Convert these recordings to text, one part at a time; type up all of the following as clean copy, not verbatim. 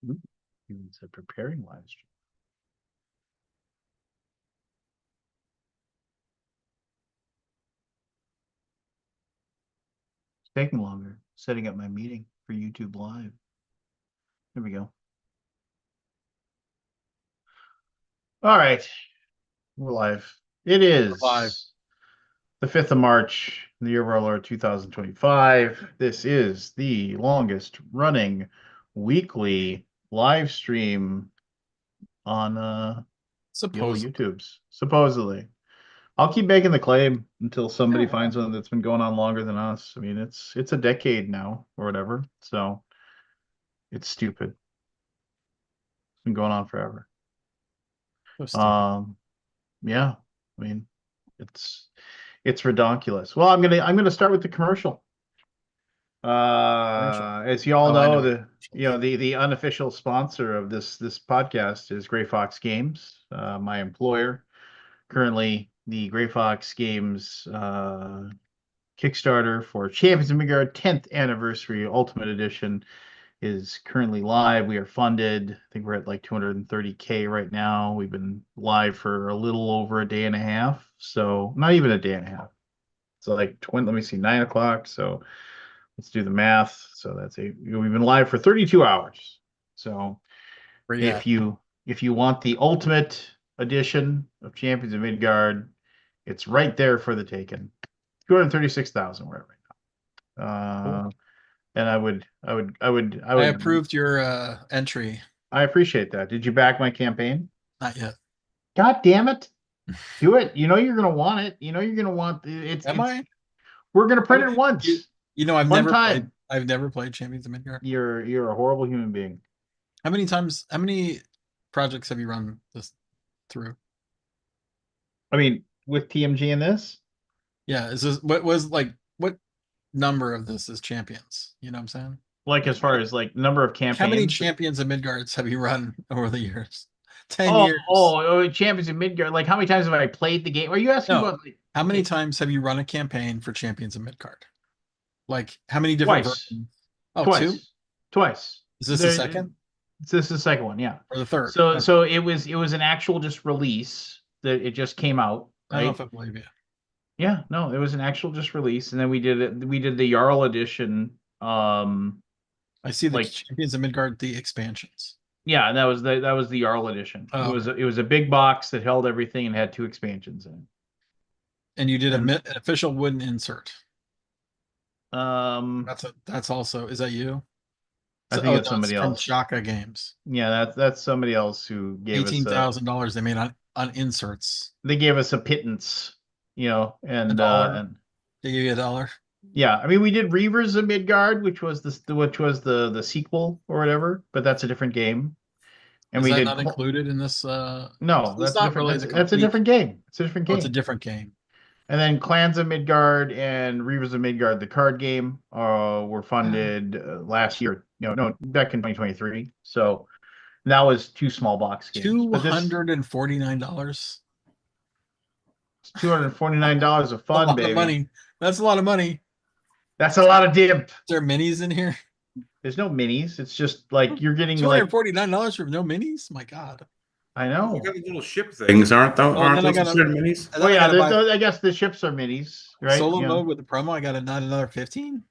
Even said preparing live stream. It's taking longer setting up my meeting for YouTube Live. Here we go. All right, we're live. It is Live. the 5th of March, the year of our Lord 2025. This is the longest running weekly live stream on YOLO Supposedly. YouTubes, supposedly. I'll keep making the claim until somebody Yeah. finds one that's been going on longer than us. I mean, it's a decade now or whatever, so it's stupid. It's been going on forever. So stupid. Yeah, I mean, it's ridiculous. Well, I'm gonna start with the commercial. Commercial. As you all Oh, I know, know. the unofficial sponsor of this podcast is Gray Fox Games, my employer. Currently, the Gray Fox Games Kickstarter for Champions of Midgard 10th Anniversary Ultimate Edition is currently live. We are funded. I think we're at like 230K right now. We've been live for a little over a day and a half. So not even a day and a half. So like 20, let me see, 9 o'clock. So let's do the math. So that's we've been live for 32 hours. So Where you if at? you want the ultimate edition of Champions of Midgard, it's right there for the taking. 236,000 we're at right now. Cool. And I I would approved your entry. I appreciate that. Did you back my campaign? Not yet. God damn it. Do it. You know you're gonna want it. You know you're gonna want Am I? we're gonna How print it many, you, once. you know, I've One never played. time. I've never played Champions of Midgard. You're a horrible human being. How many times? How many projects have you run this through? I mean, with TMG in this, Yeah. Is this what was like? What number of this is champions? You know what I'm saying? like as far as like number of Like how many campaigns. champions of Midgards have you run over the years? 10 Oh, years. Champions of Midgard. Like how many times have I played the game? Are you asking No. about like How many okay, times have you run a campaign for Champions of Midgard? Like how many different twice. versions? Oh, two? Twice. Twice. Is this the There second this is the second one, yeah. or the third? So it was an actual just release that it just came out, I don't know right? if I believe you. Yeah, no, it was an actual just release, and then we did the Jarl edition. I see the Like Champions of Midgard, the expansions. yeah, that was the Jarl edition. Oh, okay. It was a big box that held everything and had two expansions in And you did it. And an official wooden insert. um, That's also, is that you? I So, think oh, that's no, it's somebody from else. Shaka Games. Yeah, that's somebody else who gave us a $18,000 they made on inserts. they gave us a pittance, A dollar. They gave you a dollar. yeah, I mean we did Reavers of Midgard, which was the sequel or whatever, but that's a different game. And Is we that did not included in this? no, It's not really the that's a complete. different game. It's a different Oh, it's a game. different game. And then Clans of Midgard and Reavers of Midgard, the card game, were funded last year. No, back in 2023. So that was two small box games. Two But this hundred and $49. is $249 of A fun, lot of baby. money. That's a lot of money. That's a lot of dip. Is there minis in here? There's no minis. It's just like you're getting like $249 for no minis? My God. I They know. got little ship things, Oh, and aren't then I those got a considered minis? and Well, then I yeah, gotta buy I guess the ships are minis, right? solo mode with the promo. I got not another 15.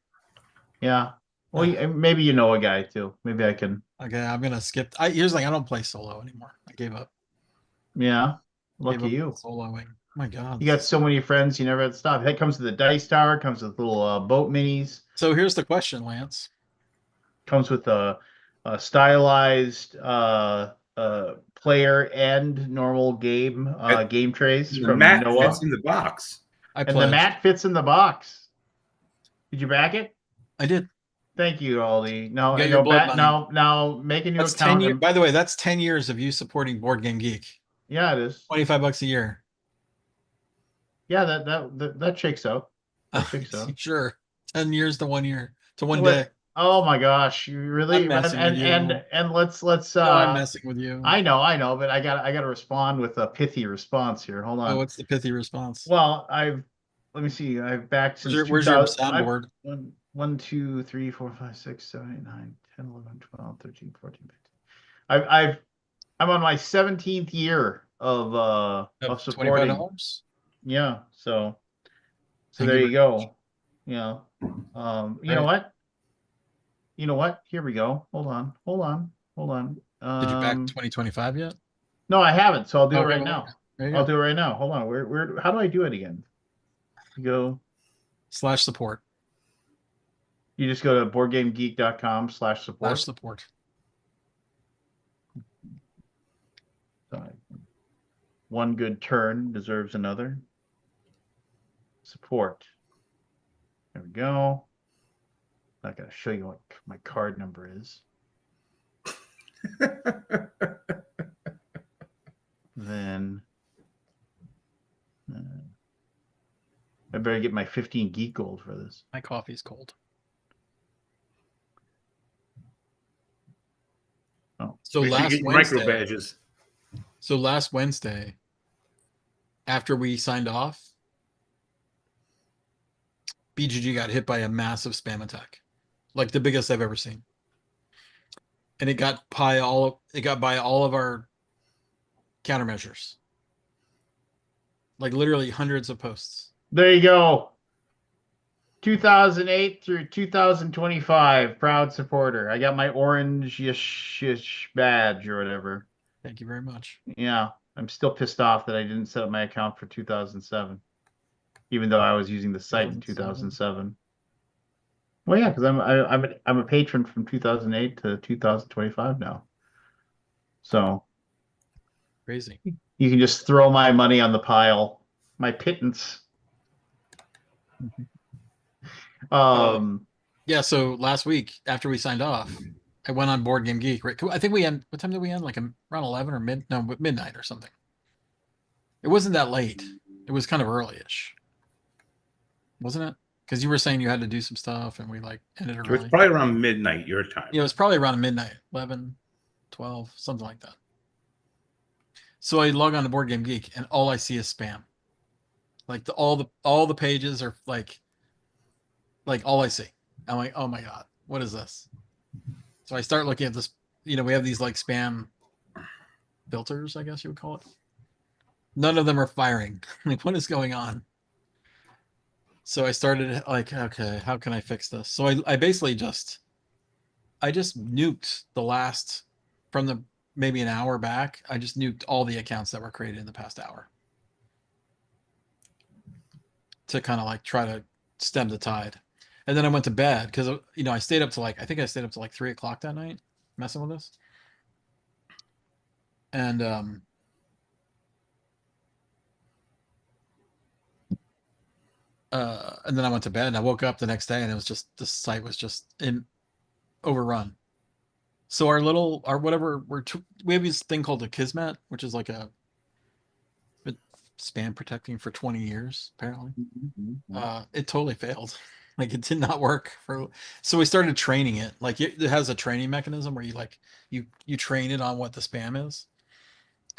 Yeah. Well, maybe you know a guy too. Maybe I can. Okay, I'm gonna skip. Here's like I don't play solo anymore. I gave up. Yeah. Gave Lucky up you. soloing. My God. You got so many friends, you never had to stop. That comes with the dice tower, comes with little boat minis, So here's the question, Lance. comes with a stylized player and normal game trays And the from mat Noah, fits in the box. I and the pledged. mat fits in the box. Did you back it? I did. Thank you, Aldi. No, You got and your no blood bat. money. Now make a new That's 10 account. years. By the way, that's 10 years of you supporting Board Game Geek. Yeah, it is. $25 a year. Yeah, that shakes out. That shakes out. Sure. 10 years to 1 year to one What? day. Oh my gosh, you really I'm messing with you. and let's No, I'm messing with you. I know, but I got to respond with a pithy response here. Hold Oh, on. what's the pithy response? Well, let me see. I've backed since Where's your 2000. soundboard? 1, 2, 3, 4, 5, 6, 7, 8, 9, 10, 11, 12, 13, 14, 15. I've I'm on my 17th year Of of supporting. $25. Yeah, so Thank there you you very much. go. Yeah. You know Right. what? You know what? Here we go. Hold on. Did you back 2025 yet? No, I haven't, so I'll do it Okay, right well, now. there you I'll go. do it right now. Hold on. Where how do I do it again? You go, Slash support. you just go to Slash boardgamegeek.com/support. support. One good turn deserves another. Support. There we go. Not gonna show you what my card number is. Then I better get my 15 geek gold for this. My coffee's cold. Oh, So Make sure you last get your micro Wednesday, badges. after we signed off, BGG got hit by a massive spam attack, like the biggest I've ever seen, and it got by all of our countermeasures, like literally hundreds of posts. there you go. 2008 through 2025, proud supporter. I got my orange yish badge or whatever. Thank you very much. Yeah, I'm still pissed off that I didn't set up my account for 2007, even though I was using the site in 2007. 2007. Well, yeah, because I'm a patron from 2008 to 2025 now. So Crazy. you can just throw my money on the pile, my pittance. Um, Yeah. So last week after we signed off, I went on Board Game Geek. Right. I think we end. What time did we end? Like around 11 or midnight or something. It wasn't that late. It was kind of early-ish, wasn't it? Because you were saying you had to do some stuff, and we like ended It was early. probably around midnight your time. Yeah, it was probably around midnight, 11, 12, something like that. So I log on to Board Game Geek, and all I see is spam. Like all the pages are like all I see. I'm like, oh my god, what is this? So I start looking at this. We have these like spam filters, I guess you would call it. None of them are firing. Like, what is going on? So I started like, okay, how can I fix this? So I basically I just nuked the last from the maybe an hour back. I just nuked all the accounts that were created in the past hour to kind of like try to stem the tide. And then I went to bed because I stayed up to like I think I stayed up to like 3 o'clock that night messing with this. And and then I went to bed and I woke up the next day and it was just the site was just overrun. So our whatever we have this thing called a Kismet, which is like a spam protecting for 20 years apparently. It totally failed. Like it did not work so we started training it. Like it has a training mechanism where you train it on what the spam is.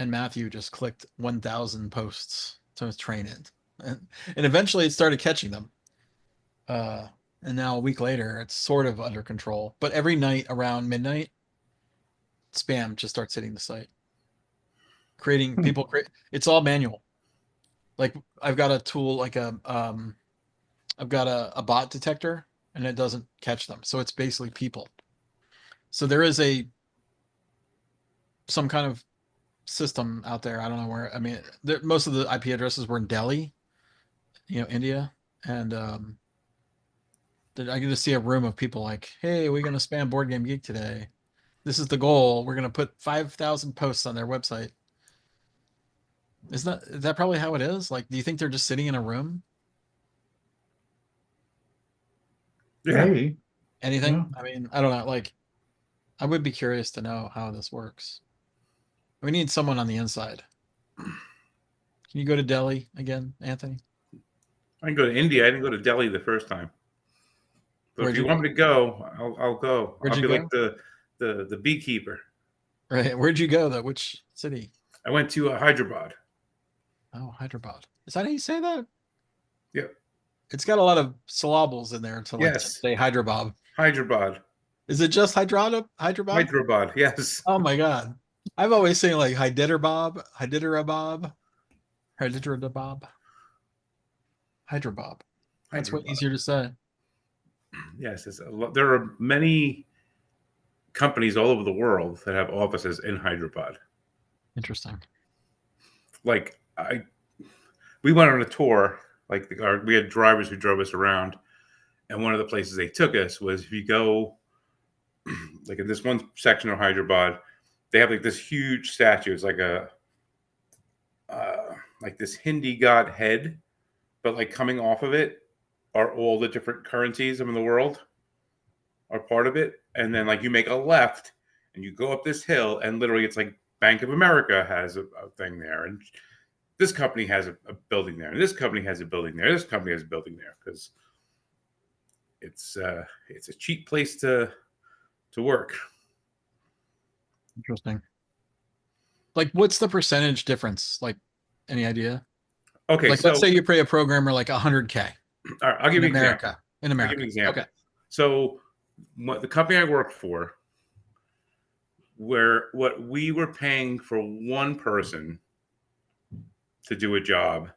And Matthew just clicked 1,000 posts to train it. And eventually it started catching them. And now a week later, it's sort of under control. But every night around midnight, spam just starts hitting the site. It's all manual. Like I've got a tool, I've got a bot detector, and it doesn't catch them. So it's basically people. So there is some kind of system out there. I don't know where. I mean, most of the IP addresses were in Delhi, India, and I get to see a room of people like, "Hey, we're gonna spam Board Game Geek today. This is the goal. We're gonna put 5,000 posts on their website." Is that probably how it is? Like, do you think they're just sitting in a room? Yeah. maybe. Yeah. Anything? I mean, I don't know. Like, I would be curious to know how this works. We need someone on the inside. Can you go to Delhi again, Anthony? I can go to India. I didn't go to Delhi the first time. But if Where'd you you want me to go, I'll go. Where'd I'll you be like go? the beekeeper. Right. Where'd you go though? Which city? I went to Hyderabad. Oh, Hyderabad. Is that how you say that? Yep. It's got a lot of syllables in there to like Yes. say Hyderabad. Hyderabad. Is it just Hyderabad? Hyderabad, yes. Oh my God. I've always saying like Hyderabad, Hyderabad, Hyderabad, Hyderabad. That's way Hyderabad. easier to say. Yes, there are many companies all over the world that have offices in Hyderabad. Interesting. Like we went on a tour. Like we had drivers who drove us around, and one of the places they took us was if you go, like in this one section of Hyderabad, they have like this huge statue. It's like this Hindi god head, but like coming off of it are all the different currencies in the world are part of it. And then like you make a left and you go up this hill, and literally it's like Bank of America has a thing there, and this company has a building there, and this company has a building there, this company has a building there, because it's a cheap place to work. Interesting. Like, what's the percentage difference? Like, any idea? Okay, Like, let's so say you pay a programmer like 100K all right, I'll give in you an example. America. In I'll give you America. an example. Okay. So what the company I worked for, where what we were paying for one person to do a job,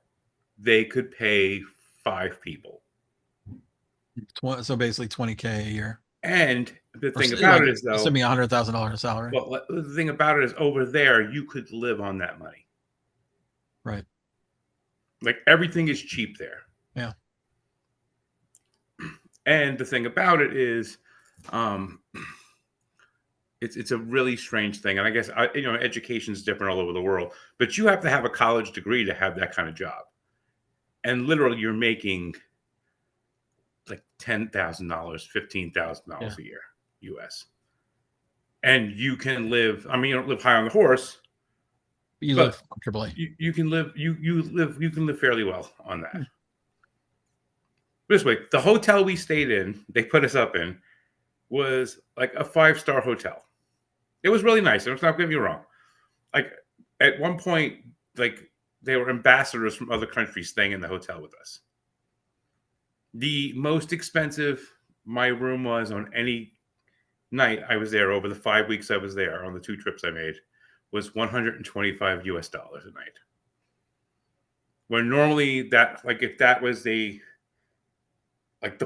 they could pay 5 people. So basically 20K a year. And the Or thing like, about it is, though, assuming $100,000 salary. well, the thing about it is, over there, you could live on that money. Right. Like everything is cheap there. Yeah. And the thing about it is, um, it's a really strange thing. And I guess education is different all over the world, but you have to have a college degree to have that kind of job. And literally, you're making like $10,000, $15,000 a year, US. And you can live. I mean, you don't live high on the horse, You but live comfortably. you can live. You can live fairly well on that. This way, the hotel we stayed in, they put us up in, was like a 5-star hotel. It was really nice. It's not getting me wrong. Like at one point, like they were ambassadors from other countries staying in the hotel with us. The most expensive my room was on any night I was there over the 5 weeks I was there on the 2 trips I made was $125 US a night. Where normally that, like if that was the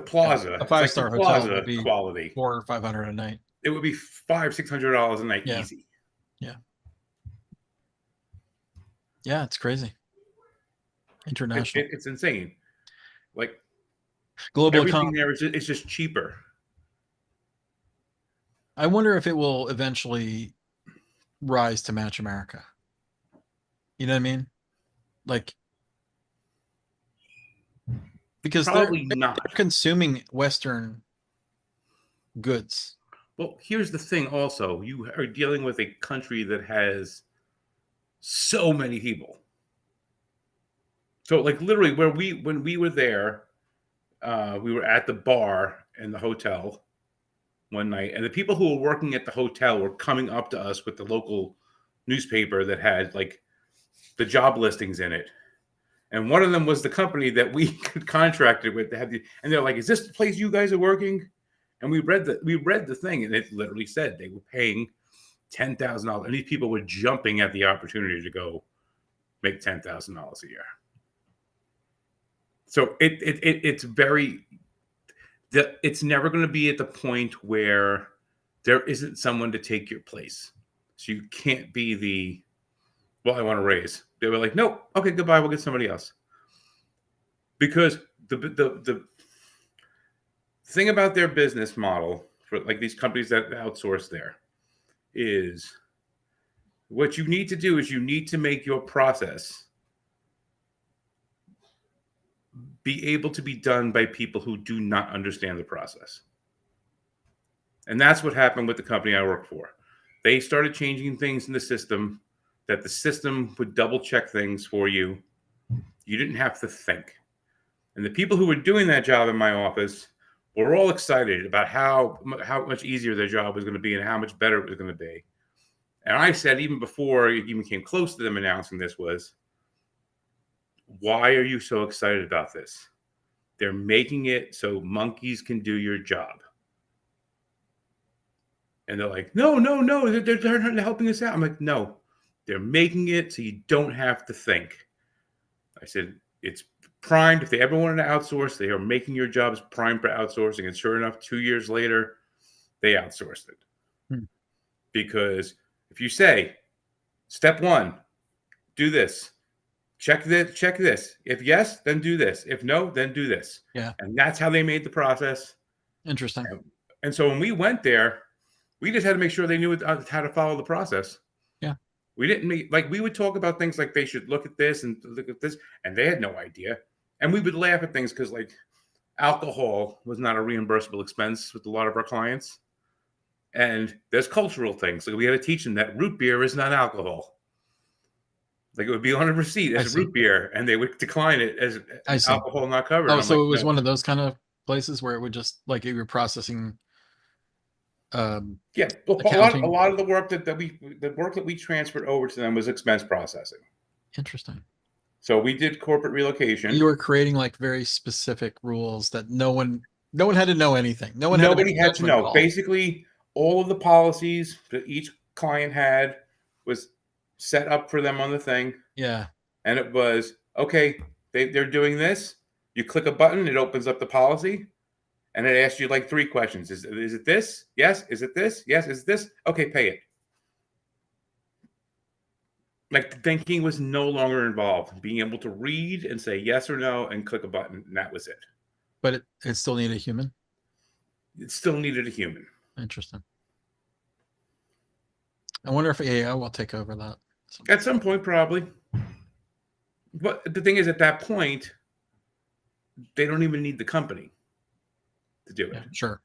Plaza, A it's like the 5-star hotel Plaza would be quality. 400 or 500 a night. It would be $500-$600 a night, Yeah. easy. Yeah. Yeah, it's crazy. International. It's insane. Like Global everything economy. there is just cheaper. I wonder if it will eventually rise to match America. You know what I mean? Like, because Probably they're not. consuming Western goods. Well, here's the thing also. You are dealing with a country that has so many people. So like literally when we were there, we were at the bar in the hotel one night, and the people who were working at the hotel were coming up to us with the local newspaper that had like the job listings in it. And one of them was the company that we contracted with to have and they're like, "Is this the place you guys are working?" And we read the thing, and it literally said they were paying $10,000, and these people were jumping at the opportunity to go make $10,000 a year. So it's very it's never going to be at the point where there isn't someone to take your place. So you can't be I want to raise. They were like, nope, okay, goodbye, we'll get somebody else. Because the thing about their business model for like these companies that outsource there is what you need to do is you need to make your process be able to be done by people who do not understand the process. And that's what happened with the company I work for. They started changing things in the system that the system would double check things for you. You didn't have to think. And the people who were doing that job in my office were all excited about how much easier their job was going to be and how much better it was going to be. And I said, even before it even came close to them announcing this, was, why are you so excited about this? They're making it so monkeys can do your job. And they're like, no, no, no, they're helping us out. I'm like, no, they're making it so you don't have to think. I said, it's primed. If they ever wanted to outsource, they are making your jobs primed for outsourcing. And sure enough, 2 years later, they outsourced it. Hmm. Because if you say, step one, do this, check this, check this. If yes, then do this. If no, then do this. Yeah. And that's how they made the process. Interesting. And so when we went there, we just had to make sure they knew how to follow the process. Yeah. We didn't meet, like, we would talk about things like they should look at this and look at this, and they had no idea. And we would laugh at things because, like, alcohol was not a reimbursable expense with a lot of our clients. And there's cultural things. Like, we had to teach them that root beer is not alcohol. Like, it would be on a receipt as root beer, and they would decline it as alcohol not covered. Oh, so like, it was no. one of those kind of places where it would just, like, if you're processing. Yeah, a lot of the work that we transferred over to them was expense processing. Interesting. So we did corporate relocation. You were creating like very specific rules that no one had to know anything. Nobody had to know. Call. Basically, all of the policies that each client had was set up for them on the thing. Yeah. And it was, okay, they're doing this. You click a button, it opens up the policy. And it asks you like 3 questions. Is it this? Yes. Is it this? Yes. Is it this? Okay, pay it. Like, the thinking was no longer involved. Being able to read and say yes or no and click a button, and that was it. But it still needed a human? It still needed a human. Interesting. I wonder if AI will take over that. At some point, probably. But the thing is, at that point, they don't even need the company to do it. Yeah, sure.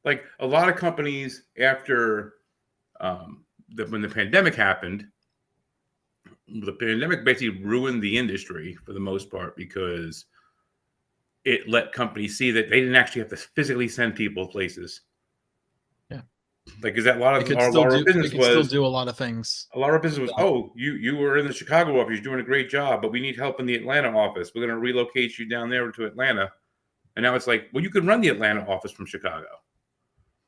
Like, a lot of companies after when the pandemic happened, the pandemic basically ruined the industry for the most part because it let companies see that they didn't actually have to physically send people places. Yeah. Like, is that a lot of our business was still do a lot of things. A lot of business was, oh, you were in the Chicago office, you're doing a great job, but we need help in the Atlanta office. We're going to relocate you down there to Atlanta. And now it's like, well, you can run the Atlanta office from Chicago.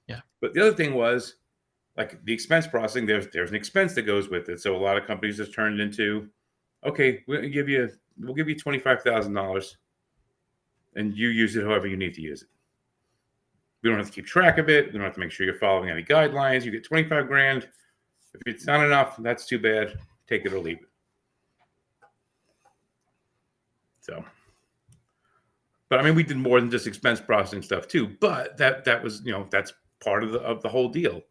Yeah. But the other thing was, like, the expense processing, there's an expense that goes with it. So a lot of companies have turned into, okay, we'll give you $25,000 and you use it however you need to use it. We don't have to keep track of it. We don't have to make sure you're following any guidelines. You get 25 grand. If it's not enough, that's too bad. Take it or leave it. So, but I mean, we did more than just expense processing stuff too. But that was, that's part of the whole deal.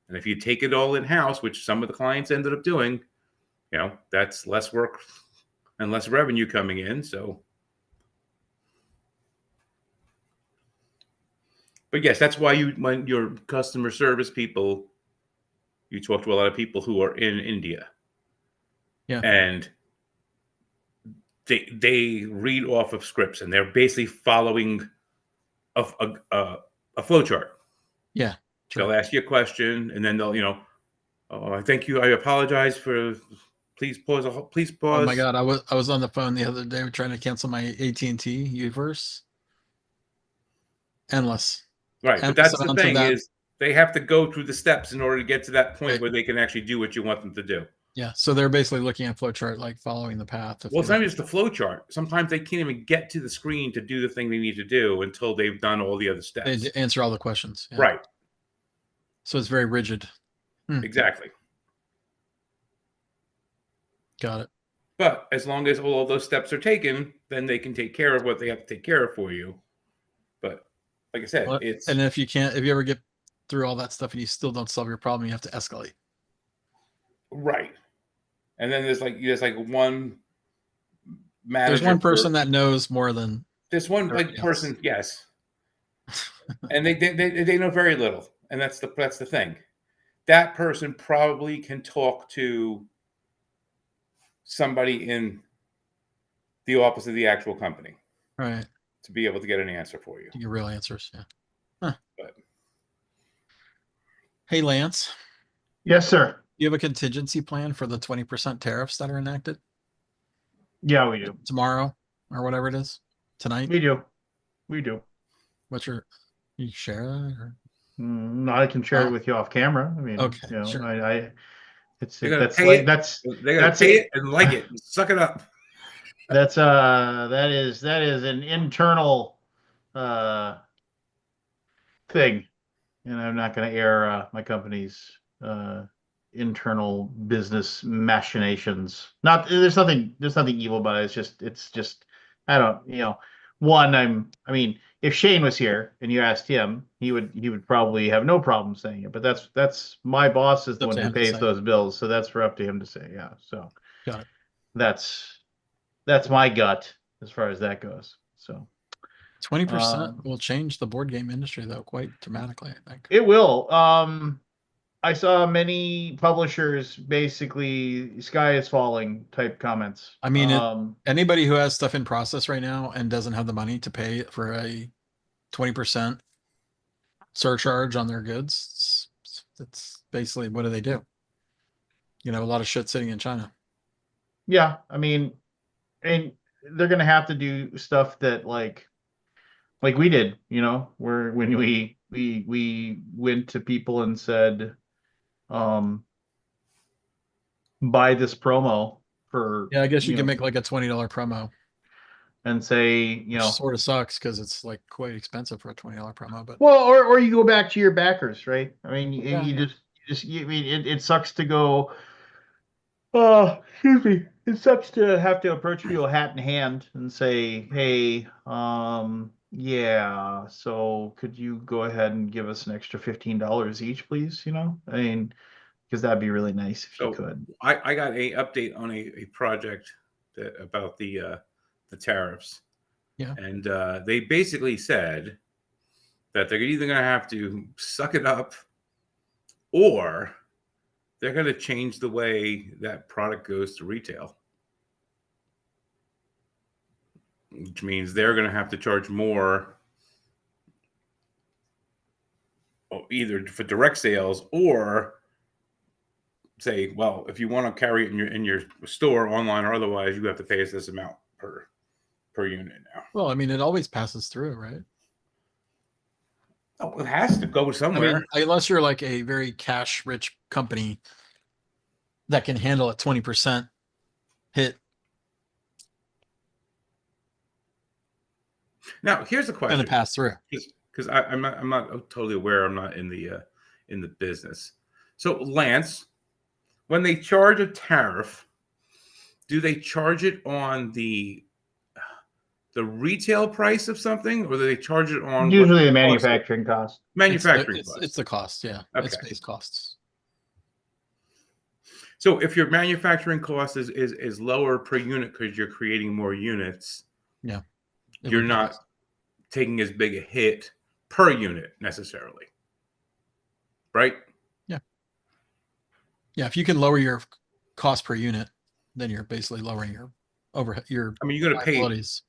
And if you take it all in house, which some of the clients ended up doing, that's less work and less revenue coming in. So, but yes, that's why when your customer service people, you talk to a lot of people who are in India. Yeah. And they read off of scripts and they're basically following a flow chart. Yeah. Sure. They'll ask you a question and then they'll, oh, thank you. I apologize for, please pause. Please pause. Oh my God. I was on the phone the other day trying to cancel my AT&T Uverse. Endless. Right. But that's the thing is they have to go through the steps in order to get to that point where they can actually do what you want them to do. Yeah. So they're basically looking at flowchart, like following the path. Well, it's not just the flowchart. Sometimes they can't even get to the screen to do the thing they need to do until they've done all the other steps. They answer all the questions. Yeah. Right. So it's very rigid. Exactly. Got it. But as long as all of those steps are taken, then they can take care of what they have to take care of for you. But like I said, and if you ever get through all that stuff and you still don't solve your problem, you have to escalate. Right. And then there's like one manager. There's one person that knows more than this one person. Yes. And they know very little. And that's the thing. That person probably can talk to somebody in the office of the actual company. Right. To be able to get an answer for you. To get real answers. Yeah. Huh. But. Hey, Lance. Yes, sir. You have a contingency plan for the 20% tariffs that are enacted? Yeah, we do. Tomorrow or whatever it is? Tonight? We do. What's you share that? Or? I can share it Oh, with you off camera. I mean, okay, you know, sure. They're gonna that's pay like it. They're gonna that's pay it. it and like it and suck it up. That is an internal uh thing, and I'm not going to air my company's internal business machinations. Not there's nothing evil about it. It's just I don't one I mean if Shane was here and you asked him, he would probably have no problem saying it. But that's my boss is It's the up one to who him to pays say. those bills, so that's for up to him to say. Yeah, so Got it. that's that's my gut as far as that goes. So 20% um, will change the board game industry though quite dramatically, I think. it will. I saw many publishers basically sky is falling type comments. I mean, anybody who has stuff in process right now and doesn't have the money to pay for a 20% surcharge on their goods, it's basically what do they do? You know, a lot of shit sitting in China. Yeah, I mean, and they're gonna have to do stuff that like we did, where when we went to people and said, um, buy this promo for Yeah, I guess you can make like a $20 promo, and say, which sort of sucks because it's like quite expensive for a $20 promo. But well, or you go back to your backers, right? I mean, yeah, you just I mean, it sucks to go. Oh, excuse me. It sucks to have to approach people hat in hand and say, "Hey, yeah, so could you go ahead and give us an extra $15 each, please?" I mean, because that'd be really nice if you So could. I got a update on a project about the tariffs, yeah. and they basically said that they're either going to have to suck it up or they're going to change the way that product goes to retail, which means they're going to have to charge more either for direct sales or say, well, if you want to carry it in your store online or otherwise, you have to pay us this amount per unit now. Well, I mean, it always passes through, right? Oh, it has to go I somewhere. mean, unless you're like a very cash rich company that can handle a 20% hit. Now, here's the Going to question, pass through. because I'm not totally aware. I'm not in the business. So, Lance, when they charge a tariff, do they charge it on the retail price of something, or do they charge it on what Usually the the cost is? manufacturing cost. Manufacturing It's cost? the cost, yeah. It's Okay. base costs. So if your manufacturing cost is lower per unit because you're creating more units, Yeah. you're not taking as big a hit per unit necessarily, right? Yeah. Yeah. If you can lower your cost per unit, then you're basically lowering your overhead, your I mean, you're going to pay liabilities.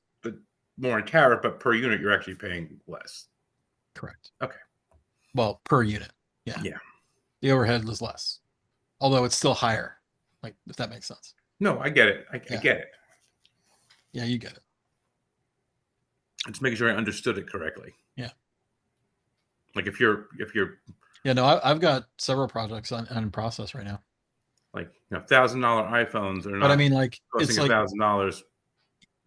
more in tariff, but per unit you're actually paying less. Correct. Okay. Well, per unit. Yeah. Yeah. The overhead is less, although it's still higher. Like, if that makes sense. No, I get it. I Yeah. get it. Yeah, you get it. Just making sure I understood it correctly. Yeah. Like if you're Yeah, no, I've got several projects on process right now. like $1,000 iPhones are But I not mean, like, it's costing like, $1,000.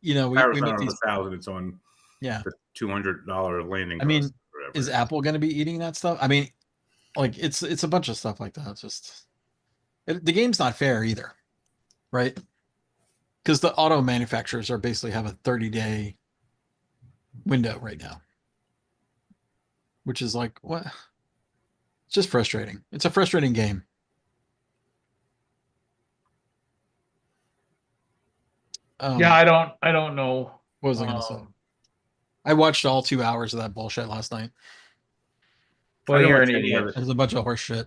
you know, we Tariffs make not on these. the 1,000. It's on Yeah. the $200 landing I cost. mean, is Apple going to be eating that stuff? I mean, like, it's a bunch of stuff like that. It's just the game's not fair either, right? Because the auto manufacturers are basically have a 30-day window right now, which is like what? It's just frustrating. It's a frustrating game. Yeah, I don't know. What was I going to say? I watched all 2 hours of that bullshit last night. I Well, don't you're watch an any of idiot. it. It was a bunch of horse shit.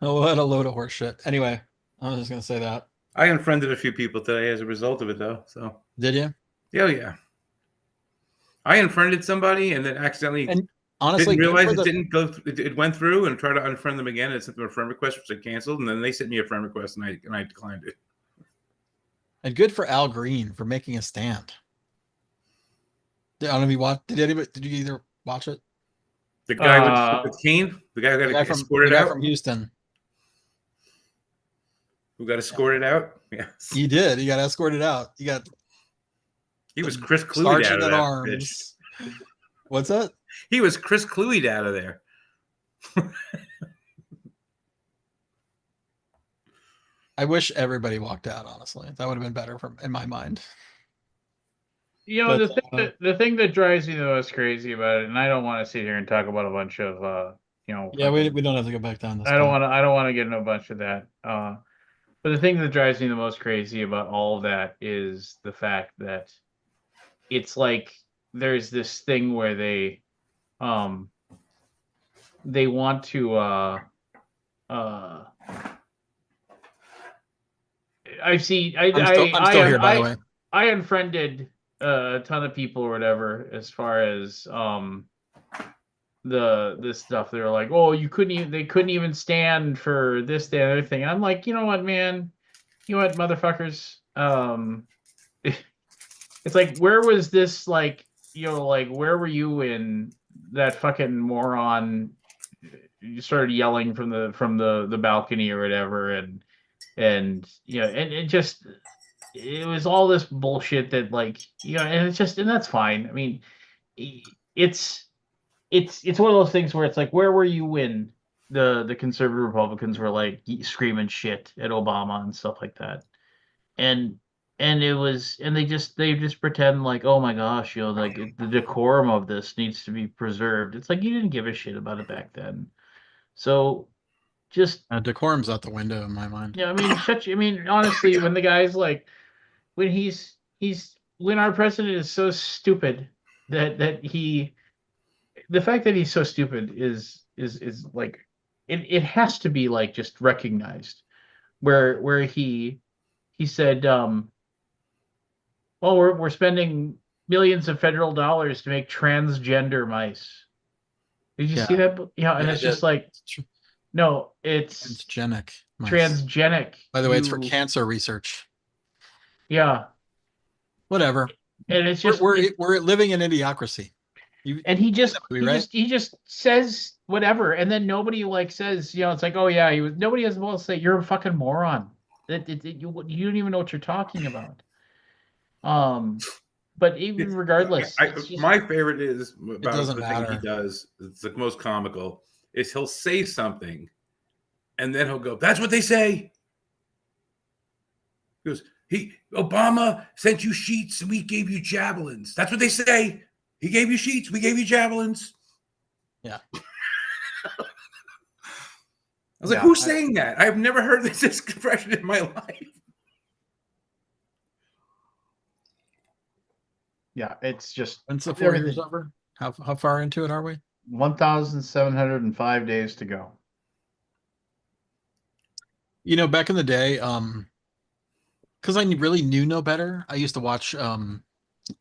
Oh, what a load of horse shit. Anyway, I was just going to say that. I unfriended a few people today as a result of it, though. So Did you? yeah. I unfriended somebody and then accidentally And honestly, didn't good realize for it the didn't go. It went through and tried to unfriend them again. And sent them a friend request, which I canceled. And then they sent me a friend request, and I declined it. and good for Al Green for making a stand. I don't know if you watch. Did you either watch it? The guy with the cane, the guy who The guy got from the escorted guy out, from Houston. who got escorted out. Yes, He did. He got escorted out. He got he was the Chris Clueyed out sergeant of at that bitch. arms. What's that? He was Chris Clueyed out of there. I wish everybody walked out. Honestly, that would have been better in my mind. You know, But the thing that drives me the most crazy about it, and I don't want to sit here and talk about a bunch of yeah, we don't have to go back down this. I don't want to get into a bunch of that. But the thing that drives me the most crazy about all of that is the fact that it's like there's this thing where they want to uh I've seen I'm still here, by the way. I unfriended a ton of people or whatever as far as this stuff. They're like, oh, they couldn't even stand for this, the other thing. And I'm like, you know what, man? You know what, motherfuckers? It's like, where was this, like, like, where were you in that fucking moron? You started yelling from the balcony or whatever, and and it was all this bullshit that, like, and and that's fine. I mean, it's it's one of those things where it's like, where were you when the conservative Republicans were like screaming shit at Obama and stuff like that? And they just pretend like, oh my gosh, like the decorum of this needs to be preserved. It's like, you didn't give a shit about it back then. So just Decorum's out the window in my mind. I mean, honestly, when the guy's like, when when our president is so stupid that the fact that he's so stupid is like, it has to be like just recognized, where he said, well, we're spending millions of federal dollars to make transgender mice. Did you see that? And it's just like, no, it's Transgenic mice. transgenic. By the way, it's for cancer research. Yeah. Whatever. And it's just we're living in idiocracy. And he just says whatever, and then nobody like says, it's like, oh yeah, nobody has well to say you're a fucking moron. You don't even know what you're talking about. But even regardless, my favorite is about doesn't the matter. thing he does. It's the most comical. Is he'll say something, and then he'll go, "That's what they say." He goes, Obama sent you sheets, and we gave you javelins. That's what they say. He gave you sheets, we gave you javelins. Yeah. I was like, who's saying that? I've never heard this expression in my life. Yeah, it's just. When's the 4 years over? How far into it are we? 1,705 days to go. Back in the day, because I really knew no better, I used to watch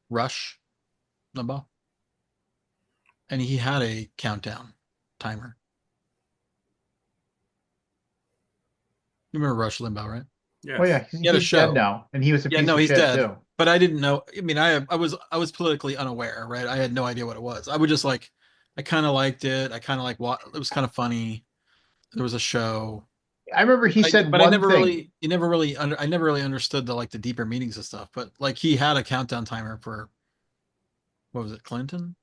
Rush Limbaugh, and he had a countdown timer. You remember Rush Limbaugh, right? Yeah. Oh yeah, he's dead now, and he was a piece of he's shit dead too. But I didn't know. I mean, I was politically unaware, right? I had no idea what it was. I would just like, I kind of liked it. I kind of like what it was kind of funny. There was a show. I remember he said, but I never really understood the deeper meanings of stuff. But like, he had a countdown timer for, what was it, Clinton?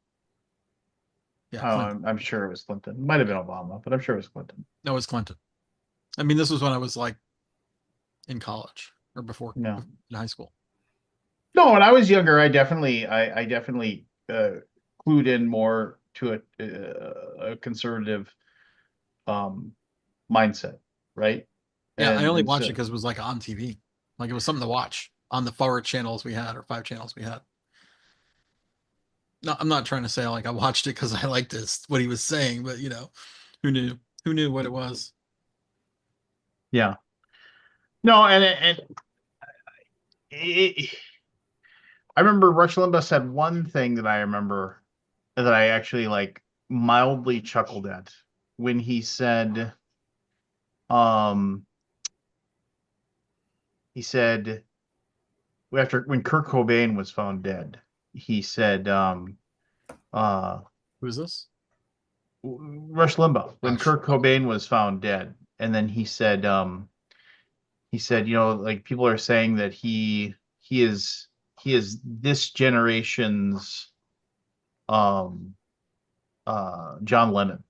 Yeah, Clinton. I'm sure it was Clinton. It might have been Obama, but I'm sure it was Clinton. No, it was Clinton. I mean, this was when I was like in college or before, in high school. No, when I was younger, I definitely clued in more to a conservative mindset, right? Yeah, I only watched it because it was like on TV, like it was something to watch on the 4 channels we had, or 5 channels we had. No, I'm not trying to say like I watched it because I liked what he was saying, but who knew what it was? Yeah. No, and I remember Rush Limbaugh said one thing that I remember that I actually like mildly chuckled at, when he said, when when Kurt Cobain was found dead, he said, who's this? Rush Limbaugh, when Rush. Kurt Cobain was found dead, and then he said, you know, like people are saying that he is he is this generation's um John Lennon.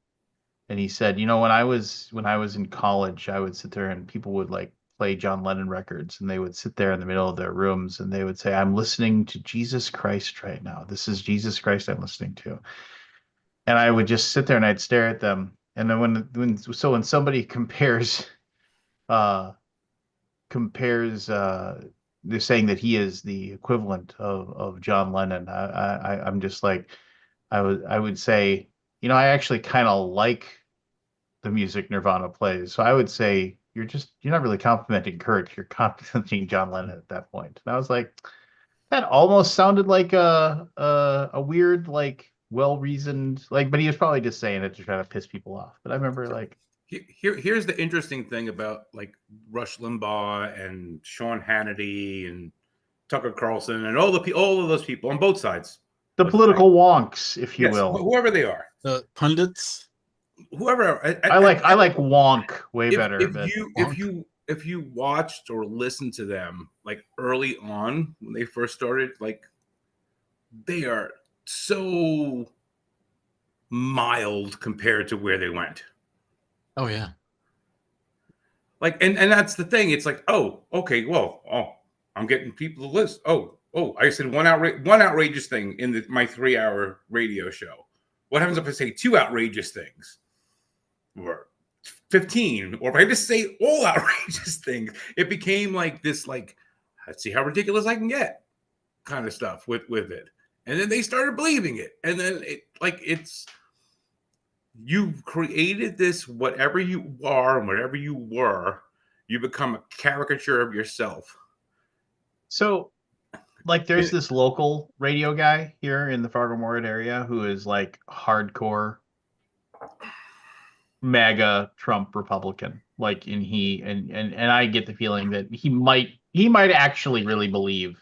And he said, you know, when I was in college, I would sit there and people would like play John Lennon records, and they would sit there in the middle of their rooms and they would say, I'm listening to Jesus Christ right now. This is Jesus Christ I'm listening to. And I would just sit there and I'd stare at them. And then when somebody uh compares they're saying that he is the equivalent of John Lennon. I'm just like I would say, you know, I actually kind of like the music Nirvana plays. So I would say you're not really complimenting Kurt, you're complimenting John Lennon at that point. And I was like, that almost sounded like a weird, like well reasoned, like, but he was probably just saying it to try to piss people off. But I remember like Here's the interesting thing about like Rush Limbaugh and Sean Hannity and Tucker Carlson and all of those people on both sides the of the thing. political wonks, if you Yes, will. whoever they are, The pundits. whoever. I like wonk way better, if but you watched or listened to them like early on when they first started, like they are so mild compared to where they went. Oh yeah. Like, and that's the thing. It's like, oh, okay, well, I'm getting people to list. I said one outrageous thing in my 3-hour radio show. What happens if I say 2 outrageous things, or 15, or if I just say all outrageous things? It became like this, like, let's see how ridiculous I can get, kind of stuff with it. And then they started believing it, and then it's. You've created this, whatever you are and whatever you were, you become a caricature of yourself. so like there's this local radio guy here in the Fargo Moorhead area who is like hardcore MAGA Trump Republican. Like and he and I get the feeling that he might actually really believe,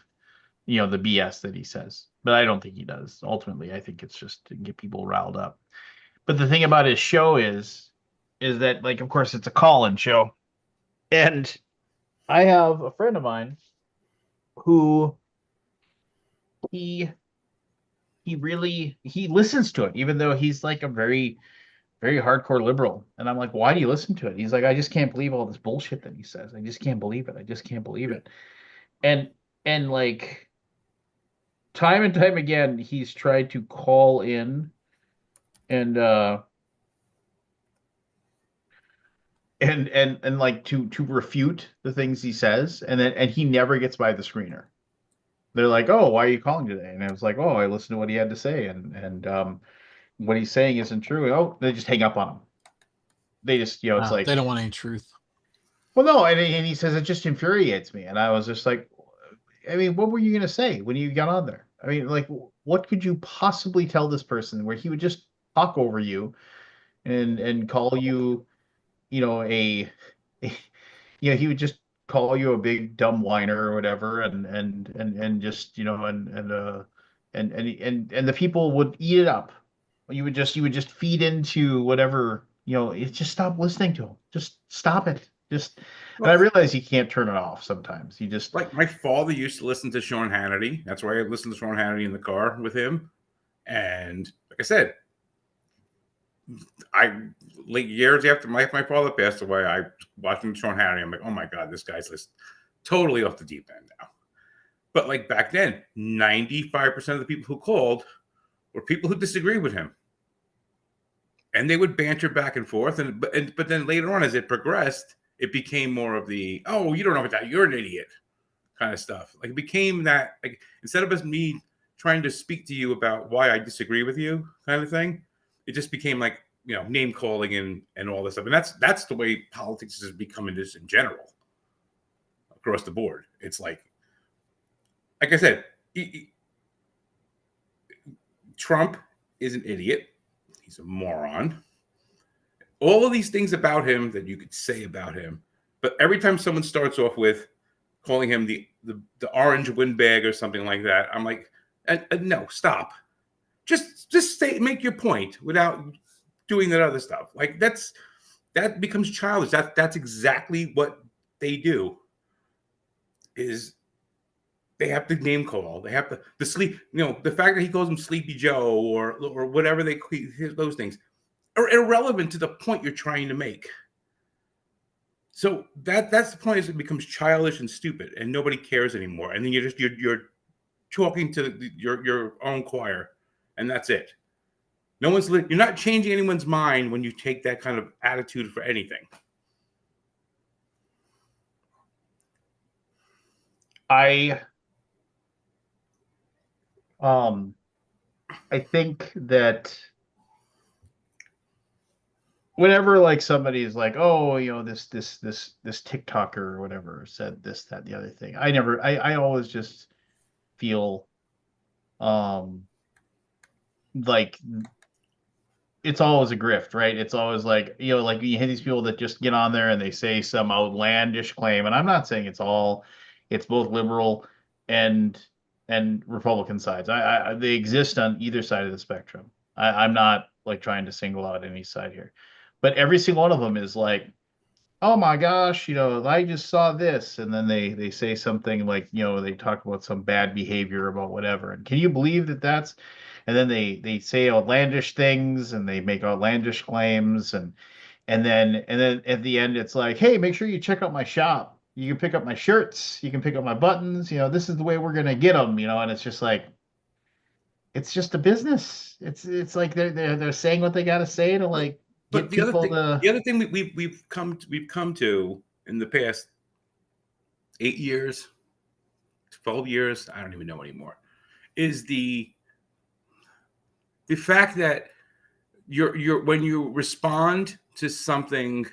you know, the BS that he says. But I don't think he does. Ultimately, I think it's just to get people riled up. But the thing about his show is that like of course it's a call-in show. And I have a friend of mine who he he listens to it, even though he's like a very hardcore liberal. And I'm like, why do you listen to it? He's like, I just can't believe all this bullshit that he says. I just can't believe it. I just can't believe it. And like time and time again, he's tried to call in and and like to refute the things he says, and he never gets by the screener. They're like, oh, why are you calling today? And I was like, oh, I listened to what he had to say, and what he's saying isn't true. Oh, they just hang up on him. They just, you know, it's like They don't want any truth. well, no, and he says it just infuriates me, and I was just like, I mean, what were you gonna say when you got on there? I mean, like, what could you possibly tell this person where he would just talk over you and call you, you know, you know, he would just call you a big dumb whiner or whatever, and just, you know, and the people would eat it up. You would just feed into whatever, you know, it just stop listening to him. Just stop it. Just and I realize you can't turn it off sometimes. You just Like my father used to listen to Sean Hannity. That's why I listened to Sean Hannity in the car with him. And like I said, like years after my father passed away, I watched him Sean Hannity. I'm like, oh my God, this guy's just totally off the deep end now. But like back then, 95% of the people who called were people who disagreed with him. And they would banter back and forth. But then later on, as it progressed, it became more of the, oh, you don't know about that, you're an idiot kind of stuff. Like it became that, like, instead of us me trying to speak to you about why I disagree with you kind of thing, it just became like, you know, name calling and all this stuff. And that's the way politics is becoming just in general across the board. It's like I said, Trump is an idiot. He's a moron. All of these things about him that you could say about him, but every time someone starts off with calling him the orange windbag or something like that, I'm like, no, stop. Just say, make your point without doing that other stuff. Like that becomes childish. That's exactly what they do. Is they have to name call. They have to the sleep. The fact that he calls him Sleepy Joe or whatever those things are irrelevant to the point you're trying to make. So that's the point. Is it becomes childish and stupid, and nobody cares anymore. And then you're talking to your own choir, and that's it. You're not changing anyone's mind when you take that kind of attitude for anything. I think that whenever like somebody's like, oh, this TikToker or whatever said this, that, and the other thing, I always just feel like it's always a grift, right? It's always like, like you hit these people that just get on there and they say some outlandish claim. And I'm not saying it's both liberal and Republican sides. They exist on either side of the spectrum. I'm not like trying to single out any side here, but every single one of them is like, oh my gosh, I just saw this. And then they say something like, they talk about some bad behavior about whatever. And can you believe that's, and then they say outlandish things and they make outlandish claims. And then at the end, it's like, hey, make sure you check out my shop. You can pick up my shirts. You can pick up my buttons. This is the way we're going to get them, and it's just like, it's just a business. It's like they're saying what they got to say to like, But the other thing we've come to in the past 8 years, 12 years, I don't even know anymore, is the fact that when you respond to something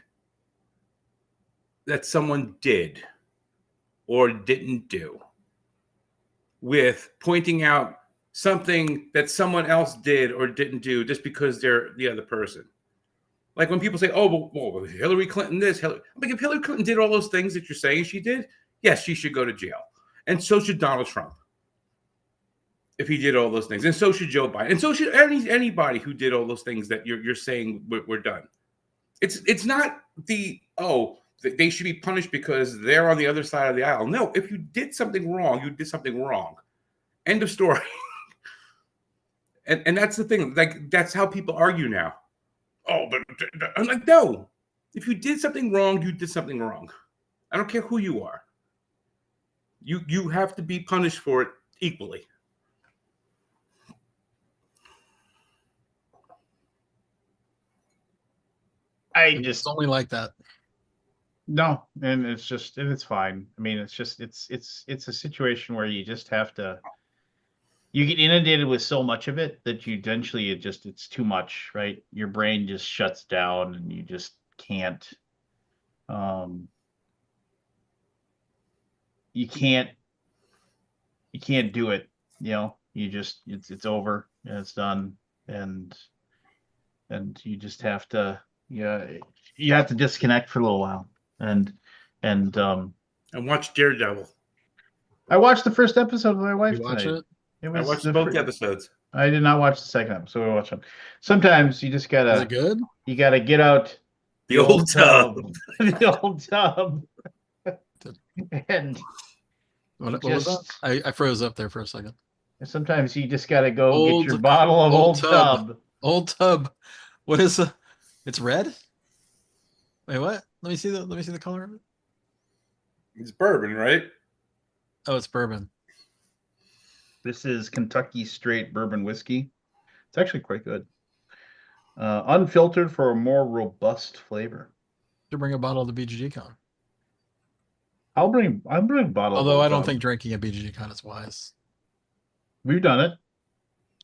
that someone did or didn't do, with pointing out something that someone else did or didn't do just because they're the other person. Like when people say, oh, well, Hillary Clinton this, I'm like, if Hillary Clinton did all those things that you're saying she did, yes, she should go to jail. And so should Donald Trump, if he did all those things. And so should Joe Biden. And so should anybody who did all those things that you're saying we're done. It's not they should be punished because they're on the other side of the aisle. No, if you did something wrong, you did something wrong. End of story. and that's the thing. Like, that's how people argue now. Oh, but I'm like, no. If you did something wrong, you did something wrong. I don't care who you are. You have to be punished for it equally. It's only like that. No, and it's fine. I mean, it's a situation where you just have to. You get inundated with so much of it that you eventually it's too much, right? Your brain just shuts down and you just can't. You can't do it. You just it's over and it's done, and you just have to. You have to disconnect for a little while and watch Daredevil. I watched the first episode with my wife tonight. I watched both episodes. I did not watch the second episode. We watched them. Sometimes you just gotta. Is it good? You gotta get out the old tub. The old tub. And what was that? I froze up there for a second. Sometimes you just gotta go get your bottle of old tub. Old tub. What is the? It's red. Wait, what? Let me see the color of it. It's bourbon, right? Oh, it's bourbon. This is Kentucky straight bourbon whiskey. It's actually quite good. Unfiltered for a more robust flavor. To bring a bottle to BGG Con. I'll bring a bottle. Although I don't think drinking at BGG Con is wise. We've done it.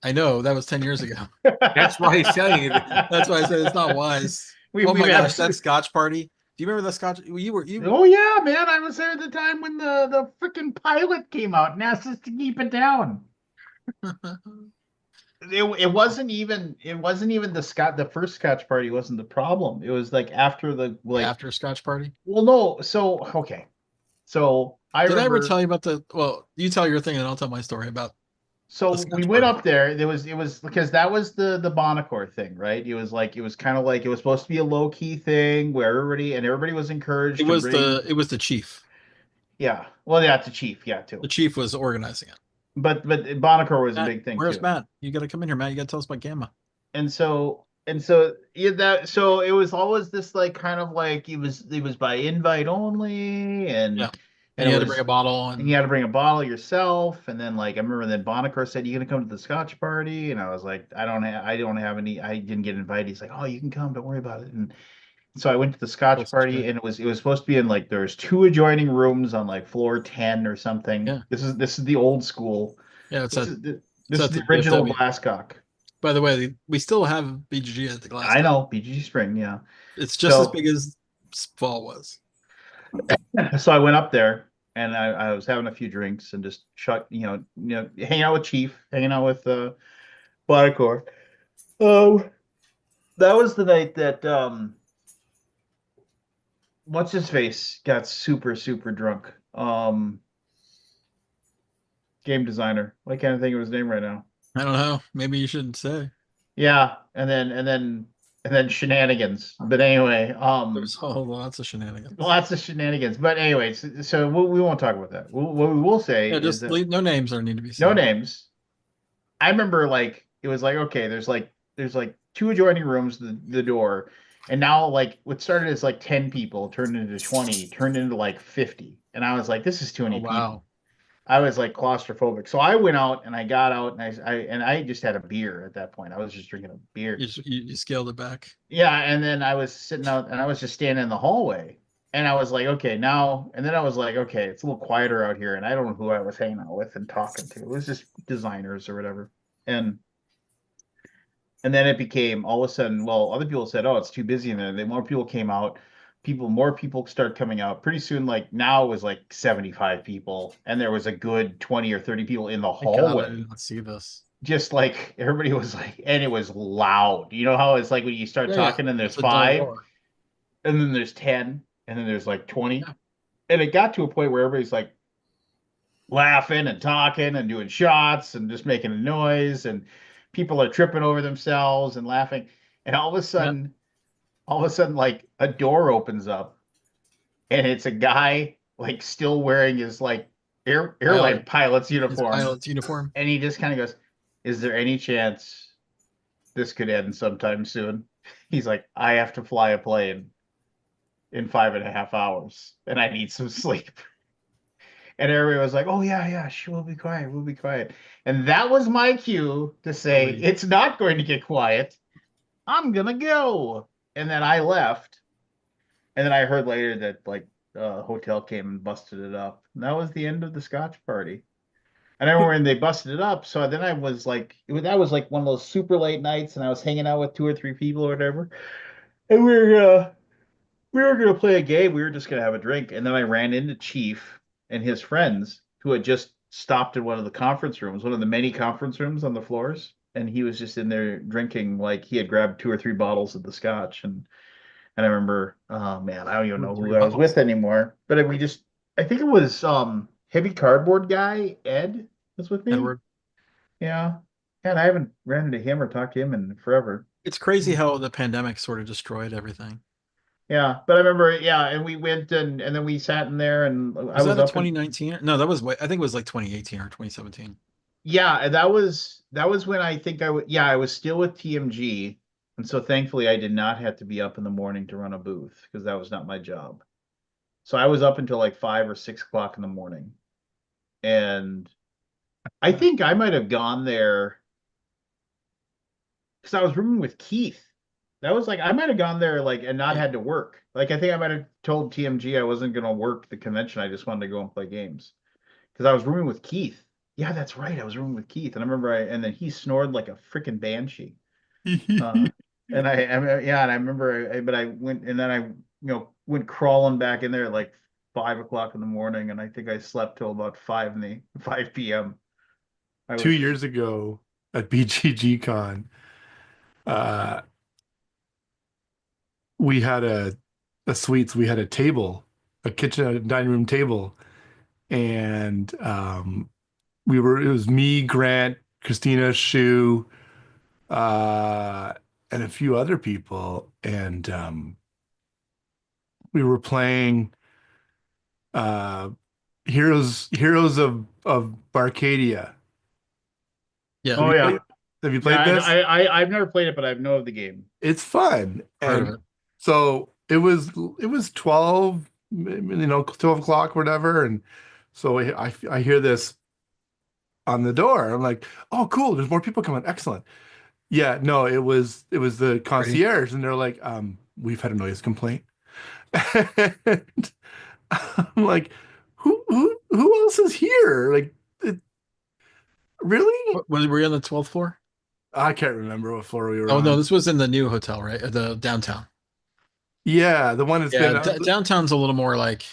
I know, that was 10 years ago. That's why he's telling you. That's why I said it's not wise. Oh my gosh, that Scotch party. Do you remember the Scotch? You were. Oh yeah, man! I was there at the time when the freaking pilot came out and asked us to keep it down. It wasn't even the first Scotch party wasn't the problem. It was like after after Scotch party. Well, no. So okay. So Did I ever tell you about the? Well, you tell your thing and I'll tell my story about So The we Scotch went party. up there. It was because that was the Bonacor thing, right? It was kind of like it was supposed to be a low key thing where everybody was It encouraged to was bring. the chief. Yeah, well, yeah, it's a chief, yeah, too. The chief was organizing it. But Bonacor was a Matt, big thing where's too. Matt? You got to come in here, Matt. You got to tell us about Gamma. And so yeah, that so it was always this like kind of like it was by invite only, Yeah, and and it you had to bring was a bottle, and you and had to bring a bottle yourself. And then like I remember then Bonacor said, "You gonna come to the Scotch party?" And I was like, I don't have any, I didn't get invited." He's like, "Oh, you can come, don't worry about it." And so I went to the Scotch that's such party, good. and it was supposed to be in like there's two adjoining rooms on like floor 10 or something. Yeah, This is the old school. yeah. This is the It's this is at the the original VFW. Glasscock. By the way, we still have BGG at the I Glasgow. know, BGG Spring, yeah. It's just as So big as fall was. so I went up there and I was having a few drinks and just hanging out with Chief, hanging out with Bodicor. Oh, that was the night that what's his face got super, super drunk. Game designer. Why can't I think of his name right now? I don't know. Maybe you shouldn't say. Yeah, and then shenanigans. But anyway, There's lots of shenanigans. lots of shenanigans. But anyways, so we won't talk about that. What we will say Yeah, is just that no names are need to be no said. names. I remember like it was like okay, there's like two adjoining rooms, the door, and now like what started as like 10 people turned into 20, turned into like 50. And I was like, this is too Oh many people. wow, I was like claustrophobic. So I went out and I got out and I just had a beer at that point. I was just drinking a beer. you scaled it back. Yeah, and then I was sitting out and I was just standing in the hallway. And I was like, okay, now, and then I was like, okay, it's a little quieter out here. And I don't know who I was hanging out with and talking to. It was just designers or whatever. And and then it became all of a sudden, well, other people said, oh, it's too busy in there. Then more people came out. More people started coming out. Pretty soon, like now it was like 75 people, and there was a good 20 or 30 people in the My God, I hallway. did not see this. Just like everybody was like, and it was loud. You know how it's like when you start Yeah, yeah. talking and there's It's a dull five, roar. and then there's 10, and then there's like 20. Yeah, And it got to a point where everybody's like laughing and talking and doing shots and just making a noise, and people are tripping over themselves and laughing. And yeah. all of a sudden, like a door opens up, and it's a guy like still wearing his like airline Pilot, pilot's his uniform, pilot's uniform. and he just kind of goes, "Is there any chance this could end sometime soon?" He's like, "I have to fly a plane in 5.5 hours, and I need some sleep." And everybody was like, "Oh yeah, yeah, sure, we'll be quiet, we'll be quiet." And that was my cue to say, Really, "It's not going to get quiet. I'm gonna go." And then I left. And then I heard later that like hotel came and busted it up. And that was the end of the Scotch party. And I remember when they busted it up. So then I was like, that was like one of those super late nights, and I was hanging out with two or three people or whatever. And we were gonna play a game. We were just gonna have a drink, and then I ran into Chief and his friends who had just stopped in one of the conference rooms, one of the many conference rooms on the floors, and he was just in there drinking. Like he had grabbed two or three bottles of the Scotch, and I remember, oh man, I don't even two or know three who I was with bottles. anymore. But I think it was heavy cardboard guy Ed was with me. Edward. Yeah, and I haven't ran into him or talked to him in forever. It's crazy how the pandemic sort of destroyed everything. Yeah, but I remember, yeah, and we went and then we sat in there, and I Was was that a up in 2019? No, that was I think it was like 2018 or 2017. yeah, and that was when I think yeah, I was still with TMG, and so thankfully I did not have to be up in the morning to run a booth because that was not my job. So I was up until like 5 or 6 o'clock in the morning, and I Yeah. think I might have gone there because I was rooming with Keith. That was like I might have gone there like and not Yeah. had to work. Like I think I might have told TMG I wasn't gonna work the convention. I just wanted to go and play games because I was rooming with Keith. Yeah, that's right. I was rooming with Keith, and I remember and then he snored like a freaking banshee. Uh, yeah, and I remember, but I went and then I went crawling back in there at like 5 o'clock in the morning, and I think I slept till about 5 p.m. I Two was years ago at BGG Con, uh, we had a suites. We had a table, a kitchen, a dining room table, and it was me, Grant, Christina, Shu, uh, and a few other people, and we were playing uh, Heroes of Barcadia. Yeah, Have Oh you played yeah, have you yeah. played this? I've never played it, but I know of the game. It's fun. heard of And it. so it was 12, 12 o'clock, whatever. And so I hear this on the door. I'm like, oh, cool, there's more people coming. Excellent. Yeah, no, it was the Ready? concierge, and they're like, we've had a noise complaint. And I'm like, who else is here? Like, really? Were you on the 12th floor? I can't remember what floor we were Oh no, on. this was in the new hotel, right? The downtown. Yeah, the one that's Yeah, been downtown's a little more like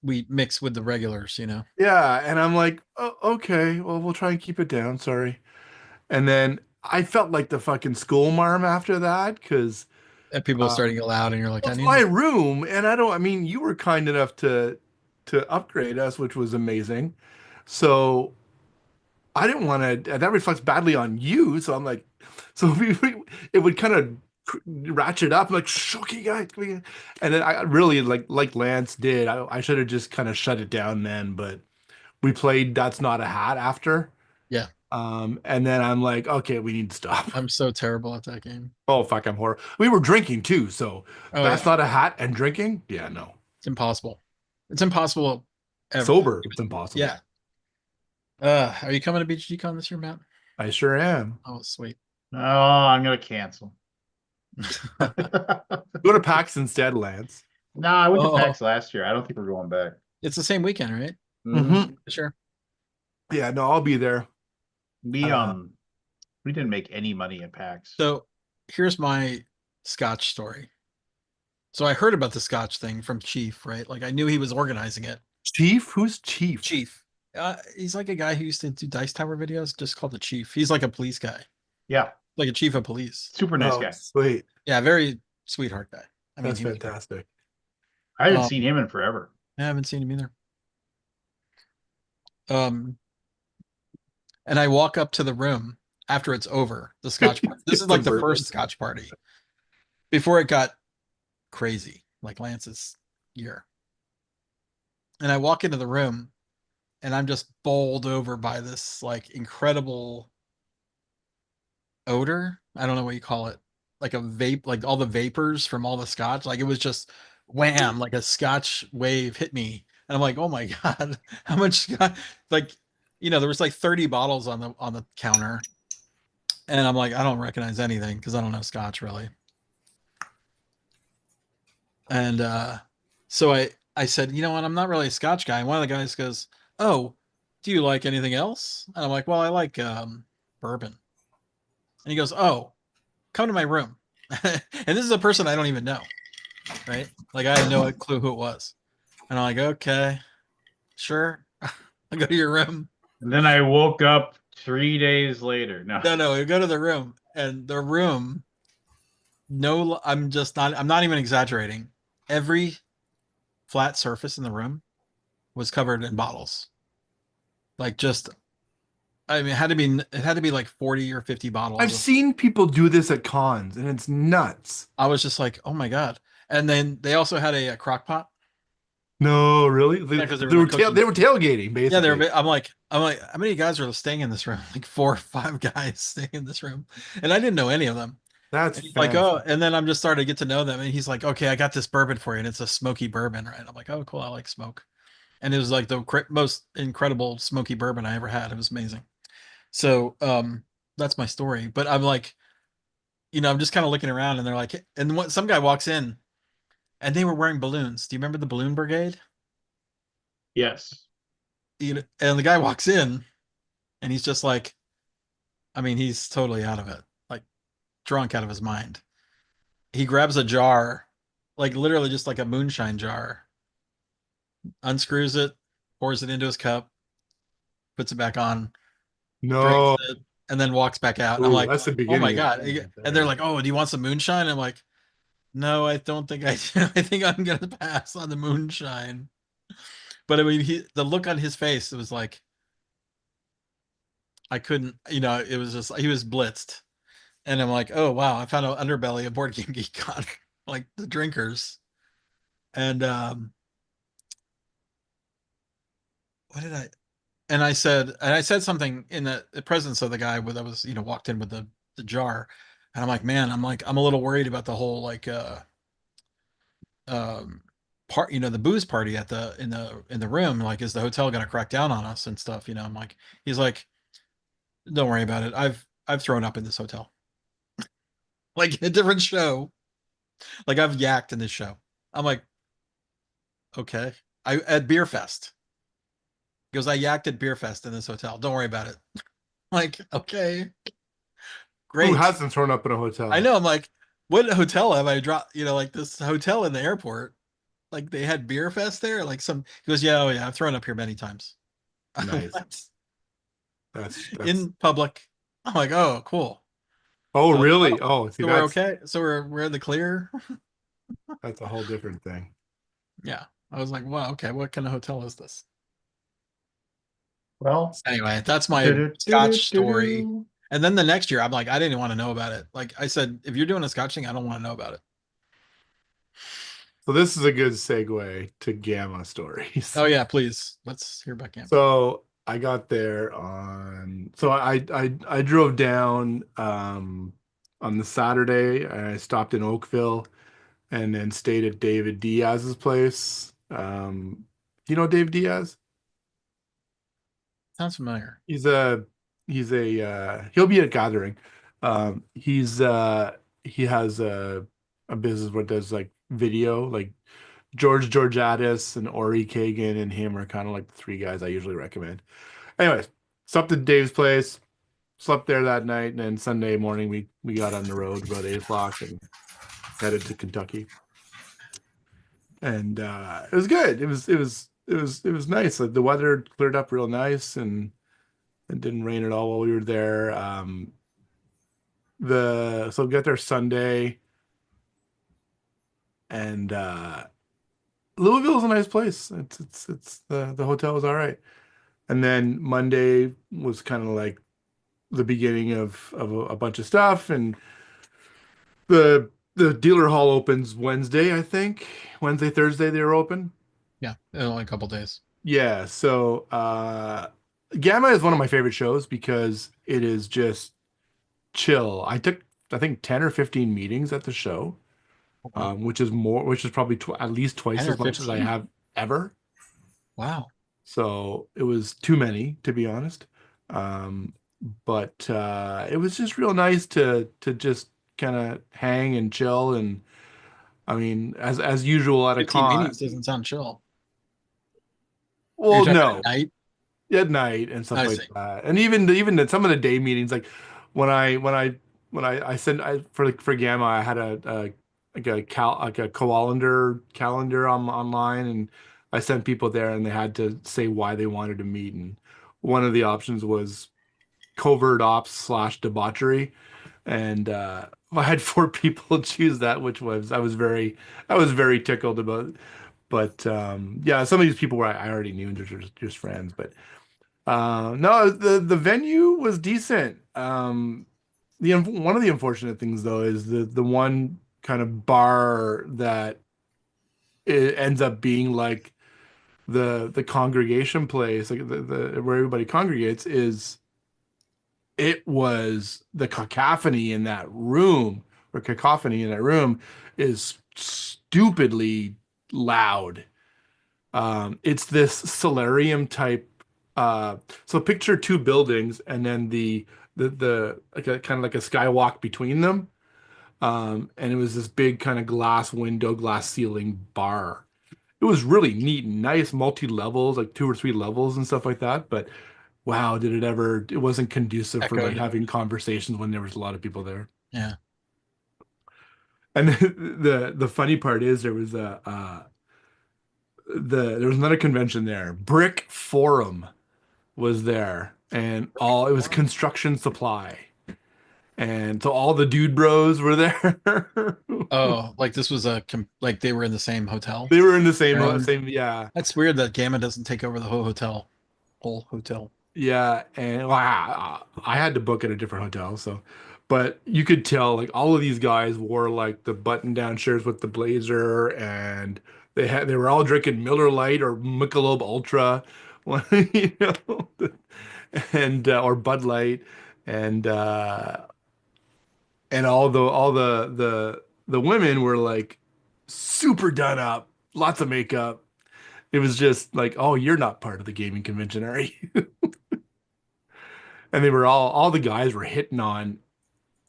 we mix with the regulars, you know. yeah, and I'm like, oh, okay, well, we'll try and keep it down. Sorry. And then I felt like the fucking school marm after that because And people uh, starting to get loud, and you're like, I it's need my to. room, and I mean, you were kind enough to upgrade us, which was amazing. So I didn't want to. That reflects badly on you. So I'm like, so it would kind of ratchet up. I'm like, shh, okay, guys, come here. And then I really like Lance did. I should have just kind of shut it down then, but we played That's Not a Hat after. Yeah, And then I'm like, okay, we need to stop. I'm so terrible at that game. Oh fuck, I'm horrible. We were drinking too, so Oh That's yeah, Not a Hat and drinking. Yeah, no, it's impossible. It's impossible ever. sober, it's impossible. Yeah. Are you coming to BGCon this year, Matt? I sure am. Oh, sweet. Oh, I'm gonna cancel. Go to PAX instead, Lance. No, I went to Oh, PAX last year. I don't think we're going back. it's the same weekend, right? Mm-hmm. Sure. Yeah, no, I'll be there. We Uh, we didn't make any money at PAX. So here's my Scotch story. So I heard about the Scotch thing from Chief, right? Like I knew he was organizing it. Chief? Who's Chief? Chief. He's like a guy who used to do Dice Tower videos, just called the Chief. He's like a police guy, Yeah, like a chief of police. super nice Oh, guy. sweet. Yeah, very sweetheart guy. I mean, That's he was, fantastic. I haven't Um, seen him in forever. I haven't seen him either. Um, and I walk up to the room after it's over, the Scotch party. This is like the Bourbon. first Scotch party before it got crazy, like Lance's year. And I walk into the room and I'm just bowled over by this like incredible odor. I don't know what you call it. Like a vape, like all the vapors from all the scotch. Like it was just wham, like a scotch wave hit me. And I'm like, oh my God, how much scotch? Like, there was like 30 bottles on the counter. And I'm like, I don't recognize anything because I don't know scotch really. And so I said, you know what, I'm not really a scotch guy. And one of the guys goes, oh, do you like anything else? And I'm like, well, I like bourbon. And he goes, oh, come to my room. And this is a person I don't even know, right? Like I had no clue who it was. And I'm like, okay, sure. I'll go to your room. And then I woke up 3 days later. No, No, we go to the room. And the room, no, I'm not even exaggerating. Every flat surface in the room was covered in bottles. Like just, I mean, it had to be like 40 or 50 bottles. I've seen people do this at cons, and it's nuts. I was just like, oh my God. And then they also had a crock pot. No, really? They, Yeah, 'cause they they were were cooking. they were tailgating, basically. Yeah, I'm like, how many guys are staying in this room? Like 4 or 5 guys staying in this room, and I didn't know any of them. That's And he's like, oh, fantastic. and then I'm just starting to get to know them, and he's like, okay, I got this bourbon for you, and it's a smoky bourbon, right? I'm like, oh, cool, I like smoke, and it was like the most incredible smoky bourbon I ever had. It was amazing. So, that's my story. But I'm like, I'm just kind of looking around, and they're like, and some guy walks in, and they were wearing balloons. Do you remember the balloon brigade? yes. And the guy walks in, and he's just like, I mean, he's totally out of it, like drunk out of his mind. He grabs a jar, like literally just like a moonshine jar, unscrews it, pours it into his cup, puts it back on, drinks No. it, and then walks back out. And I'm Ooh, like, that's the oh my beginning. God. And they're like, oh, do you want some moonshine? I'm like, no, I don't think I do. I think I'm going to pass on the moonshine. But I mean, the look on his face, it was like, I couldn't, it was just he was blitzed, and I'm like, oh wow, I found an underbelly of Board Game Geek on like the drinkers, and what did I? And I said something in the presence of the guy that was walked in with the jar, and I'm like, man, I'm a little worried about the whole like um part the booze party at the in the room, like is the hotel gonna crack down on us and stuff, I'm like, he's like, don't worry about it, I've thrown up in this hotel, like in a different show, like I've yacked in this show. I'm like, okay. I at Beer Fest. He goes, I yacked at Beer Fest in this hotel, don't worry about it. Like, okay, Who great. hasn't thrown up in a hotel? I know. I'm like, what hotel have I dropped? Like this hotel in the airport. Like they had Beer Fest there. Like some. He goes, yeah, oh yeah, I've thrown up here many times. Nice. What? That's. In public. I'm like, oh, cool. Oh, So, really? Oh, see, so we're that's okay. So we're in the clear. that's a whole different thing. Yeah. I was like, wow, okay, what kind of hotel is this? Well, Anyway, that's my Scotch story. do-do-do-do-do. And then the next year, I'm like, I didn't want to know about it. Like I said, if you're doing a Scotch thing, I don't want to know about it. So this is a good segue to Gamma stories. Oh yeah, please. Let's hear about Gamma. So I got there on. So I drove down on the Saturday, and I stopped in Oakville, and then stayed at David Diaz's place. You know Dave Diaz? Sounds familiar. He's a he'll be at Gathering. He has a business where it does like video, like George Georgiadis and Ori Kagan and him are kind of like the three guys I usually recommend. Anyways, stopped at Dave's place, slept there that night, and then Sunday morning we got on the road about 8 o'clock and headed to Kentucky. And it was good. It was nice. Like the weather cleared up real nice, and it didn't rain at all while we were there. So we got there Sunday, and Louisville's a nice place. It's the hotel was all right. And then Monday was kind of like the beginning of a bunch of stuff, and the dealer hall opens Wednesday, I think. Wednesday, Thursday they were open. Yeah, in only a couple days. Yeah, so Gamma is one of my favorite shows because it is just chill. I took, I think, 10 or 15 meetings at the show, Wow. which is probably at least twice 10 or as much as I 15? have ever. Wow. So it was too many, to be honest. Um, but it was just real nice to just kind of hang and chill. And I mean, as usual at a 15 con. meetings doesn't sound chill. Are you Well, talking about no, at night? at night and stuff I like see. that. And even some of the day meetings, like when I sent for Gamma, I had a like a calendar online, and I sent people there, and they had to say why they wanted to meet. And one of the options was covert ops / debauchery, and I had four people choose that, which I was very tickled about. But yeah, some of these people were I already knew and just friends, but. No, the venue was decent. One of the unfortunate things though is the one kind of bar that it ends up being like the congregation place, like the where everybody congregates, is it was the cacophony in that room is stupidly loud. It's this solarium type. So picture two buildings, and then the like a kind of like a skywalk between them. And it was this big kind of glass window, glass ceiling bar. It was really neat and nice, multi levels, like 2 or 3 levels and stuff like that. But wow, did it ever? It wasn't conducive for like Echoed. having conversations when there was a lot of people there. Yeah. And the funny part is there was another convention there. Brick Forum was there, and all it was construction supply, and so all the dude bros were there. Oh, like this was like they were in the same hotel. They were in the Their own. same, yeah. That's weird that Gamma doesn't take over the whole hotel. Whole hotel. Yeah, and well, I had to book at a different hotel, so but you could tell like all of these guys wore like the button-down shirts with the blazer, and they were all drinking Miller Lite or Michelob Ultra, you know, and or Bud Light, and all the women were like super done up, lots of makeup. It was just like, oh, you're not part of the gaming convention, are you? And they were all the guys were hitting on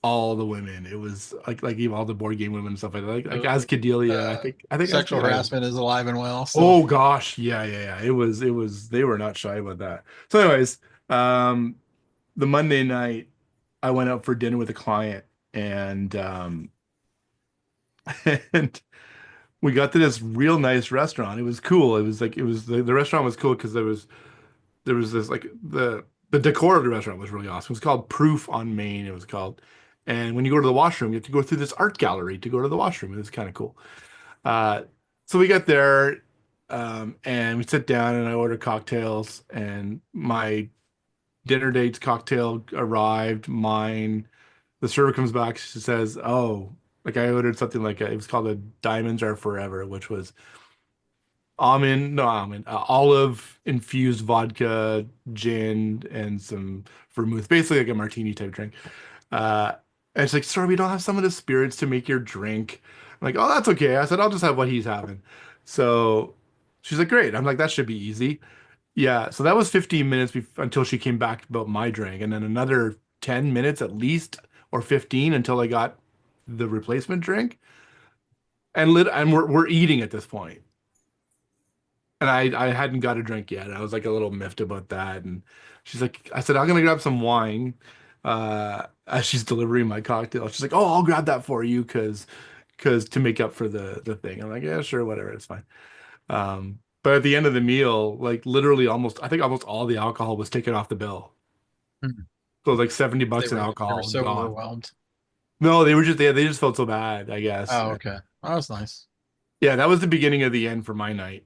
all the women. It was like even all the board game women and stuff like that. Like So, as Cadelia, uh, I think as sexual harassment is alive and well still. oh gosh, yeah. It was they were not shy about that. So anyways, um the Monday night I went out for dinner with a client, and and we got to this real nice restaurant. It was cool. It was like it was the restaurant was cool because there was this like the decor of the restaurant was really awesome. It was called Proof on Main. It was called, and when you go to the washroom, you have to go through this art gallery to go to the washroom. It was kind of cool. Uh, so we got there, and we sit down, and I order cocktails, and my dinner date's cocktail arrived. Mine, the server comes back. She says, "Oh, like I ordered something like it was called a Diamonds Are Forever, which was olive infused vodka, gin, and some vermouth, basically like a martini type drink. Uh, and it's like, sorry, we don't have some of the spirits to make your drink. I'm like, oh, that's okay. I said, I'll just have what he's having. So she's like, great. I'm like, that should be easy. Yeah. So that was 15 minutes until she came back about my drink, and then another 10 minutes at least, or 15 until I got the replacement drink. And we're eating at this point. And I hadn't got a drink yet. I was like a little miffed about that. And she's like, I said, I'm gonna grab some wine as she's delivering my cocktail. She's like, oh, I'll grab that for you because to make up for the thing. I'm like, yeah, sure, whatever, it's fine. But at the end of the meal, like literally almost I think almost all the alcohol was taken off the bill. Mhm. So it was like 70 They bucks in were alcohol so gone. overwhelmed. No, they just felt so bad, I guess. Oh, okay. Oh, that was nice. Yeah, that was the beginning of the end for my night.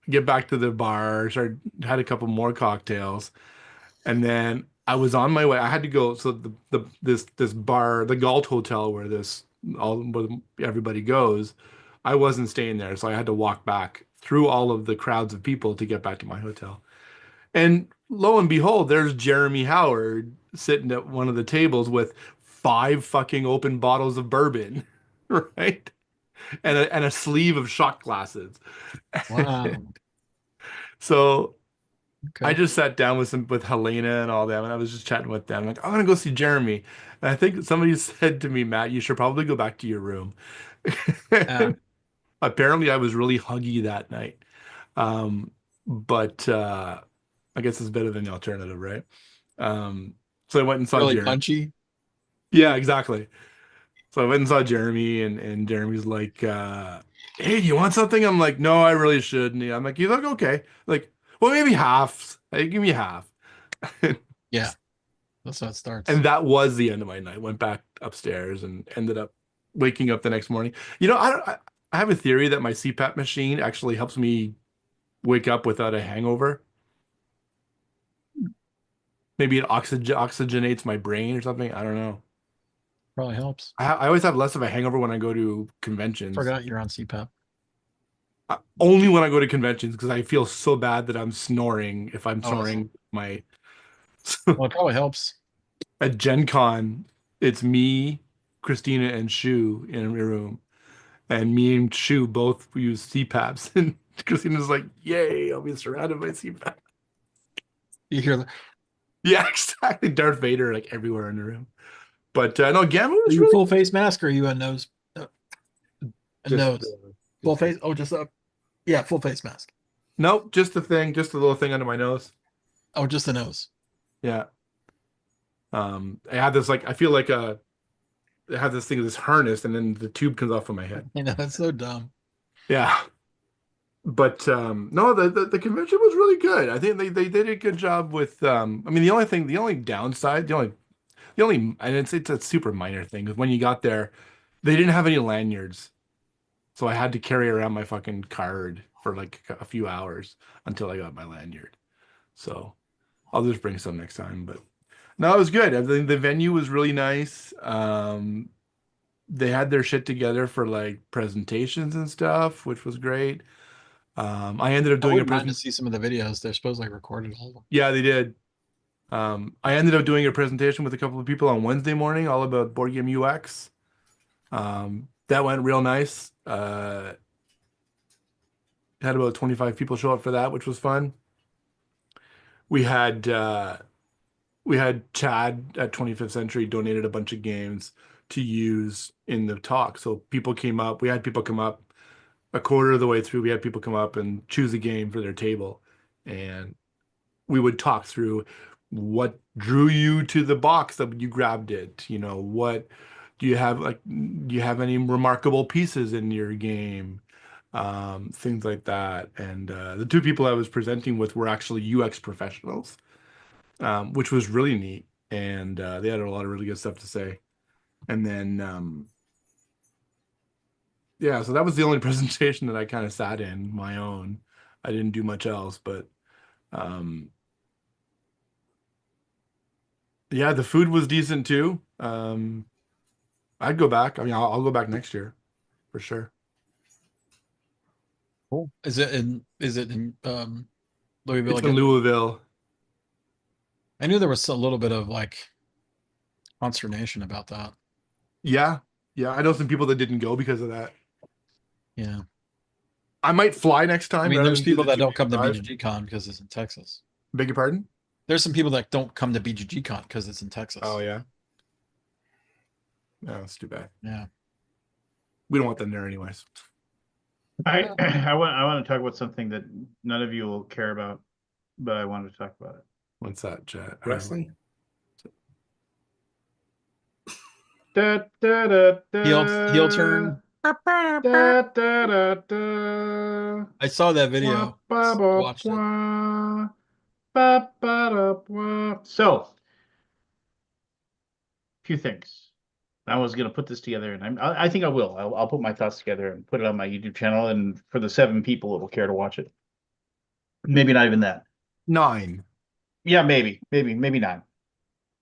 Get back to the bar, had a couple more cocktails, and then I was on my way. I had to go. So this bar, the Galt Hotel, where everybody goes, I wasn't staying there, so I had to walk back through all of the crowds of people to get back to my hotel. And lo and behold, there's Jeremy Howard sitting at one of the tables with five fucking open bottles of bourbon, right? And a sleeve of shot glasses. Wow. So I Okay. just sat down with Helena and all them, and I was just chatting with them. Like, I'm gonna go see Jeremy. And I think somebody said to me, Matt, you should probably go back to your room. Yeah. Apparently, I was really huggy that night. But I guess it's better than the alternative, right? So I went and saw Really Jeremy. punchy. Yeah, exactly. So I went and saw Jeremy, and Jeremy's like, "Hey, do you want something?" I'm like, "No, I really shouldn't." I'm like, "You look okay." Like, well, maybe half. Hey, give me half. Yeah. That's how it starts. And that was the end of my night. Went back upstairs and ended up waking up the next morning. You know, I have a theory that my CPAP machine actually helps me wake up without a hangover. Maybe it oxygenates my brain or something. I don't know. Probably helps. I always have less of a hangover when I go to conventions. Forgot you're on CPAP. Only when I go to conventions because I feel so bad that I'm snoring if I'm Oh, snoring my well, it probably helps. at Gen Con, it's me, Christina, and Shu in a room. And me and Shu both use CPAPs. And Christina's like, yay, I'll be surrounded by CPAP. You hear the, Yeah, exactly. Darth Vader like everywhere in the room. But no, Gamma are was you a really full face mask or are you a nose? A just nose. Full face? Oh, just a, yeah, full face mask. nope, just the thing, just a little thing under my nose. Oh, just a nose. Yeah. I had this like I feel like I have this thing, this harness, and then the tube comes off of my head. You know, it's so dumb. Yeah. But no, the convention was really good. I think they did a good job with I mean the only downside, the only and it's a super minor thing is when you got there, they didn't have any lanyards. So I had to carry around my fucking card for like a few hours until I got my lanyard. So I'll just bring some next time. But no, it was good. I think the venue was really nice. They had their shit together for like presentations and stuff, which was great. I ended up I doing a wouldn't mind to present. see some of the videos. They're supposedly recorded all of them. Yeah, they did. I ended up doing a presentation with a couple of people on Wednesday morning, all about board game UX. That went real nice. Had about 25 people show up for that, which was fun. We had Chad at 25th Century donated a bunch of games to use in the talk. So people came up. We had people come up a quarter of the way through. We had people come up and choose a game for their table, and we would talk through what drew you to the box that you grabbed it. You know, what do you have, like, do you have any remarkable pieces in your game? Things like that. And the two people I was presenting with were actually UX professionals, which was really neat. And they had a lot of really good stuff to say. And then, yeah, so that was the only presentation that I kind of sat in, my own. I didn't do much else, but um, yeah, the food was decent too. I'd go back. I mean, I'll go back next year for sure. Cool. Is it in Louisville It's in again? Louisville. I knew there was a little bit of like consternation about that. Yeah, yeah. I know some people that didn't go because of that. Yeah. I might fly next I time mean, rather there's than do people the that don't 2 week come to drive. BGG Con because it's in Texas. Beg your pardon? There's some people that don't come to BGG Con because it's in Texas. Oh yeah. No, it's too bad. Yeah. We don't want them there anyways. I want to talk about something that none of you will care about, but I wanted to talk about it. What's that, chat? Wrestling. Da, da, da, Heel turn. da, da, da, da. I saw that Wah, video. ba, ba, Watched it. wah. Ba, ba, da, wah. So, few things. I was going to put this together, and I think I will. I'll put my thoughts together and put it on my YouTube channel, and for the 7 people that will care to watch it. Maybe not even that. 9. Yeah, maybe not.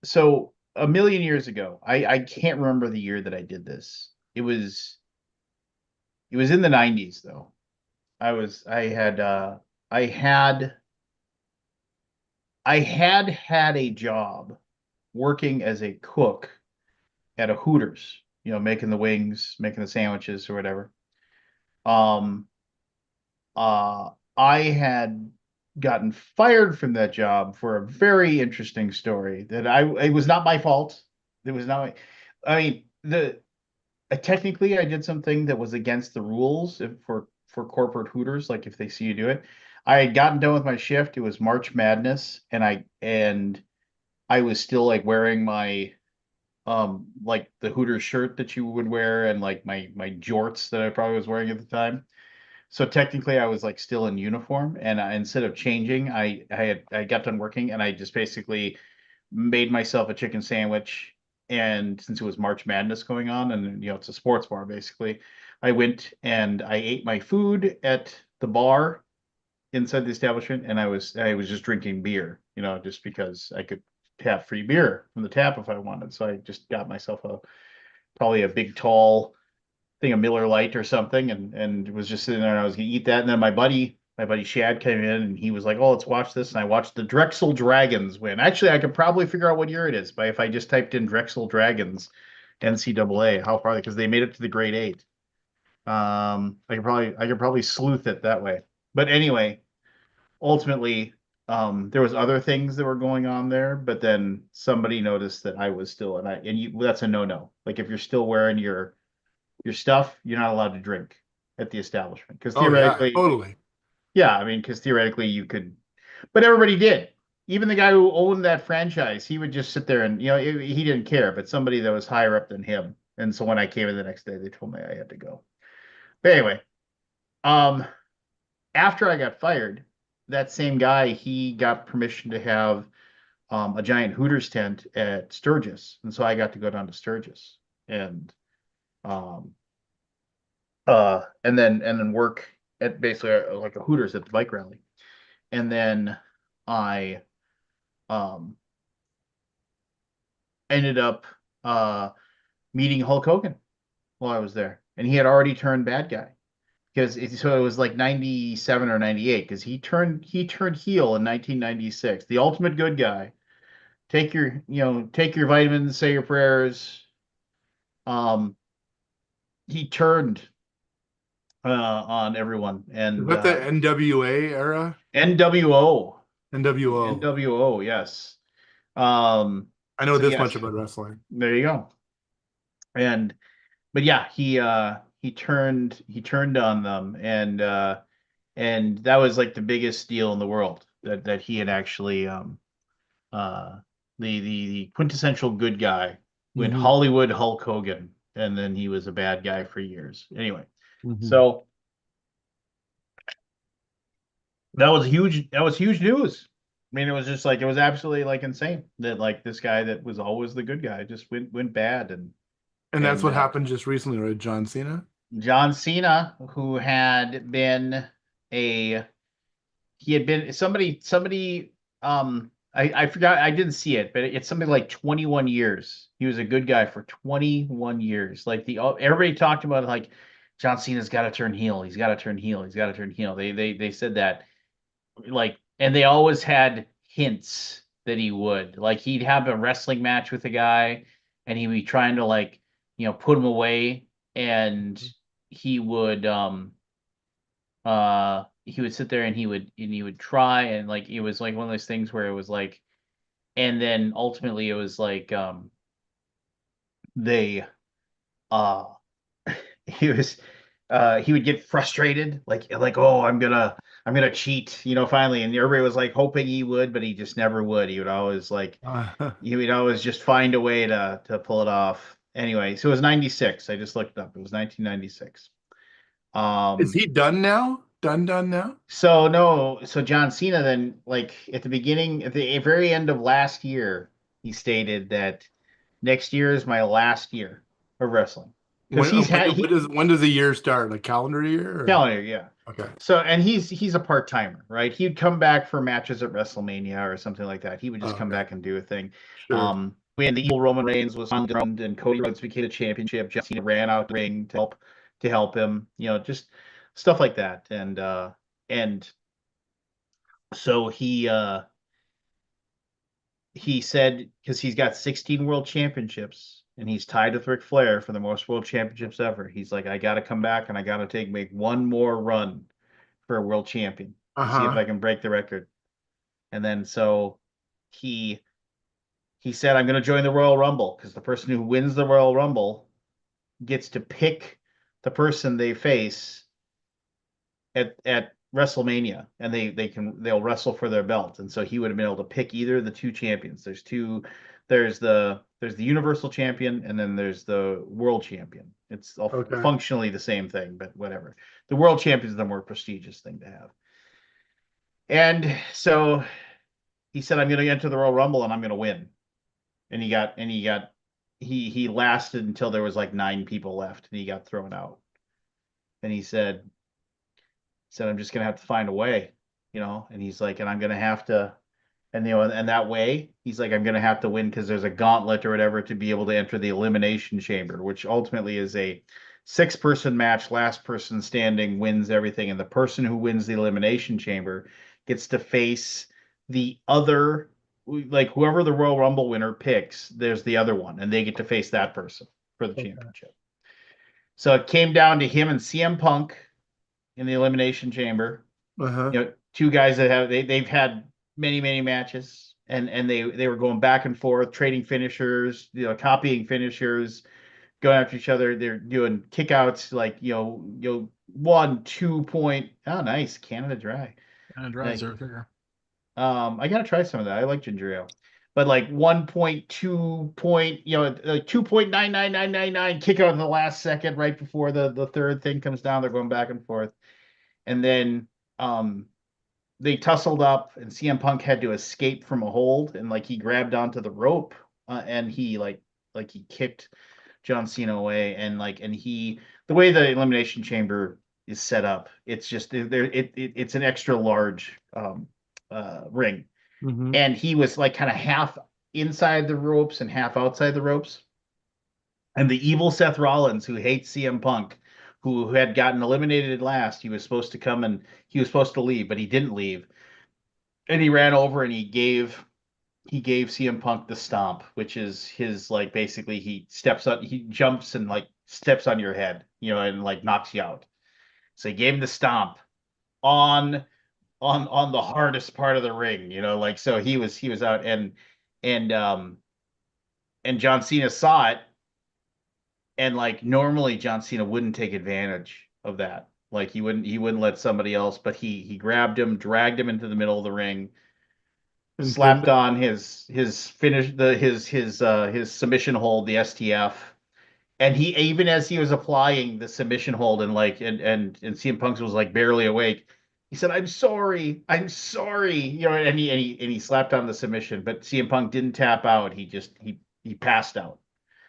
So a million years ago, I can't remember the year that I did this. It was in the 90s though. I had had a job working as a cook at a Hooters, making the wings, making the sandwiches or whatever. Um I had gotten fired from that job for a very interesting story that it was not my fault. It was not I mean, technically I did something that was against the rules for corporate Hooters, like if they see you do it. I had gotten done with my shift. It was March Madness, and I was still like wearing my like the Hooters shirt that you would wear and like my jorts that I probably was wearing at the time. So technically, I was like still in uniform, and instead of changing, I got done working, and I just basically made myself a chicken sandwich. And since it was March Madness going on, and it's a sports bar basically, I went and I ate my food at the bar inside the establishment, and I was just drinking beer, just because I could have free beer from the tap if I wanted. So I just got myself probably a big tall thing of Miller Lite or something, and was just sitting there, and I was gonna eat that. And then my buddy Shad came in, and he was like, "Oh, let's watch this." And I watched the Drexel Dragons win. Actually, I could probably figure out what year it is by if I just typed in Drexel Dragons NCAA, how far, because they made it to the grade 8. I could probably sleuth it that way. But anyway, ultimately, there was other things that were going on there, but then somebody noticed that I was still, that's a no-no. Like if you're still wearing your stuff, you're not allowed to drink at the establishment because Oh yeah, theoretically, totally. yeah, I mean, because theoretically you could, but everybody did. Even the guy who owned that franchise, he would just sit there and he didn't care. But somebody that was higher up than him, and so when I came in the next day, they told me I had to go. But anyway, um, after I got fired, that same guy he got permission to have a giant Hooters tent at Sturgis, and so I got to go down to Sturgis and um and then work at basically like a Hooters at the bike rally. And then I um, ended up meeting Hulk Hogan while I was there, and he had already turned bad guy so it was like 97 or 98 because he turned heel in 1996. The ultimate good guy. Take your vitamins, say your prayers. Um, he turned on everyone Is and that the NWA era? NWO. The NWO. NWO, yes. Um, I know so this much yes, about wrestling. there you go. And but yeah, he turned on them and that was like the biggest deal in the world that he had actually uh the quintessential good guy went Hmm. Hollywood Hulk Hogan and then he was a bad guy for years. Anyway, Hmm. so that was huge news. I mean, it was just like it was absolutely like insane that like this guy that was always the good guy just went bad And that's and what happened just recently, right? John Cena. John Cena, who had been a he had been somebody I forgot I didn't see it, but it's something like 21 years. He was a good guy for 21 years. Like everybody talked about it like John Cena's got to turn heel. He's got to turn heel. He's got to turn heel. They said that like and they always had hints that he would. Like he'd have a wrestling match with a guy and he'd be trying to like, put him away and he would he would sit there and he would try and like it was like one of those things where it was like and then ultimately it was like they uh he would get frustrated like oh I'm gonna cheat finally and everybody was like hoping he would but he just never would he would always like he would always just find a way to pull it off anyway so it was 96 I just looked it up it was 1996 Is um he done now? Done now? So no, so John Cena then, like at the very end of last year, he stated that next year is my last year of wrestling because When he's when, had when he does when does the year start? Like calendar year? Or? calendar, yeah. Okay. So and he's a part timer, right? He'd come back for matches at WrestleMania or something like that. He would Oh, just come okay. back and do a thing. Sure. When the evil Roman Reigns was on the ground and Cody Rhodes became a championship, John Cena ran out the ring to help him, just stuff like that. And so he said because he's got 16 world championships and he's tied with Ric Flair for the most world championships ever. He's like, I got to come back and I got to make one more run for a world champion to see if Uh-huh. I can break the record. And then so he he said, I'm going to join the Royal Rumble because the person who wins the Royal Rumble gets to pick the person they face at WrestleMania, and they'll wrestle for their belt. And so he would have been able to pick either of the two champions. There's the Universal Champion, and then there's the World Champion. It's all Okay. functionally the same thing, but whatever. The World Champion is the more prestigious thing to have. And so he said, I'm going to enter the Royal Rumble and I'm going to win. And he lasted until there was like 9 people left, and he got thrown out. And he said, I'm just gonna have to find a way, and he's like, and I'm gonna have to, and that way, he's like, I'm gonna have to win because there's a gauntlet or whatever to be able to enter the elimination chamber, which ultimately is a 6-person match, last person standing wins everything, and the person who wins the elimination chamber gets to face the other, like whoever the Royal Rumble winner picks, there's the other one, and they get to face that person for the championship. So it came down to him and CM Punk in the elimination chamber. Uh-huh. Two guys that they've had many matches, and they were going back and forth, trading finishers, copying finishers, going after each other. They're doing kickouts like 1 2 point. Oh, nice Canada Dry. And dries Like are figure. I gotta try some of that. I like ginger ale. But like 1.2 point, like 2.99999 kick out in the last second, right before the third thing comes down. They're going back and forth. And then um they tussled up and CM Punk had to escape from a hold and like he grabbed onto the rope and he like he kicked John Cena away and the way the elimination chamber is set up it's just it's an extra large ring Mhm. and he was like kind of half inside the ropes and half outside the ropes. And the evil Seth Rollins, who hates CM Punk, who had gotten eliminated last, he was supposed to come and he was supposed to leave, but he didn't leave. And he ran over and he gave CM Punk the stomp, which is his like basically he jumps and like steps on your head, and like knocks you out. So he gave him the stomp on on the hardest part of the ring, like so he was out and um and John Cena saw it, and like normally John Cena wouldn't take advantage of that. Like he wouldn't let somebody else, but he grabbed him, dragged him into the middle of the ring, And pinned slapped him. on his finish his submission hold, the STF. And he even as he was applying the submission hold and like and CM Punk was like barely awake, he said, I'm sorry," and he slapped on the submission, but CM Punk didn't tap out. He passed out.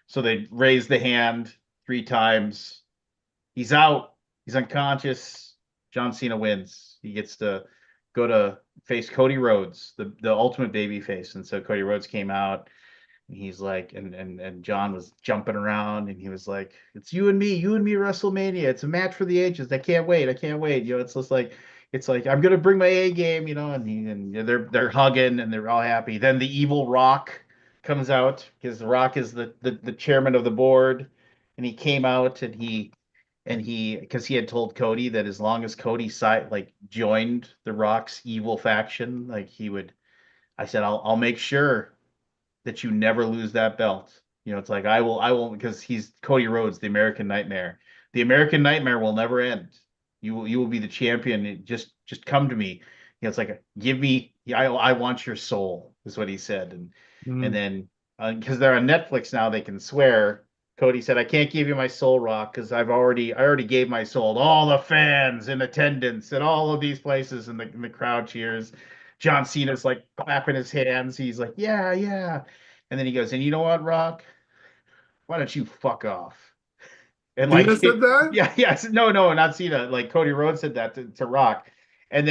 So they raised the hand 3 times. He's out. He's unconscious. John Cena wins. He gets to go to face Cody Rhodes, the ultimate baby face. And so Cody Rhodes came out, and he's like, and John was jumping around, and he was like, "It's you and me, WrestleMania. It's a match for the ages. I can't wait. I can't wait." It's just like, I'm gonna bring my A game, and they're hugging and they're all happy. Then the evil Rock comes out because the Rock is the chairman of the board, and he came out and he because he had told Cody that as long as Cody like joined the Rock's evil faction, like he would. I said, I'll make sure that you never lose that belt. It's like I will because he's Cody Rhodes, the American Nightmare. The American Nightmare will never end. You will be the champion. Just come to me. It's like give me. I want your soul is what he said, and Mm. then because they're on Netflix now, they can swear. Cody said, "I can't give you my soul, Rock, because I already gave my soul to all the fans in attendance at all of these places," and the crowd cheers. John Cena's like clapping his hands. He's like, "Yeah, yeah." And then he goes, "And you know what, Rock? Why don't you fuck off?" And Cena like, said that? yeah, yes, no, no, not Cena. Like Cody Rhodes said that to Rock, and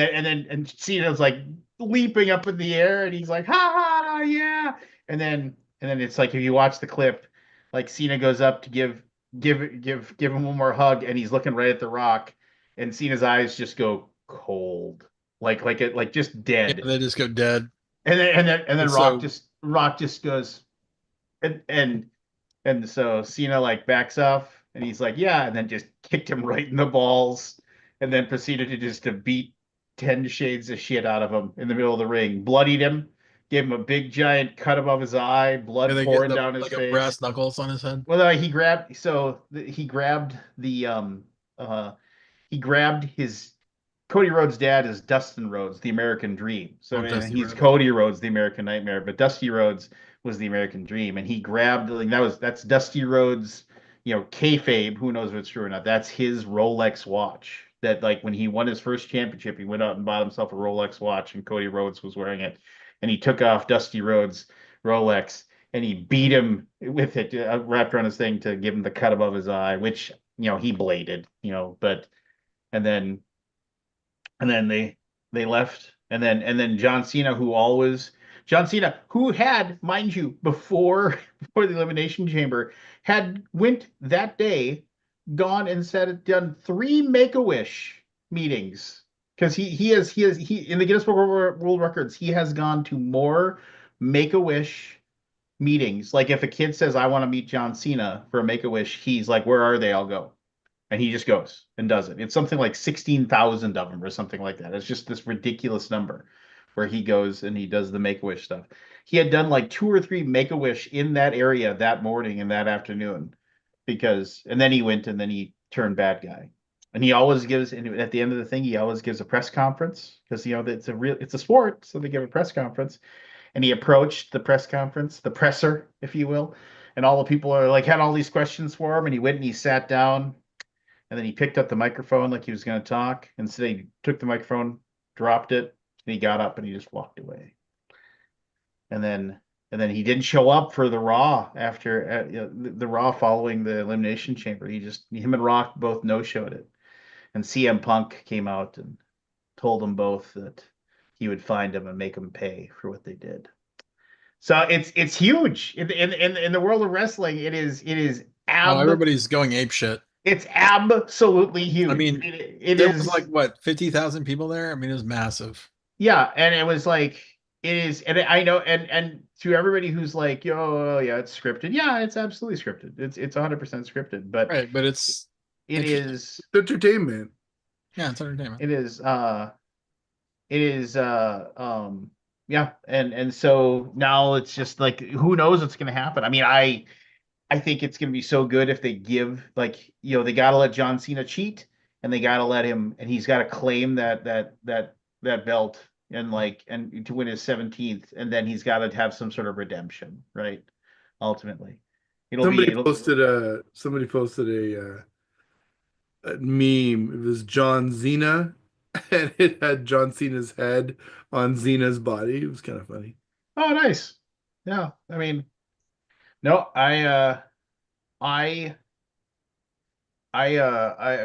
Cena's like leaping up in the air, and he's like, "Ha ha, yeah!" And then it's like if you watch the clip, like Cena goes up to give him one more hug, and he's looking right at the Rock, and Cena's eyes just go cold, like just Yeah, dead. they just go dead. And then It's Rock so just goes and so Cena like backs off and he's like, "Yeah," and then just kicked him right in the balls and then proceeded to beat 10 shades of shit out of him in the middle of the ring. Bloodied him, gave him a big giant cut above his eye, and blood they get pouring the down his like a face. brass knuckles on his head. Well, he grabbed his Cody Rhodes' dad is Dustin Rhodes, the American Dream. So Oh, I mean, Dusty he's Rhodes. Cody Rhodes, the American Nightmare, but Dusty Rhodes was the American Dream, and he grabbed like that's Dusty Rhodes, kayfabe. Who knows if it's true or not? That's his Rolex watch. That like when he won his first championship, he went out and bought himself a Rolex watch, and Cody Rhodes was wearing it, and he took off Dusty Rhodes' Rolex and he beat him with it wrapped around his thing to give him the cut above his eye, which he bladed, but and then they left, and then John Cena, who had, mind you, before the elimination chamber, had went that day, gone and done 3 Make-A-Wish meetings because he in the Guinness Book of World Records he has gone to more Make-A-Wish meetings. Like if a kid says, "I want to meet John Cena for a Make-A-Wish," he's like, "Where are they? I'll go." And he just goes and does it. It's something like 16,000 of them or something like that. It's just this ridiculous number where he goes and he does the Make-A-Wish stuff. He had done like 2 or 3 Make-A-Wish in that area that morning and that afternoon and then he went and then he turned bad guy. And he always gives, and at the end of the thing, he always gives a press conference because, it's a sport. So they give a press conference, and he approached the press conference, the presser, if you will. And all the people are like, had all these questions for him. And he went and he sat down, and then he picked up the microphone like he was going to talk. Instead, he took the microphone, dropped it, and he got up and he just walked away. And then he didn't show up for the Raw after the Raw following the Elimination Chamber. Him and Rock both no showed it. And CM Punk came out and told them both that he would find them and make them pay for what they did. So it's huge in the world of wrestling. Oh, everybody's going ape shit. It's absolutely I huge. mean, It there was is. like what 50,000 people there. I mean, it was massive. Yeah, and it was like it is, and I know, and to everybody who's like, yo, yeah, it's scripted. Yeah, it's absolutely scripted. It's 100% scripted, but Right, but it's it interesting. is Entertainment. Yeah, it's entertainment. it is it is yeah, and so now it's just like who knows what's gonna happen. I mean, I think it's gonna be so good if they give like they gotta let John Cena cheat and they gotta let him and he's gotta claim that belt and like and to win his 17th and then he's gotta have some sort of redemption, right? Ultimately. Somebody posted a meme. It was John Cena, and it had John Cena's head on Cena's body. It was kind of funny. Oh nice. Yeah. I mean, no, I I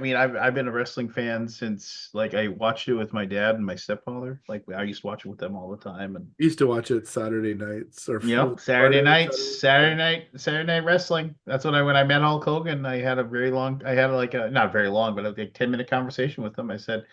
mean I've been a wrestling fan since like I watched it with my dad and my stepfather. Like I used to watch it with them all the time and I used to watch it Saturday nights or Saturday Friday or nights, Saturday. Saturday night wrestling. That's when I met Hulk Hogan. I had like a not very long, but like 10-minute conversation with him. I said,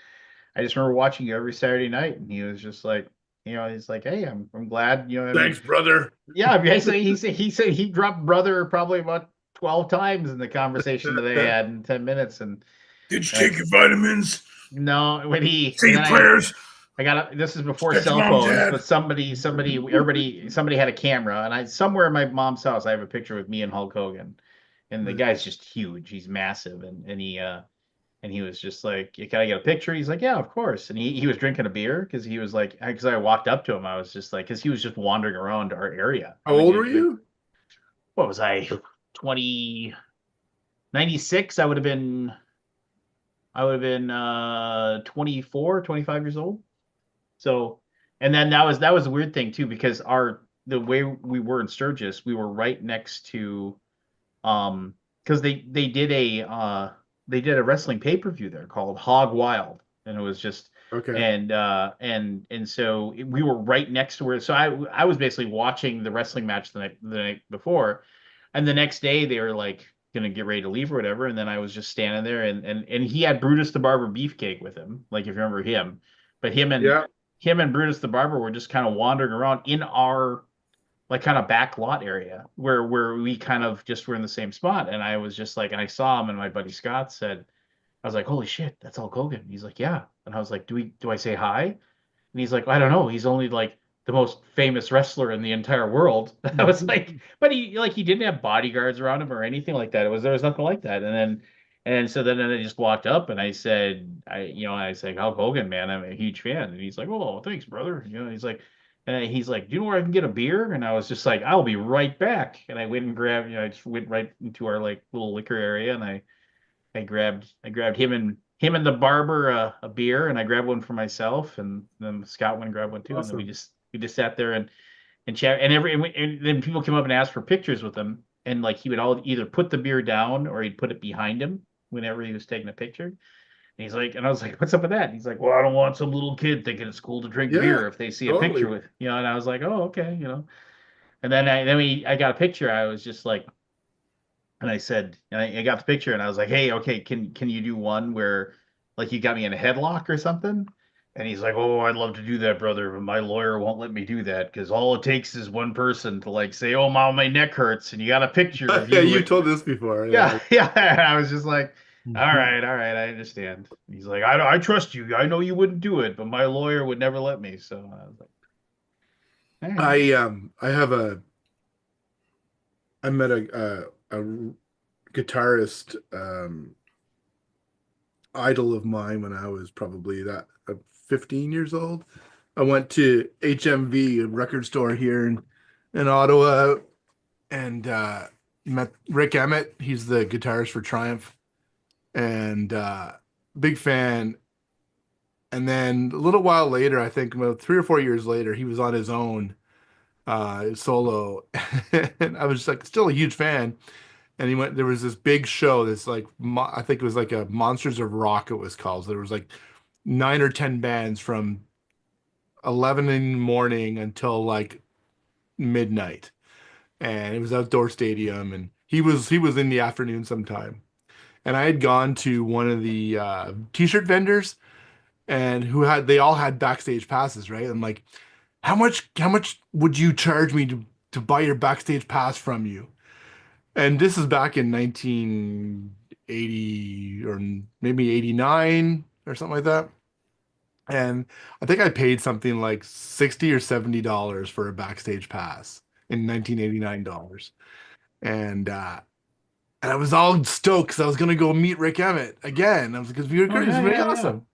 I just remember watching you every Saturday night, and he was just like, he's like, hey, I'm glad, I mean, Thanks, brother. yeah, basically he said he dropped brother probably about 12 times in the conversation that they had in 10 minutes, and Did you take that's your vitamins? no when he Say and your then prayers. I got this is before Get your cell mom, phones, dad. but somebody had a camera, and I somewhere in my mom's house I have a picture with me and Hulk Hogan, and the guy's just huge, he's massive, and he was just like, "Can I get a picture?" He's like, "Yeah, of course." And he was drinking a beer because he was like, because I walked up to him, I was just like, because he was just wandering around our area. How old were you? What was I, 20 96? I would have been 24, 25 years old. So, and then that was a weird thing too because the way we were in Sturgis, we were right next to because they did a wrestling pay-per-view there called Hog Wild, and it was just Okay. and so we were right next to where so I was basically watching the wrestling match the night before, and the next day they were like gonna get ready to leave or whatever, and then I was just standing there and he had Brutus the Barber Beefcake with him, like if you remember him, but Yeah. him and Brutus the Barber were just kind of wandering around in our like kind of back lot area where we kind of just were in the same spot. And I was just like, and I saw him, and my buddy Scott said, I was like, holy shit, that's Hulk Hogan. He's like, yeah. And I was like, do I say hi? And he's like, I don't know. He's only like the most famous wrestler in the entire world. I was like, but he didn't have bodyguards around him or anything like that. There was nothing like that. And so then I just walked up and I said, I said, Hulk Hogan, man, I'm a huge fan. And he's like, oh, thanks, brother. He's like, do you know where I can get a beer? And I was just like, I'll be right back. And I went and grabbed, I just went right into our like little liquor area and I grabbed him and the barber a beer, and I grabbed one for myself, and then Scott went and grabbed one too, and then we Awesome. just sat there and chat, and then people came up and asked for pictures with him, and like he would all either put the beer down or he'd put it behind him whenever he was taking a picture. And he's like, and I was like, what's up with that? And he's like, well, I don't want some little kid thinking it's cool to drink Yeah, beer if they see a picture totally. with, and I was like, oh, okay. And then I got a picture. I was just like, and I said, and I got the picture, and I was like, "Hey, okay, can you do one where, like, you got me in a headlock or something?" And he's like, "Oh, I'd love to do that, brother, but my lawyer won't let me do that because all it takes is one person to like say, 'Oh, mom, my neck hurts,' and you got a picture of Yeah, you you with, told this before. yeah, Yeah. yeah." And I was just like, all right, I understand." He's like, I trust you. I know you wouldn't do it, but my lawyer would never let me." So I was like, all right. I have I met a guitarist idol of mine when I was probably 15 years old. I went to HMV, a record store here in Ottawa, and met Rick Emmett. He's the guitarist for Triumph, and big fan. And then a little while later, I think about 3 or 4 years later, he was on his own solo, and I was like still a huge fan. And he went. There was this big show. This like I think it was like a Monsters of Rock. It was called. So there was like 9 or 10 bands from 11 in the morning until like midnight. And it was outdoor stadium, and he was in the afternoon sometime. And I had gone to one of the t-shirt vendors, and they all had backstage passes, right? I'm like, how much would you charge me to buy your backstage pass from you? And this is back in 1980 or maybe 89 or something like that. And I think I paid something like 60 or $70 for a backstage pass in 1989 dollars. And and I was all stoked because I was gonna go meet Rick Emmett again. I was because we were Oh great. It was yeah, gonna be yeah, yeah. awesome.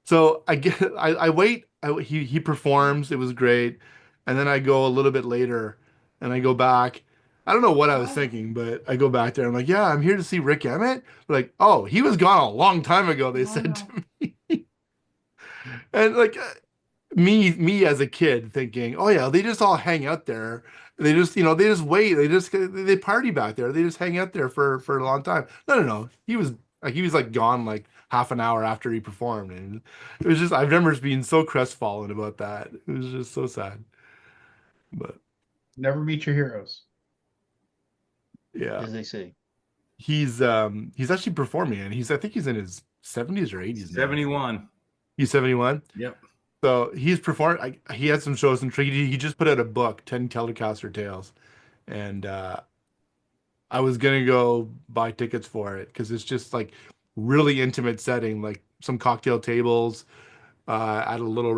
So I wait. He performs. It was great, and then I go a little bit later, and I go back. I don't know what I was thinking, but I go back there. I'm like, yeah, I'm here to see Rick Emmett. They're like, oh, he was gone a long time ago. They Oh said no. to me, and like me as a kid thinking, oh yeah, they just all hang out there. They just, they just wait. They party back there. They just hang out there for a long time. No, no, no. He was like gone like half an hour after he performed, and it was just I remember just being so crestfallen about that. It was just so sad. But Never meet your heroes, yeah, as they say. he's actually performing, and I think he's in his 70s or 80s now. 71. He's 71. Yep. So he's performed. He had some shows, and he just put out a book, 10 Telecaster Tales, and I was gonna go buy tickets for it because it's just like really intimate setting, like some cocktail tables at a little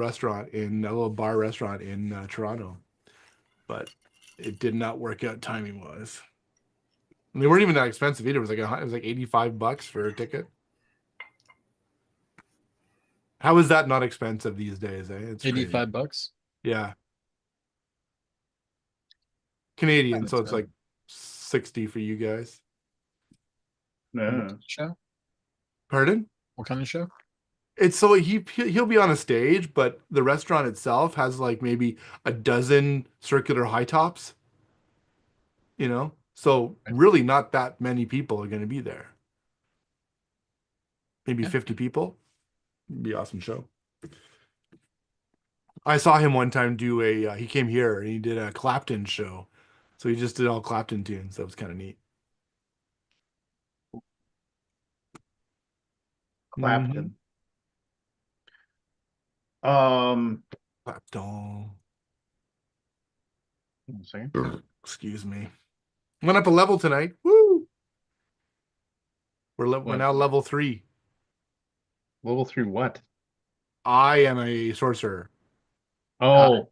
bar restaurant in Toronto. But it did not work out timing wise. And they weren't even that expensive either. It was like $85 for a ticket. How is that not expensive these days? It's crazy. $85. Yeah, Canadian, so That's it's like 60 for you guys. what No. kind of show? Pardon? What kind of show? It's so he'll be on a stage, but the restaurant itself has like maybe a dozen circular high tops, So really not that many people are going to be there. Maybe Yeah. 50 people. Be an awesome show. I saw him one time do he came here and he did a Clapton show. So he just did all Clapton tunes. That was kind of neat. Hmm. Clapton. Um, Clapton. one second. Excuse me. Went up a level tonight. Woo! We're What? now level 3. Level 3 what? I am a sorcerer. Oh,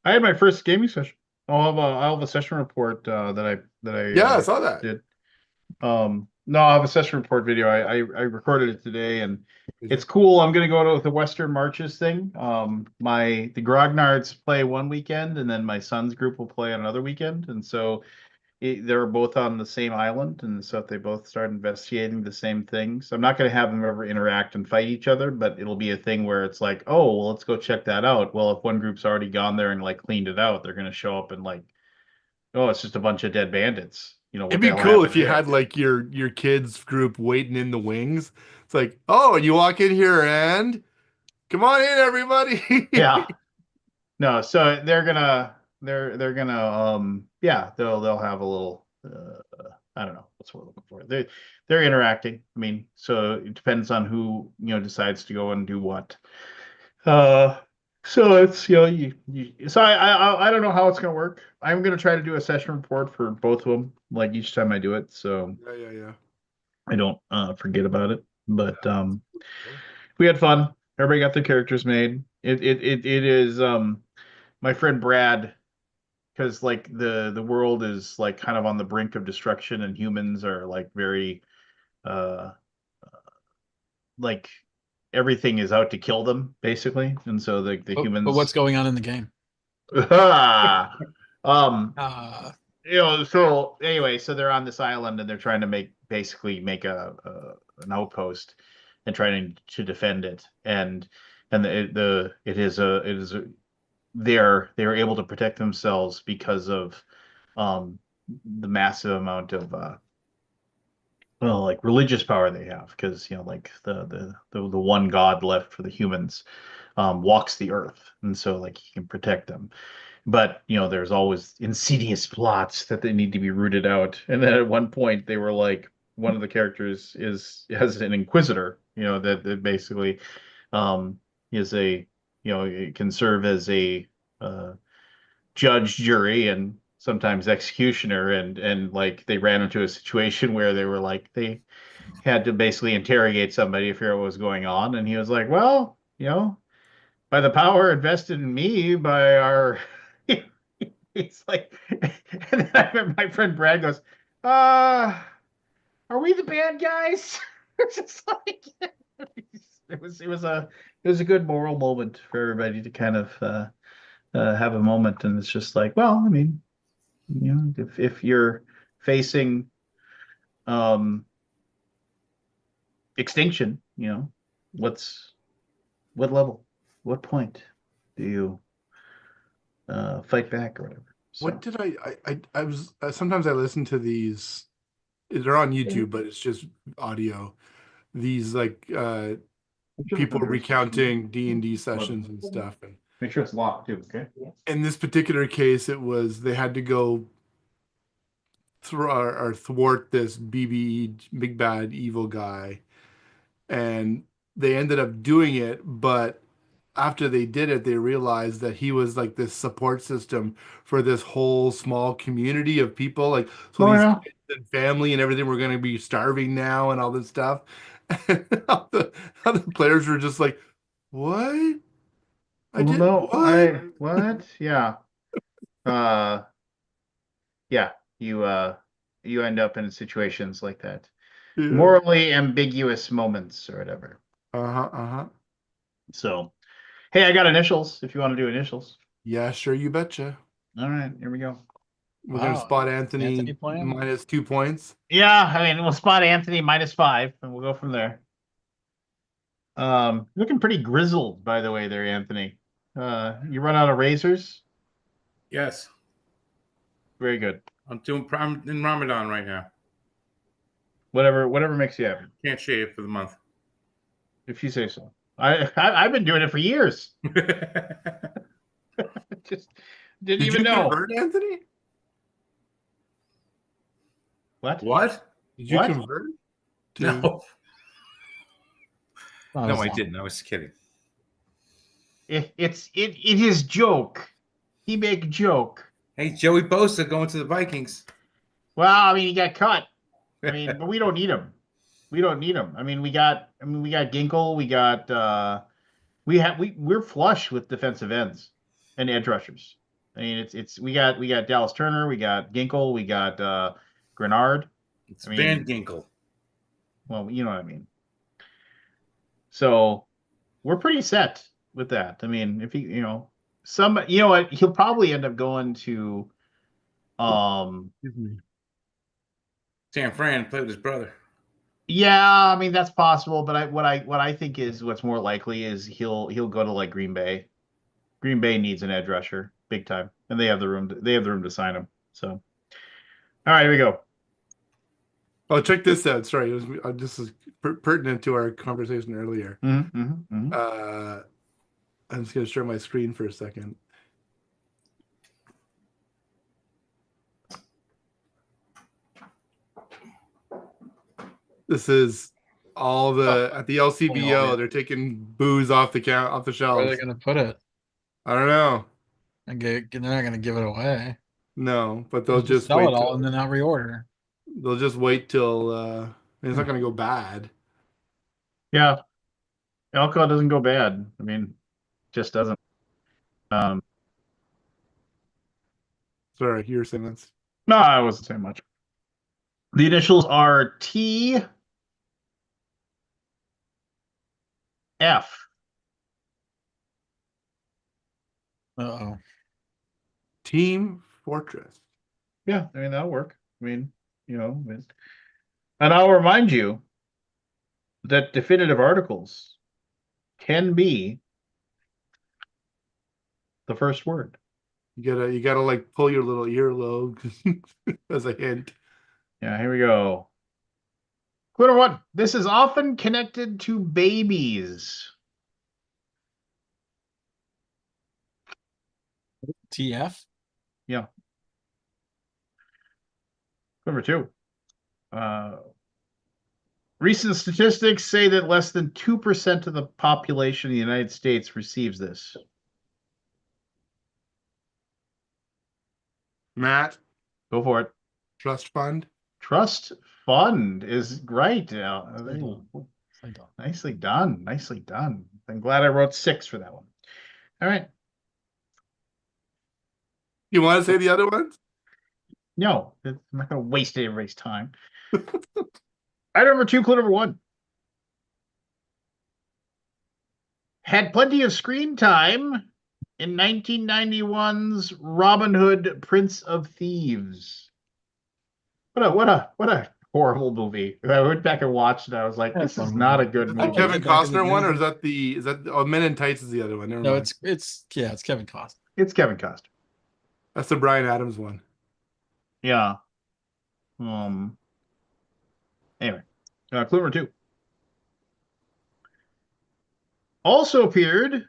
I had my first gaming session. I'll have a session report that I Yeah, I saw that. did. No, I have a session report video. I recorded it today, and it's cool. I'm gonna go to the Western Marches thing. The Grognards play one weekend, and then my son's group will play on another weekend, and so they're both on the same island, and so if they both start investigating the same things, I'm not going to have them ever interact and fight each other, but it'll be a thing where it's like, oh, well, let's go check that out. Well, if one group's already gone there and like cleaned it out, they're going to show up and like, oh, it's just a bunch of dead bandits. It'd What the be hell cool if happened you here? had like your kids group waiting in the wings. It's like, oh, you walk in here and come on in, Yeah. everybody. No, so they're gonna yeah, they'll have a little I don't know what's what we're looking for. They're interacting. I mean, so it depends on who, decides to go and do what. Uh, so it's so I don't know how it's gonna work. I'm gonna try to do a session report for both of them, like each time I do it, so Yeah, yeah, yeah. I don't forget about it. But Cool. we had fun. Everybody got their characters made. It is my friend Brad, because like the world is like kind of on the brink of destruction, and humans are like very uh like everything is out to kill them basically, and so the But what's humans going on in the game? um Uh, so anyway, so they're on this island and they're trying to basically make an outpost and trying to defend it, and it is a they're able to protect themselves because of um the massive amount of well, like religious power they have, because like the one god left for the humans. walks the earth, and so like he can protect them. But there's always insidious plots that they need to be rooted out. And then at one point they were like, one of the characters has an inquisitor, that basically is a it can serve as a judge, jury, and sometimes executioner. And like they ran into a situation where they were like they had to basically interrogate somebody to figure out what was going on. And he was like, well, by the power invested in me by our It's like, and then I remember my friend Brad goes, are we the bad guys? It's just like, it was a good moral moment for everybody to kind of have a moment. And it's just like, well, I mean, if you're facing um extinction, what level, what point do you fight back or whatever? What So did I was sometimes I listen to these. They're on YouTube, but it's just audio. These like people recounting D&D sessions and stuff. And make sure it's locked too, okay? in this particular case, it was they had to go or thwart this BBE, big bad evil guy, and they ended up doing it. But after they did it, they realized that he was like this support system for this whole small community of people. Like, so Oh these yeah. kids and family and everything were going to be starving now and all this stuff. And how the players were just like, what? I Well, did no, what? what? Yeah. Uh, yeah. You end up in situations like that. Yeah. Morally ambiguous moments or whatever. Uh-huh, uh-huh. So, hey, I got initials if you want to do initials. Yeah, sure, you betcha. All right, here we go. We're gonna Wow. spot Anthony Anthony playing? minus 2 points. Yeah, I mean, we'll spot Anthony -5, and we'll go from there. Looking pretty grizzled, by the way, there, Anthony. You run out of razors? Yes. Very good. I'm in Ramadan right now. Whatever makes you happy, Can't shave for the month. if you say so. I've been doing it for years. Just didn't Did even you know. convert, Anthony? What? What? Did you What? convert to No. Oh, No, I it's- didn't. I was kidding. It is joke. He make joke. Hey, Joey Bosa going to the Vikings. Well, I mean, he got cut. I mean, but we don't need him. We don't need him. I mean, we got Ginkle. We got we're flush with defensive ends and edge rushers. I mean, we got Dallas Turner. We got Ginkle. We got Grenard. It's I mean, Van Ginkel. well, you know what I mean. So we're pretty set with that. I mean, if he, what, he'll probably end up going to, excuse me. San Fran played with his brother. yeah, I mean that's possible, but what I think is what's more likely is he'll go to like Green Bay. Green Bay needs an edge rusher, big time, and they have the room. They have the room to sign him. So, all right, here we go. Oh, check this out. Sorry, this is pertinent to our conversation earlier. I'm just gonna share my screen for a second. This is all at the LCBO. They're taking booze off the Where are shelves. they going to put it? I don't know. They're not going to give it away. No, but they'll just sell wait it all till and then I'll reorder. they'll just wait till it's not gonna go bad. Yeah, alcohol doesn't go bad. I mean, just doesn't. Sorry, you were saying that's No, I wasn't saying much. The initials are TF. Uh-oh. Team Fortress. Yeah, I mean that'll work. I mean, and I'll remind you that definitive articles can be the first word. You gotta like pull your little earlobe as a hint. Yeah, here we go. Clue one. This is often connected to babies. TF. Yeah. Number 2. Recent statistics say that less than 2% of the population of the United States receives this. Matt, Go for it. trust fund. Trust fund is right. Nicely done. Nicely done. I'm glad I wrote 6 for that one. All right. You want to say the other ones? No, I'm not going to waste everybody's time. Item number 2, clue number 1. Had plenty of screen time in 1991's Robin Hood, Prince of Thieves. What a horrible movie. I went back and watched it. I was like, this is not a good Is that the movie. Kevin Back in the Costner one, day. or is that oh, Men in Tights is the other one? Never No, mind. it's Kevin Costner. It's Kevin Costner. That's the Bryan Adams one. Yeah. Anyway, clue number 2. Also appeared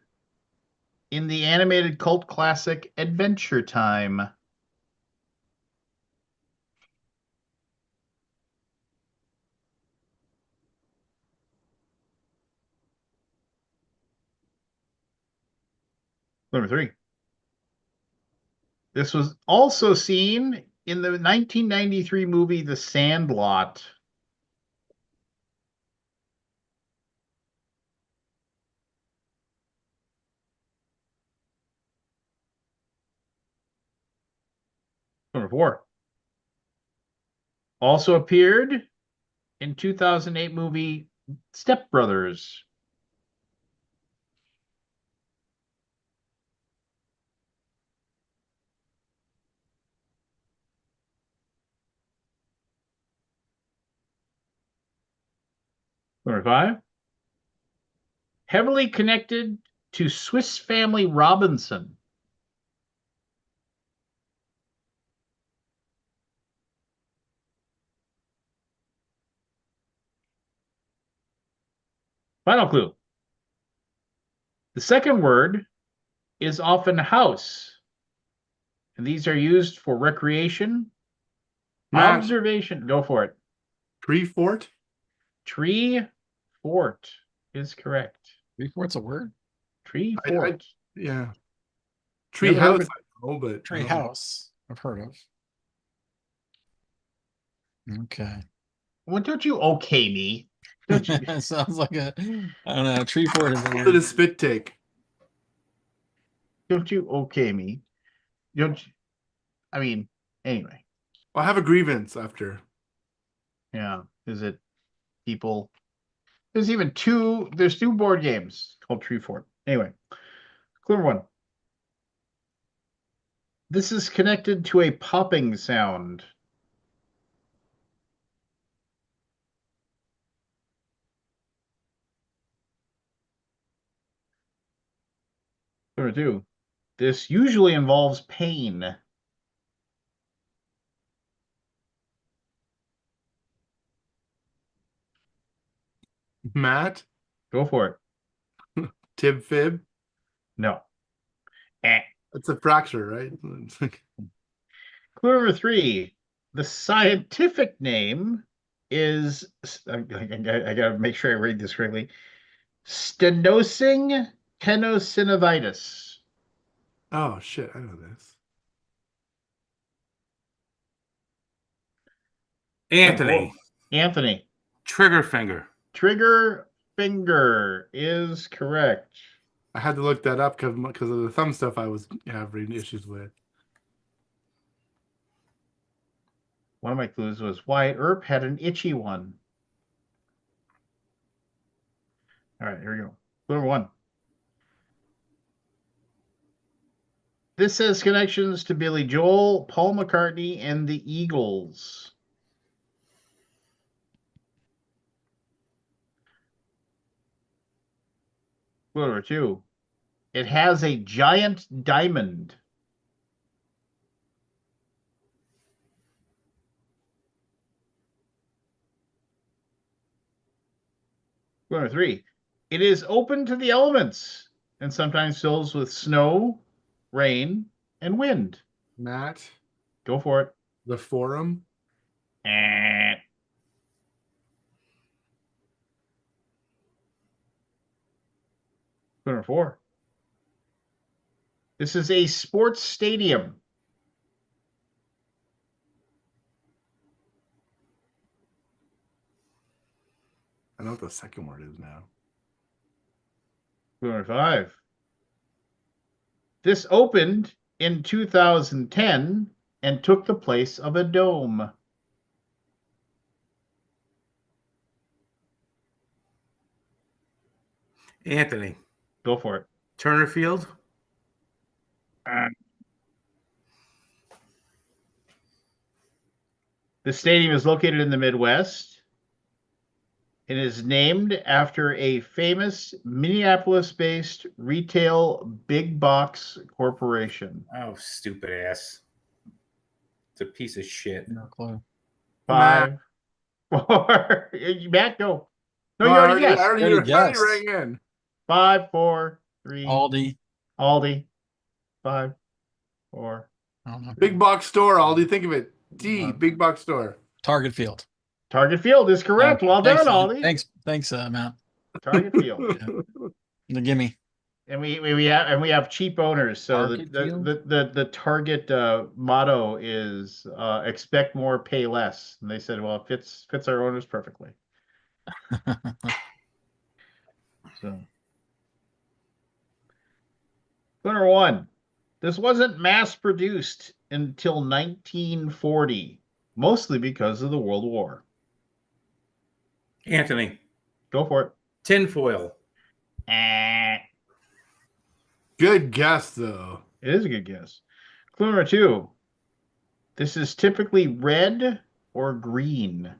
in the animated cult classic Adventure Time. Number 3. This was also seen in the 1993 movie The Sandlot. Number 4. Also appeared in 2008 movie Step Brothers. Number 5. Heavily connected to Swiss Family Robinson. Final clue. The second word is often house, and these are used for recreation, Matt, observation. Go for it. Tree Fort. Tree fort is correct. What's a word? Tree I- fort. Yeah. You Tree ever heard House. of I know, but Tree house. I've heard of. Okay. Well, don't you okay me? Don't you? It sounds like a I don't know. Tree fort is a Bit word. of spit take. Don't you okay me? Don't you? I mean, anyway. I'll have a grievance after. Yeah. Is it people? There's even 2. There's 2 board games called Tree Fort. Anyway, clue number 1. This is connected to a popping sound. Number 2. This usually involves pain. Matt, Go for it. Tib Fib. No. Eh. It's a fracture, right? It's like- Clue number 3. The scientific name is, I gotta make sure I read this correctly, stenosing tenosynovitis. oh shit, I know this. Anthony, Anthony. trigger finger. Trigger finger is correct. I had to look that up because of the thumb stuff I was having issues with. One of my clues was Wyatt Earp had an itchy one. All right, here we go. Clue number 1. This has connections to Billy Joel, Paul McCartney, and the Eagles. Clue number 2. It has a giant diamond. Clue number 3. It is open to the elements and sometimes fills with snow, rain, and wind. Matt, Go for it. the Forum. Eh. 204. This is a sports stadium. I know what the second word is now. 205. This opened in 2010 and took the place of a dome. Anthony. Go for it. Turner Field. The stadium is located in the Midwest. It is named after a famous Minneapolis-based retail big box corporation. Oh, stupid ass. It's a piece of shit. No clue. 5, 4. Matt, go. No, you I already guessed. Already guessed. rang in. 5, 4, 3. Aldi. Aldi. 5, 4. I don't know. Big box store, Aldi. Think of it. D, big box store. Target Field. Target Field is correct. Okay. Well Thanks, done, Aldi. Thanks, Matt. Target Field. The gimme. And we have cheap owners. So Target Field? the Target motto is expect more, pay less. And they said, well, it fits our owners perfectly. So, number 1. This wasn't mass produced until 1940, mostly because of the World War. Anthony. Go for it. Tinfoil. Good guess, though. It is a good guess. Clue number 2. This is typically red or green.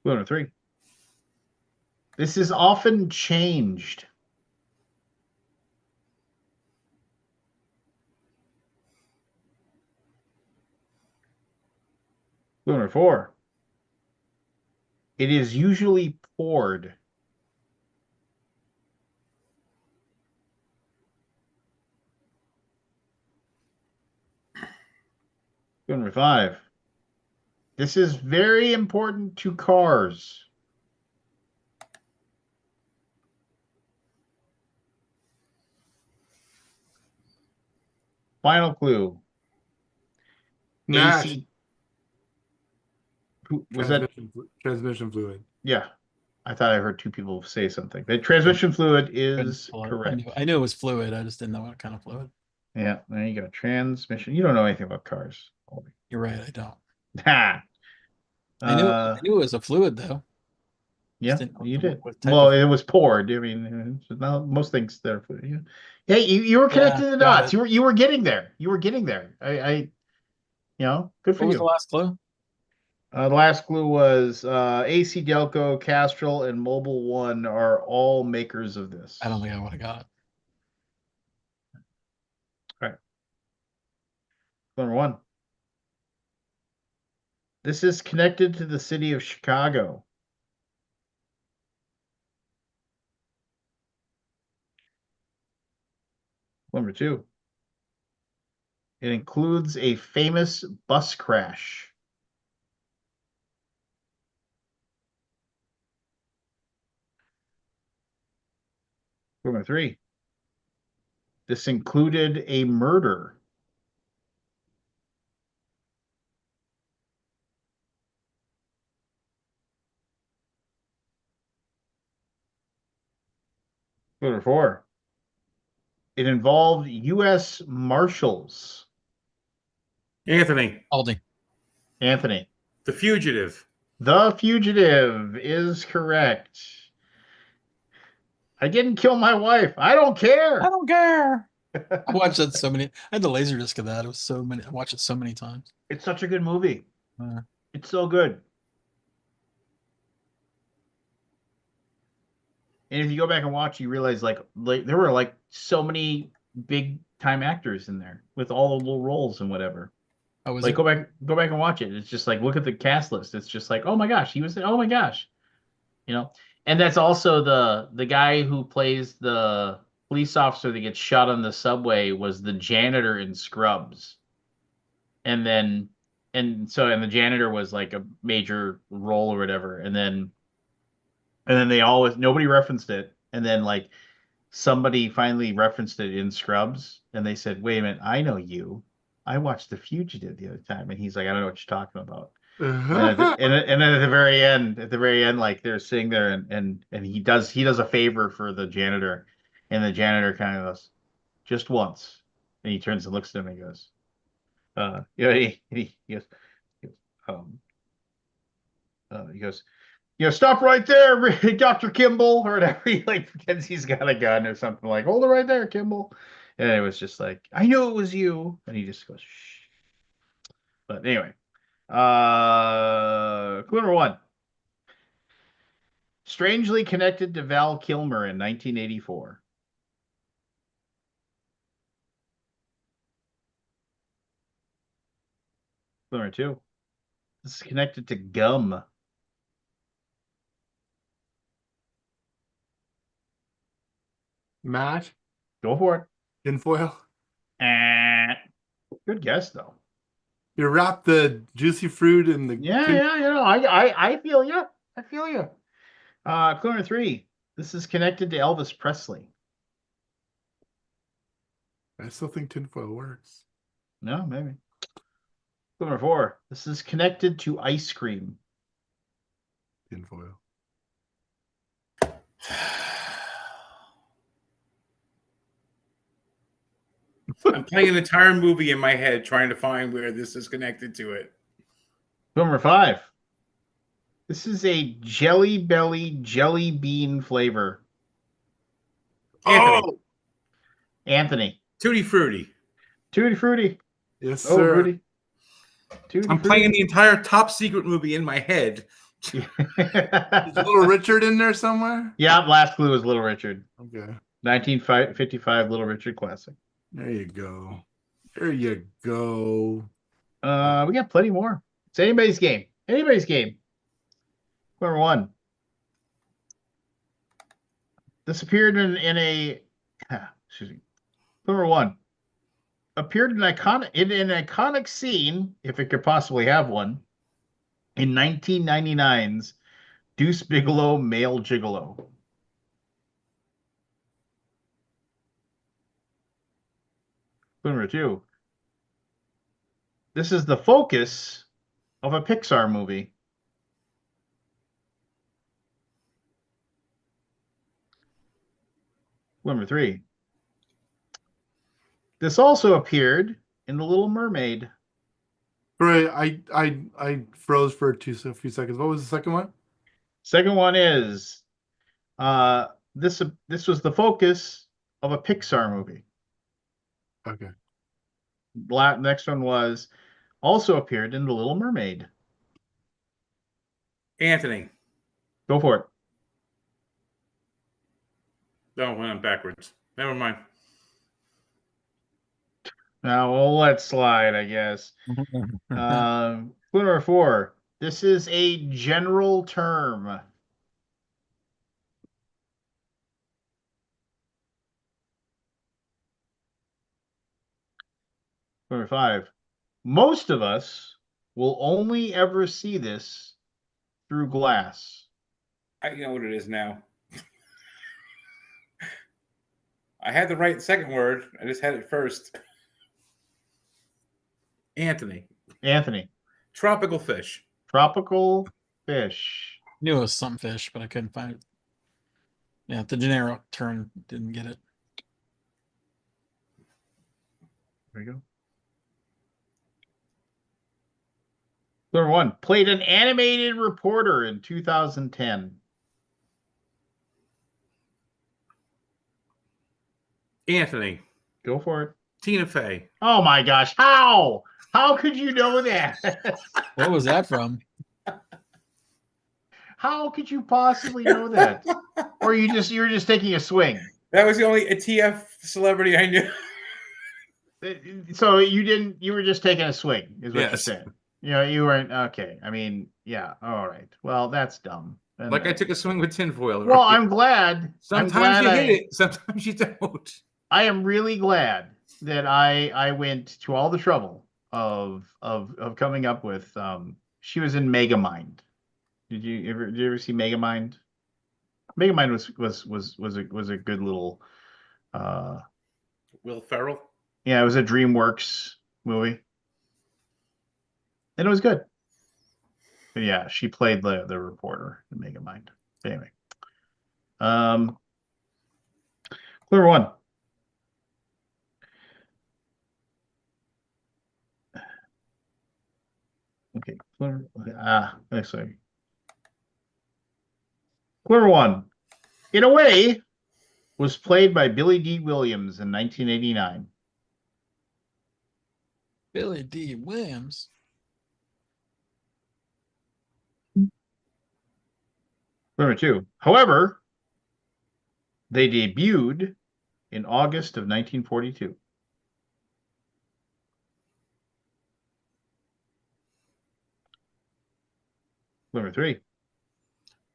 Clue number 3. This is often changed. Clue number 4. It is usually poured. Clue number 5. This is very important to cars. Final clue. Matt. AC. Was that? Transmission fluid. Yeah. I thought I heard 2 people say something. The transmission fluid is Fluid. correct. I knew it was fluid. I just didn't know what kind of fluid. Yeah, there you go. Transmission. You don't know anything about cars. You're right. I don't. Ha. I knew it was a fluid though. Yeah, Just didn't know you did. what type Well, of- it was poured. I mean, most things that are fluid. Yeah. Hey, you were connecting Yeah, the got dots. it. You were getting there. You were getting there. Good for What was you. the last clue? The last clue was AC Delco, Castrol, and Mobile One are all makers of this. I don't think I would have got it. All right. Number 1. This is connected to the city of Chicago. Number 2. It includes a famous bus crash. Number 3. This included a murder. Number 4. It involved U.S. Marshals. Anthony. Aldi. Anthony. The Fugitive. The Fugitive is correct. I didn't kill my wife. I don't care. I don't care. I watched that so many. I had the laser disc of that. It was so many. I watched it so many times. It's such a good movie. Uh, It's so good. And if you go back and watch, you realize like there were like so many big time actors in there with all the little roles and whatever. I was Like go back and watch it. It's just like look at the cast list. It's just like, oh my gosh, he was there. Oh my gosh. You know, and that's also the guy who plays the police officer that gets shot on the subway was the janitor in Scrubs. And then and the janitor was like a major role or whatever. And then they always nobody referenced it. And then like somebody finally referenced it in Scrubs and they said, "Wait a minute, I know you. I watched The Fugitive the other time." And he's like, "I don't know what you're talking about." And then at the very end, like they're sitting there and he does a favor for the janitor, and the janitor kind of goes, "Just once," and he turns and looks at him and he goes, he goes, um, he goes, "Stop right there, Dr. Kimball," or whatever. He like pretends he's got a gun or something like, "Hold it right there, Kimball," and it was just like, "I knew it was you," and he just goes, "Shh." But anyway, clue number one. Strangely connected to Val Kilmer in 1984. Number two. This is connected to gum. Matt, Go for it. tinfoil. Good guess though. You wrap the juicy fruit in the Yeah, tin. yeah, I feel you. I feel you. Clue number three. This is connected to Elvis Presley. I still think tinfoil works. No, maybe. Clue number four. This is connected to ice cream. Tinfoil. I'm playing an entire movie in my head trying to find where this is connected to it. Clue number five. This is a Jelly Belly jelly bean flavor. Anthony. Oh, Anthony. Tutti Frutti. Tutti Frutti. yes, Oh, sir. Rudy. Tutti I'm playing the entire Top Secret movie in my head. Is Little Richard in there somewhere? Yeah, last clue was Little Richard. Okay. 1955 Little Richard classic. There you go. There you go. We got plenty more. It's anybody's game. Anybody's game. Number one. This appeared in a excuse me. Number one. Appeared in an iconic scene, if it could possibly have one, in 1999's Deuce Bigelow Male Gigolo. Number two. This is the focus of a Pixar movie. Number three. This also appeared in The Little Mermaid. Right, I froze for a few seconds. What was the second one? Second one is this was the focus of a Pixar movie. Okay. Next one was also appeared in The Little Mermaid. Anthony. Go for it. Oh, went on backwards. Never mind. Now we'll let slide, I guess. Clue number four. This is a general term. Number five. Most of us will only ever see this through glass. I know what it is now. I had the right second word. I just had it first. Anthony. Anthony. Tropical fish. Tropical fish. Knew it was some fish, but I couldn't find it. Yeah, the generic term didn't get it. There you go. Number one, played an animated reporter in 2010. Anthony. Go for it. Tina Fey. Oh my gosh, how? How could you know that? What was that from? How could you possibly know that? Or you were just taking a swing. That was the only TF celebrity I knew. So you were just taking a swing, is what you're Yes. saying. You weren't okay. I mean, yeah, all right. Well, that's dumb. And, Like I took a swing with tinfoil. well, earlier. I'm glad. Sometimes you hit it. Sometimes you don't. I am really glad that I went to all the trouble of coming up with she was in Megamind. Did you ever see Megamind? Megamind was a good little Will Ferrell. yeah, it was a DreamWorks movie. And it was good. But yeah, she played the reporter in Megamind. But anyway. Clear one. Okay, clear. Actually. Clear one. In a way, was played by Billy D. Williams in 1989. Billy D. Williams. Number two. However, they debuted in August of 1942. Number three.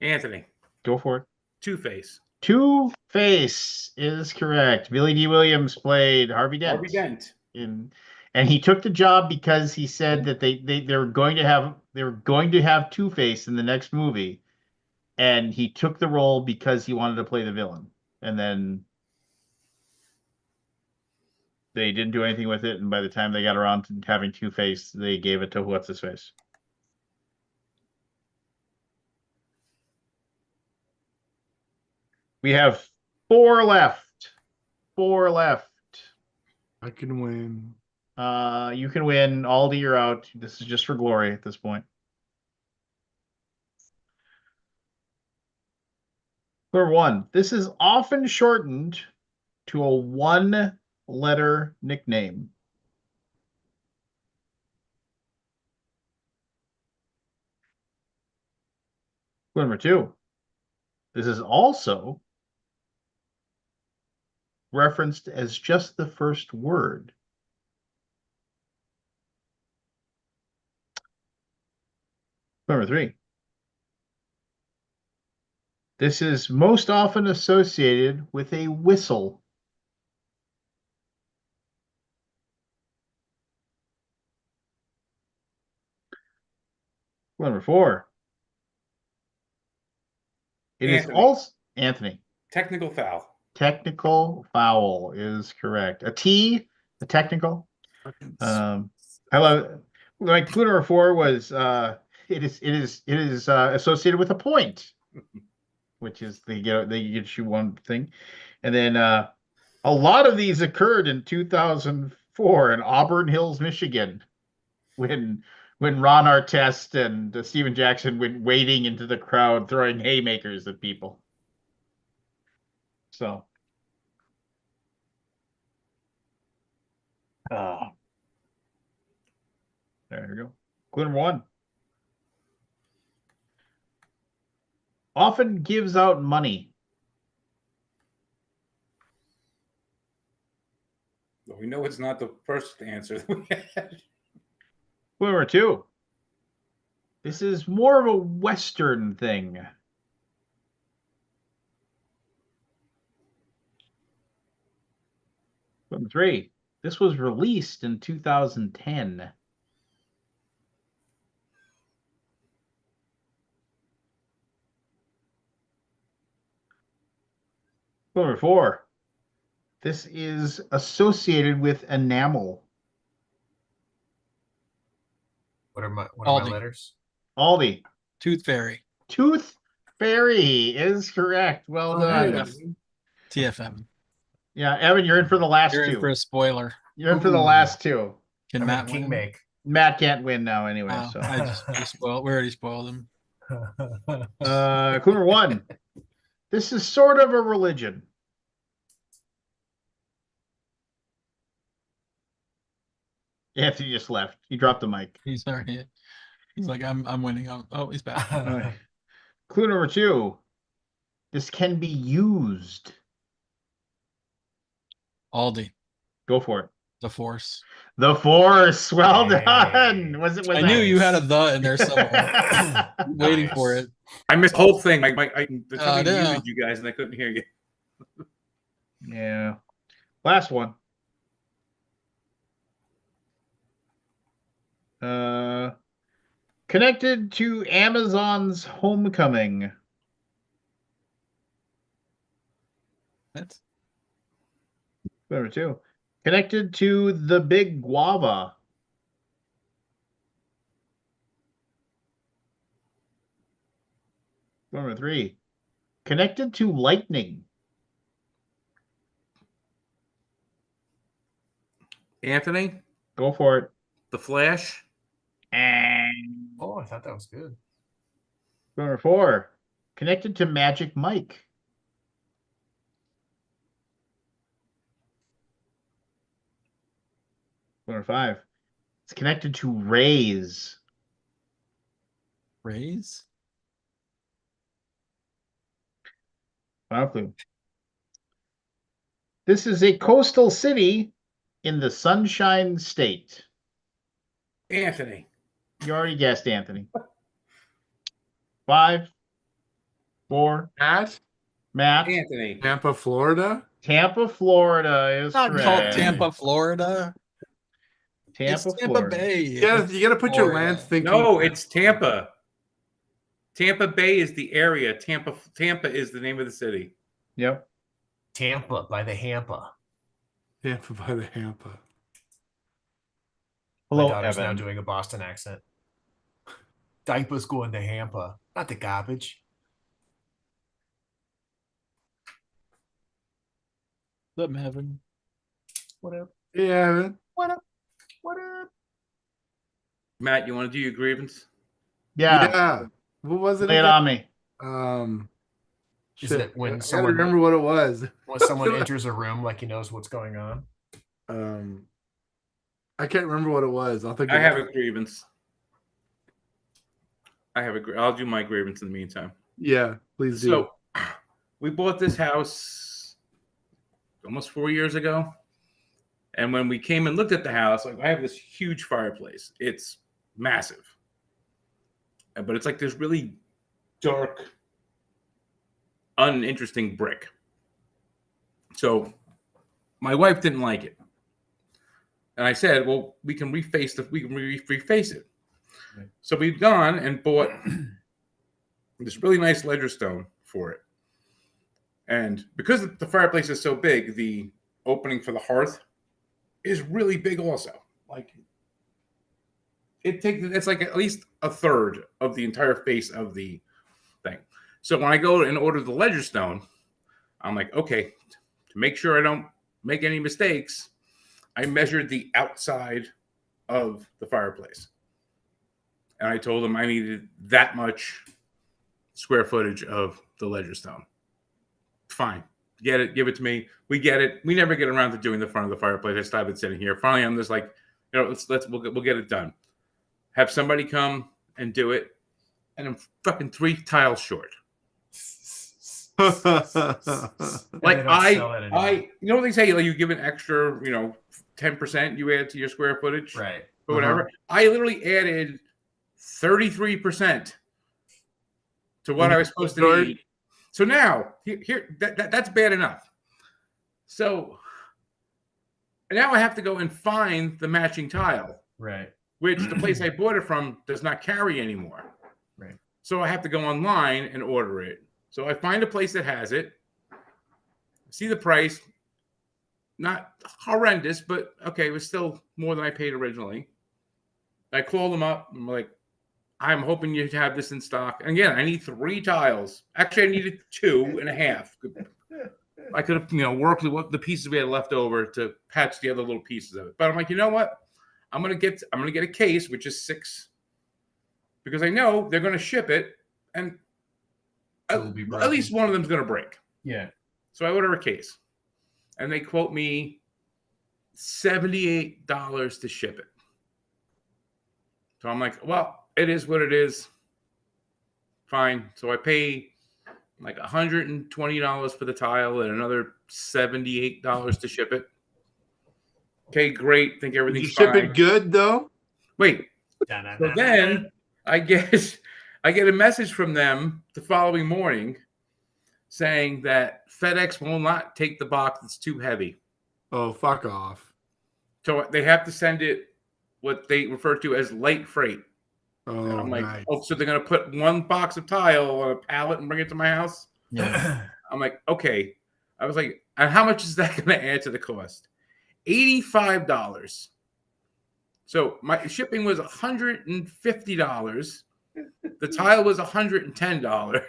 Anthony. Go for it. Two-Face. Two-Face is correct. Billy D. Williams played Harvey Dent. Harvey Dent. And he took the job because he said that they were going to have Two-Face in the next movie, and he took the role because he wanted to play the villain. And then they didn't do anything with it, and by the time they got around to having Two-Face, they gave it to what's his face. We have four left. Four left. I can win. You can win. Aldi, you're out. This is just for glory at this point. Number one. This is often shortened to a one-letter nickname. Number two. This is also referenced as just the first word. Number three. This is most often associated with a whistle. Number four. It is Anthony. also Anthony. Technical foul. Technical foul is correct. A T, a technical. I love like clue number four was it is associated with a point, which is they get you one thing, and then a lot of these occurred in 2004 in Auburn Hills, Michigan, when Ron Artest and Steven Jackson went wading into the crowd throwing haymakers at people. So. There you go. Clue number one. Often gives out money. Well, we know it's not the first answer that we had. Clue number two. This is more of a Western thing. Clue number three. This was released in 2010. Clue number four. This is associated with enamel. What are my Aldi. letters? Aldi. Tooth Fairy. Tooth Fairy is correct. Well done. yeah. TFM. Yeah, Evan, you're in for the last You're two. in for a spoiler. You're in for the Ooh. last two. Can I'm Matt King win? make. Matt can't win now anyway. Oh, So we already spoiled him. clue number one. This is sort of a religion. Anthony just left. He dropped the mic. He's already. He's like, I'm winning. Oh, he's back. All right. Clue number two. This can be used. Aldi. Go for it. The Force. The Force. Well Hey. done. Was it? Was I that? knew you had a the in there somewhere. Waiting for Nice. it. I missed the whole thing. Something yeah. muted you guys, and I couldn't hear you. Yeah. Last one. Connected to Amazon's Homecoming. What? Number 2. Connected to the Big Guava. Number 3. Connected to lightning. Anthony, Go for it. The Flash. And Oh, I thought that was good. number 4. Connected to Magic Mike. Number 5. It's connected to Rays. Rays? Final clue. This is a coastal city in the Sunshine State. Anthony. You already guessed, Anthony. 5, 4. Matt. Anthony. Tampa, Florida. Tampa, Florida is Not correct. called Tampa, Florida. Tampa, It's Tampa Florida. Bay. You gotta put your Florida. Lance thinking. No, it's Tampa. Tampa Bay is the area. Tampa is the name of the city. Yep. Tampa by the Hampa. Tampa by the Hampa. Hello, My daughter's now Evan. doing a Boston accent. Diapers going to Hampa, not the garbage. What's up, Evan? What up? Yeah, Evan. What up? What up? Matt, you want to do your grievance? Yeah. What was it Lay it again? on me. Isn't it when I gotta someone- remember what it was. When someone enters a room like he knows what's going on. I can't remember what it was. I'll think. I have a grievance. I'll do my grievance in the meantime. Yeah, please do. So, we bought this house almost 4 years ago. And when we came and looked at the house, like I have this huge fireplace. It's massive. But it's like this really dark, uninteresting brick. So my wife didn't like it. And I said, well, we can reface it. Right. So we've gone and bought this really nice ledger stone for it. And because the fireplace is so big, the opening for the hearth is really big also. Like it's like at least a third of the entire face of the thing. So when I go and order the ledger stone, I'm like, okay, to make sure I don't make any mistakes, I measured the outside of the fireplace. And I told them I needed that much square footage of the ledger stone. Fine. Get it, give it to me. We get it. We never get around to doing the front of the fireplace. I started sitting here. Finally, I'm just like, we'll get it done. Have somebody come and do it, and I'm fucking 3 tiles short. Like they don't sell that anymore. you know what they say? Like you give an extra, 10% you add to your square footage, Right. or whatever. I literally added 33% to what I was supposed to need. So now that's bad enough. So now I have to go and find the matching tile, Right. which the place I bought it from does not carry anymore. Right. So I have to go online and order it. So I find a place that has it, see the price, not horrendous, but okay, it was still more than I paid originally. I call them up. I'm like, I'm hoping you have this in stock. And again, I need 3 tiles. Actually, I needed 2.5. I could have, worked with what the pieces we had left over to patch the other little pieces of it. But I'm like, you know what? I'm gonna get a case, which is 6, because I know they're gonna ship it, and It'll be at broken. least one of them's gonna break. Yeah. So I order a case, and they quote me $78 to ship it. So I'm like, well, it is what it is. Fine. So I pay like $120 for the tile and another $78 to ship it. Okay, great. Think Did you everything's ship fine. it good though? Wait. So then I guess I get a message from them the following morning saying that FedEx will not take the box that's too heavy. Oh, fuck off. So they have to send it what they refer to as light freight. And Oh, I'm like, nice. oh, so they're going to put one box of tile on a pallet and bring it to my house? Yeah. I'm like, okay. I was like, and how much is that going to add to the cost? $85. So my shipping was $150. The tile was $110.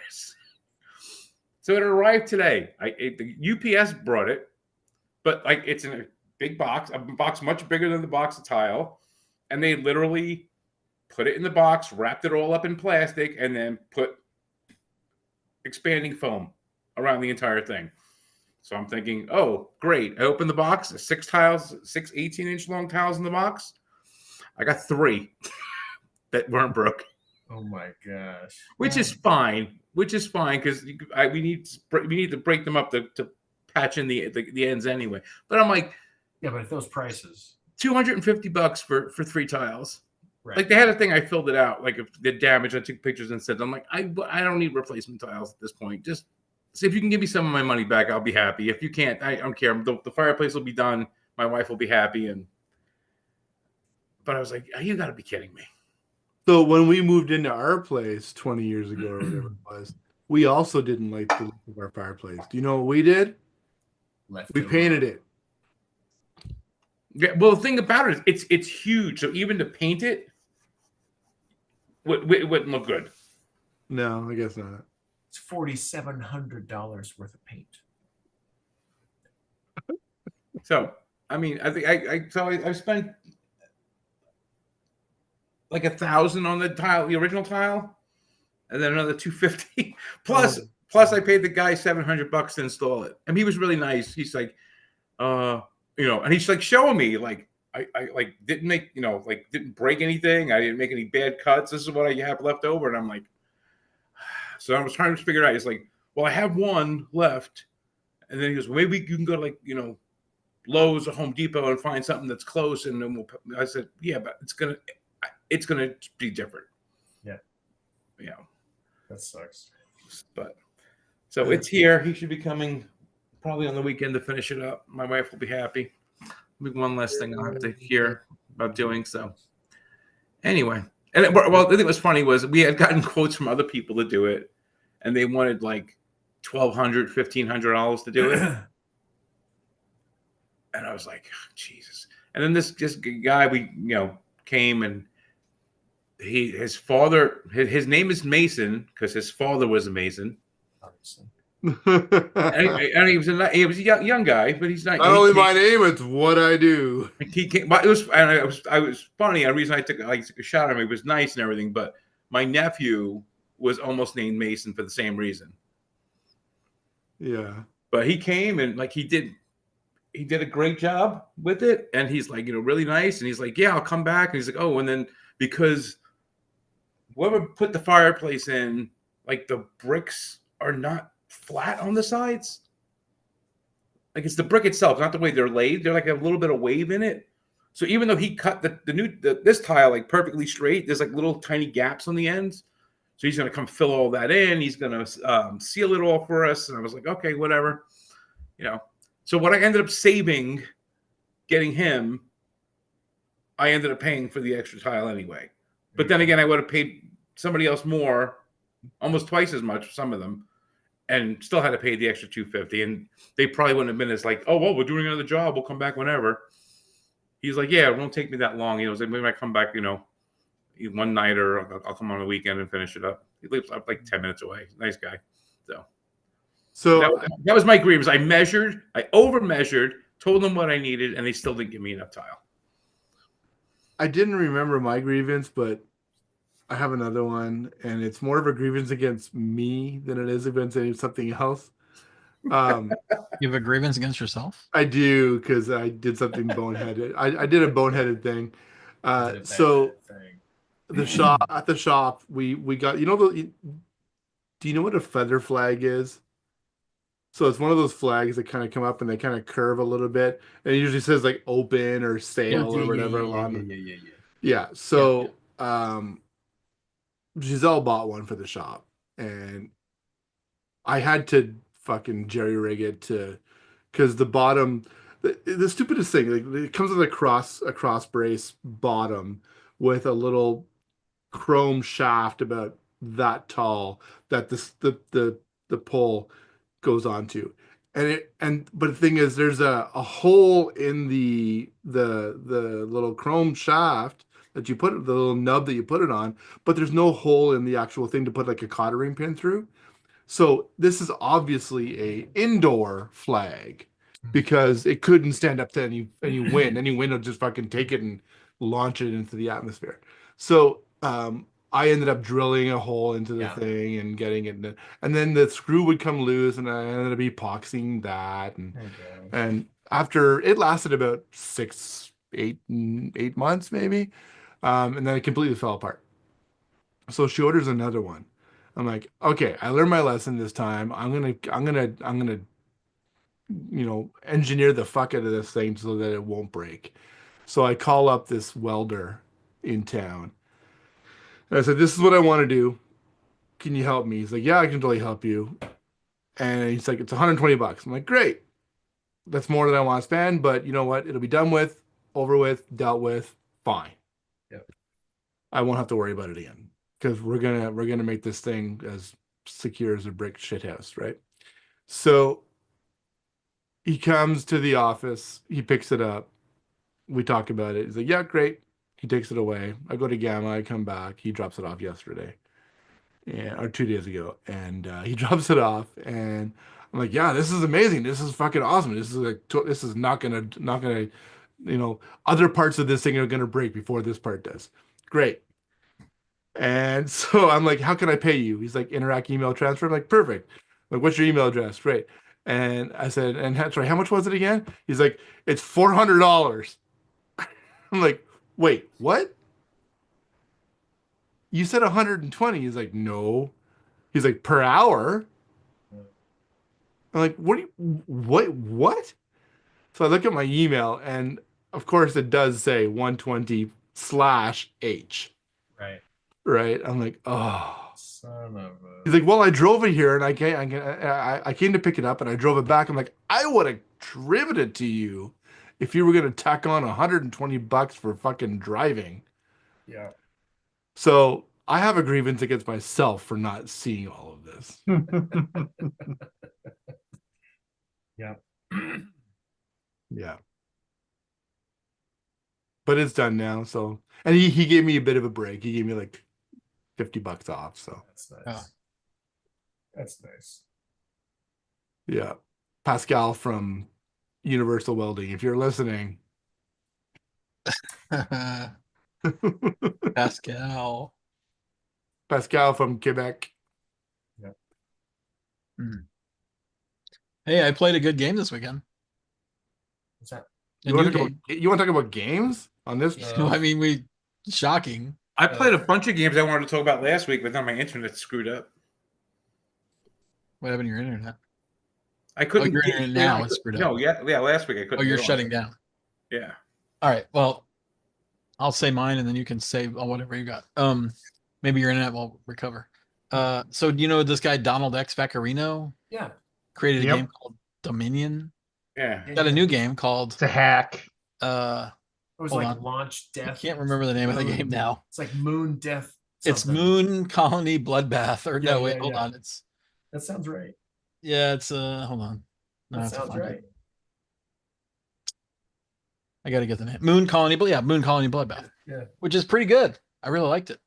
So it arrived today. The UPS brought it, but like it's in a big box, a box much bigger than the box of tile, and they literally put it in the box, wrapped it all up in plastic, and then put expanding foam around the entire thing. So I'm thinking, oh, great. I opened the box, six 18-inch long tiles in the box. I got 3 that weren't broken. Oh my gosh. Which is fine. Because we need to break them up to patch in the ends anyway. But I'm like, Yeah, but at those prices, $250 for 3 tiles. right? Like they had a thing, I filled it out. Like if the damage, I took pictures and said, I'm like, I don't need replacement tiles at this point. Just see if you can give me some of my money back. I'll be happy. If you can't, I don't care. The fireplace will be done. My wife will be happy. But I was like, you got to be kidding me. So when we moved into our place 20 years ago or whatever it was, we also didn't like the look of our fireplace. Do you know what we did? We painted it. Yeah, well, the thing about it is it's huge. So even to paint it wouldn't look good. No, I guess not. It's $4,700 worth of paint. So I mean, I think I've spent like $1,000 on the tile, the original tile, and then another $250 plus. Oh. Plus, I paid the guy $700 to install it, and he was really nice. He's like, and he's like showing me like I like didn't make like didn't break anything. I didn't make any bad cuts. This is what I have left over, and I'm like, so I was trying to figure it out. He's like, well, I have one left, and then he goes, well, maybe you can go to like Lowe's or Home Depot and find something that's close, and then I said, yeah, but it's gonna be different. Yeah. Yeah. That sucks. But so it's here. He should be coming probably on the weekend to finish it up. My wife will be happy. Maybe one less thing I'll have to hear about doing. So anyway, and the thing that was funny was we had gotten quotes from other people to do it, and they wanted like $1,200, $1,500 to do it. And I was like, oh, Jesus. And then this guy, we came, and his father, his name is Mason because his father was a Mason. Obviously. and he was a young guy, but he's not. Not only my name, it's what I do. He came, but I was funny. The reason I took a shot at him, it was nice and everything. But my nephew was almost named Mason for the same reason. Yeah. But he came and like he did a great job with it, and he's like really nice, and he's like, yeah, I'll come back, and he's like, oh, and then because whoever put the fireplace in, like the bricks are not flat on the sides. Like it's the brick itself, not the way they're laid. They're like a little bit of wave in it. So even though he cut this tile like perfectly straight, there's like little tiny gaps on the ends. So he's gonna come fill all that in. He's gonna seal it all for us. And I was like, okay, whatever, So what I ended up saving, getting him, I ended up paying for the extra tile anyway. But then again, I would have paid somebody else more, almost twice as much for some of them, and still had to pay the extra $250. And they probably wouldn't have been as like, oh, well, we're doing another job. We'll come back whenever. He's like, yeah, it won't take me that long. He was like, maybe I come back, one night, or I'll come on the weekend and finish it up. He lives up like 10 minutes away. Nice guy. So that was my grievance. I over measured, told them what I needed, and they still didn't give me enough tile. I didn't remember my grievance, but I have another one, and it's more of a grievance against me than it is against something else. You have a grievance against yourself? I do, because I did something boneheaded. I did a boneheaded thing. So at the shop, we got, do you know what a feather flag is? So it's one of those flags that kind of come up and they kind of curve a little bit, and it usually says like open or sale or whatever along. Yeah. Yeah. So Giselle bought one for the shop, and I had to fucking jerry rig it to because the bottom, the stupidest thing, like it comes with a cross brace bottom with a little chrome shaft about that tall that the pole goes onto. But the thing is there's a hole in the little chrome shaft that you put the little nub that you put it on, but there's no hole in the actual thing to put like a cottering pin through. So this is obviously a indoor flag because it couldn't stand up to any wind. Any wind will just fucking take it and launch it into the atmosphere. So I ended up drilling a hole into the thing and getting it in, and then the screw would come loose, and I ended up epoxying that, and after it lasted about 8 months maybe, and then it completely fell apart. So she orders another one. I'm like, okay, I learned my lesson this time. I'm gonna engineer the fuck out of this thing so that it won't break. So I call up this welder in town. And I said, this is what I want to do. Can you help me? He's like, yeah, I can totally help you. And he's like, it's 120 bucks. I'm like, great. That's more than I want to spend, but you know what? It'll be done with, over with, dealt with, fine. Yep. I won't have to worry about it again because we're gonna make this thing as secure as a brick shithouse, right? So he comes to the office, he picks it up, we talk about it. He's like, yeah, great. He takes it away. I go to Gamma, I come back, he drops it off yesterday. Or 2 days ago, and he drops it off, and I'm like, yeah, this is amazing. This is fucking awesome. This is not gonna, other parts of this thing are gonna break before this part does. Great. And so I'm like, how can I pay you? He's like, Interac email transfer. I'm like, perfect. I'm like, what's your email address? Great. And I said, sorry, how much was it again? He's like, it's $400. I'm like, wait, what? You said 120. He's like, no. He's like, per hour. I'm like, what? So I look at my email, and of course it does say 120/H. Right. Right. I'm like, oh. Son of a. He's like, well, I drove it here, and I came to pick it up, and I drove it back. I'm like, I would have driven it to you if you were gonna tack on 120 bucks for fucking driving. Yeah. So I have a grievance against myself for not seeing all of this. Yeah. Yeah. But it's done now, so and he gave me a bit of a break. He gave me like $50 off. So That's nice. Oh. That's nice. yeah. Pascal from Universal Welding, if you're listening. Pascal. Pascal from Quebec. Hey, I played a good game this weekend. What's that? You want to talk about games on this? I mean, shocking. I played a bunch of games I wanted to talk about last week, but then my internet screwed up. What happened to your internet? I couldn't. Your internet now is screwed up. No, yeah, last week I couldn't. Oh, you're shutting down. Yeah. All right. Well, I'll say mine, and then you can say whatever you got. Maybe your internet will recover. So do you know this guy Donald X Vaccarino? Yeah. Created a game called Dominion. Yeah. Got a new game called. It's a hack. It was hold like on. Launch Death. I can't remember the name of the game now. It's like Moon Death. It's Moon Colony Bloodbath. Or no, wait, hold on. It's that sounds right. yeah, it's hold on. No, That sounds right. I gotta get the name. Moon Colony, but yeah, Moon Colony Bloodbath. Yeah. Which is pretty good. I really liked it.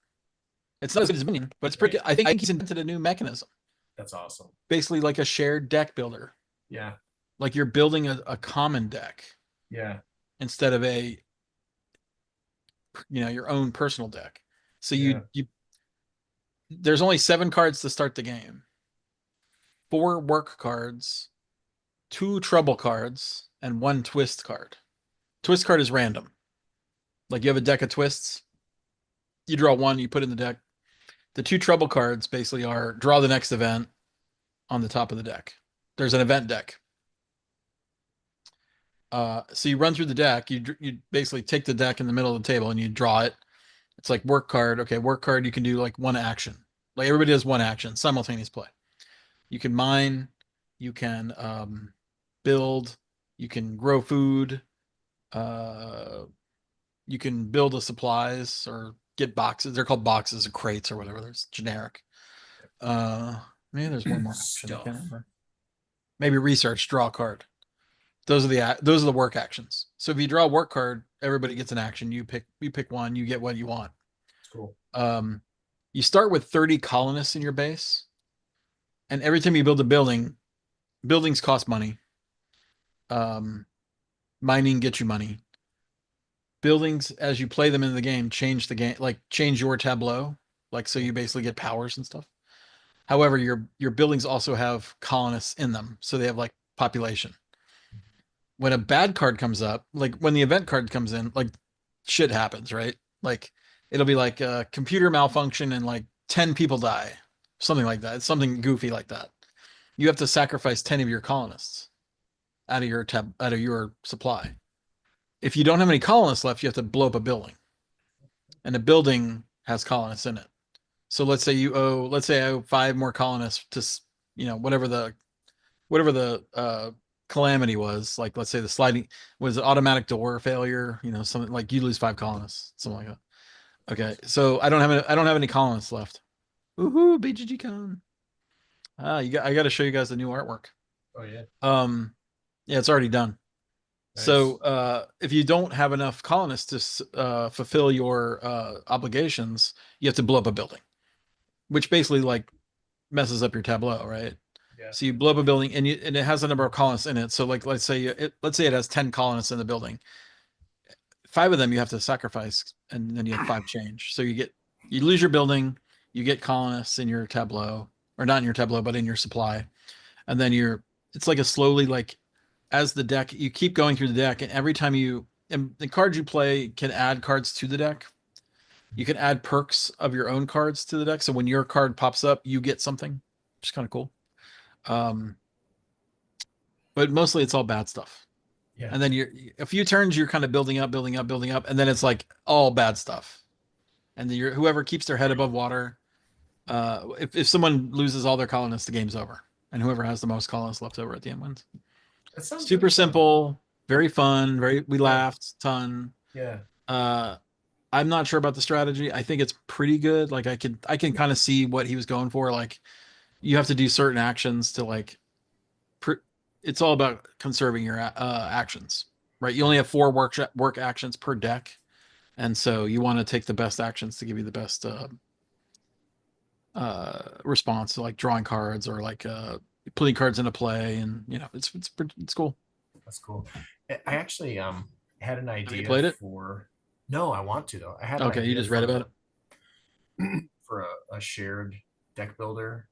It's not as good as Minion, but it's pretty good. I think he's invented a new mechanism. That's awesome. Basically like a shared deck builder. Yeah. Like you're building a common deck. Yeah. Instead of your own personal deck. So there's only 7 cards to start the game. 4 work cards, 2 trouble cards, and 1 twist card. Twist card is random. Like you have a deck of twists, you draw 1, you put in the deck. The 2 trouble cards basically are draw the next event on the top of the deck. there's an event deck. So you run through the deck. You basically take the deck in the middle of the table and you draw it. It's like work card. Okay, work card. You can do like one action. Like everybody does one action, simultaneous play. You can mine. You can build. You can grow food. You can build the supplies or get boxes. They're called boxes or crates or whatever. There's generic. Maybe there's one more action. I can't Stuff. remember. Maybe research, draw a card. Those are the work actions. So if you draw a work card, everybody gets an action. You pick one, you get what you want. It's cool. You start with 30 colonists in your base, and every time you build a building, buildings cost money. Mining gets you money. Buildings, as you play them in the game, change the game, like change your tableau, like so you basically get powers and stuff. However, your buildings also have colonists in them, so they have like population. When a bad card comes up, like when the event card comes in, like shit happens, right? Like it'll be like a computer malfunction and like 10 people die, something like that. It's something goofy like that. You have to sacrifice 10 of your colonists out of your supply. If you don't have any colonists left, you have to blow up a building, and a building has colonists in it. So let's say I owe 5 more colonists to, whatever the calamity was. Like let's say the sliding was automatic door failure. Something like you lose 5 colonists, something like that. Okay, so I don't have any colonists left. Woohoo, BGG Con. I got to show you guys the new artwork. Oh yeah. Yeah, it's already done. Nice. So if you don't have enough colonists to fulfill your obligations, you have to blow up a building, which basically like messes up your tableau, right? Yeah. So you blow up a building and it has a number of colonists in it. So like let's say it has 10 colonists in the building. 5 of them you have to sacrifice, and then you have 5 change. So you lose your building, you get colonists in your tableau, or not in your tableau, but in your supply, and then it's like a slowly like as the deck you keep going through the deck, and every time and the cards you play can add cards to the deck. You can add perks of your own cards to the deck. So when your card pops up, you get something, which is kind of cool. But mostly it's all bad stuff. Yeah. And then a few turns you're kind of building up, and then it's like all bad stuff. And then whoever keeps their head above water, if someone loses all their colonists, the game's over. And whoever has the most colonists left over at the end wins. That sounds Super really fun. simple, very fun, we laughed a ton. Yeah. I'm not sure about the strategy. I think it's pretty good. Like I can kind of see what he was going for. Like you have to do certain actions to like it's all about conserving your actions, right? You only have 4 work actions per deck, and so you want to take the best actions to give you the best response, to like drawing cards or like putting cards into play, and it's cool. That's cool. I actually had an idea. Have you played it? No, I want to though. I had an Okay, idea you just read about it for a shared deck builder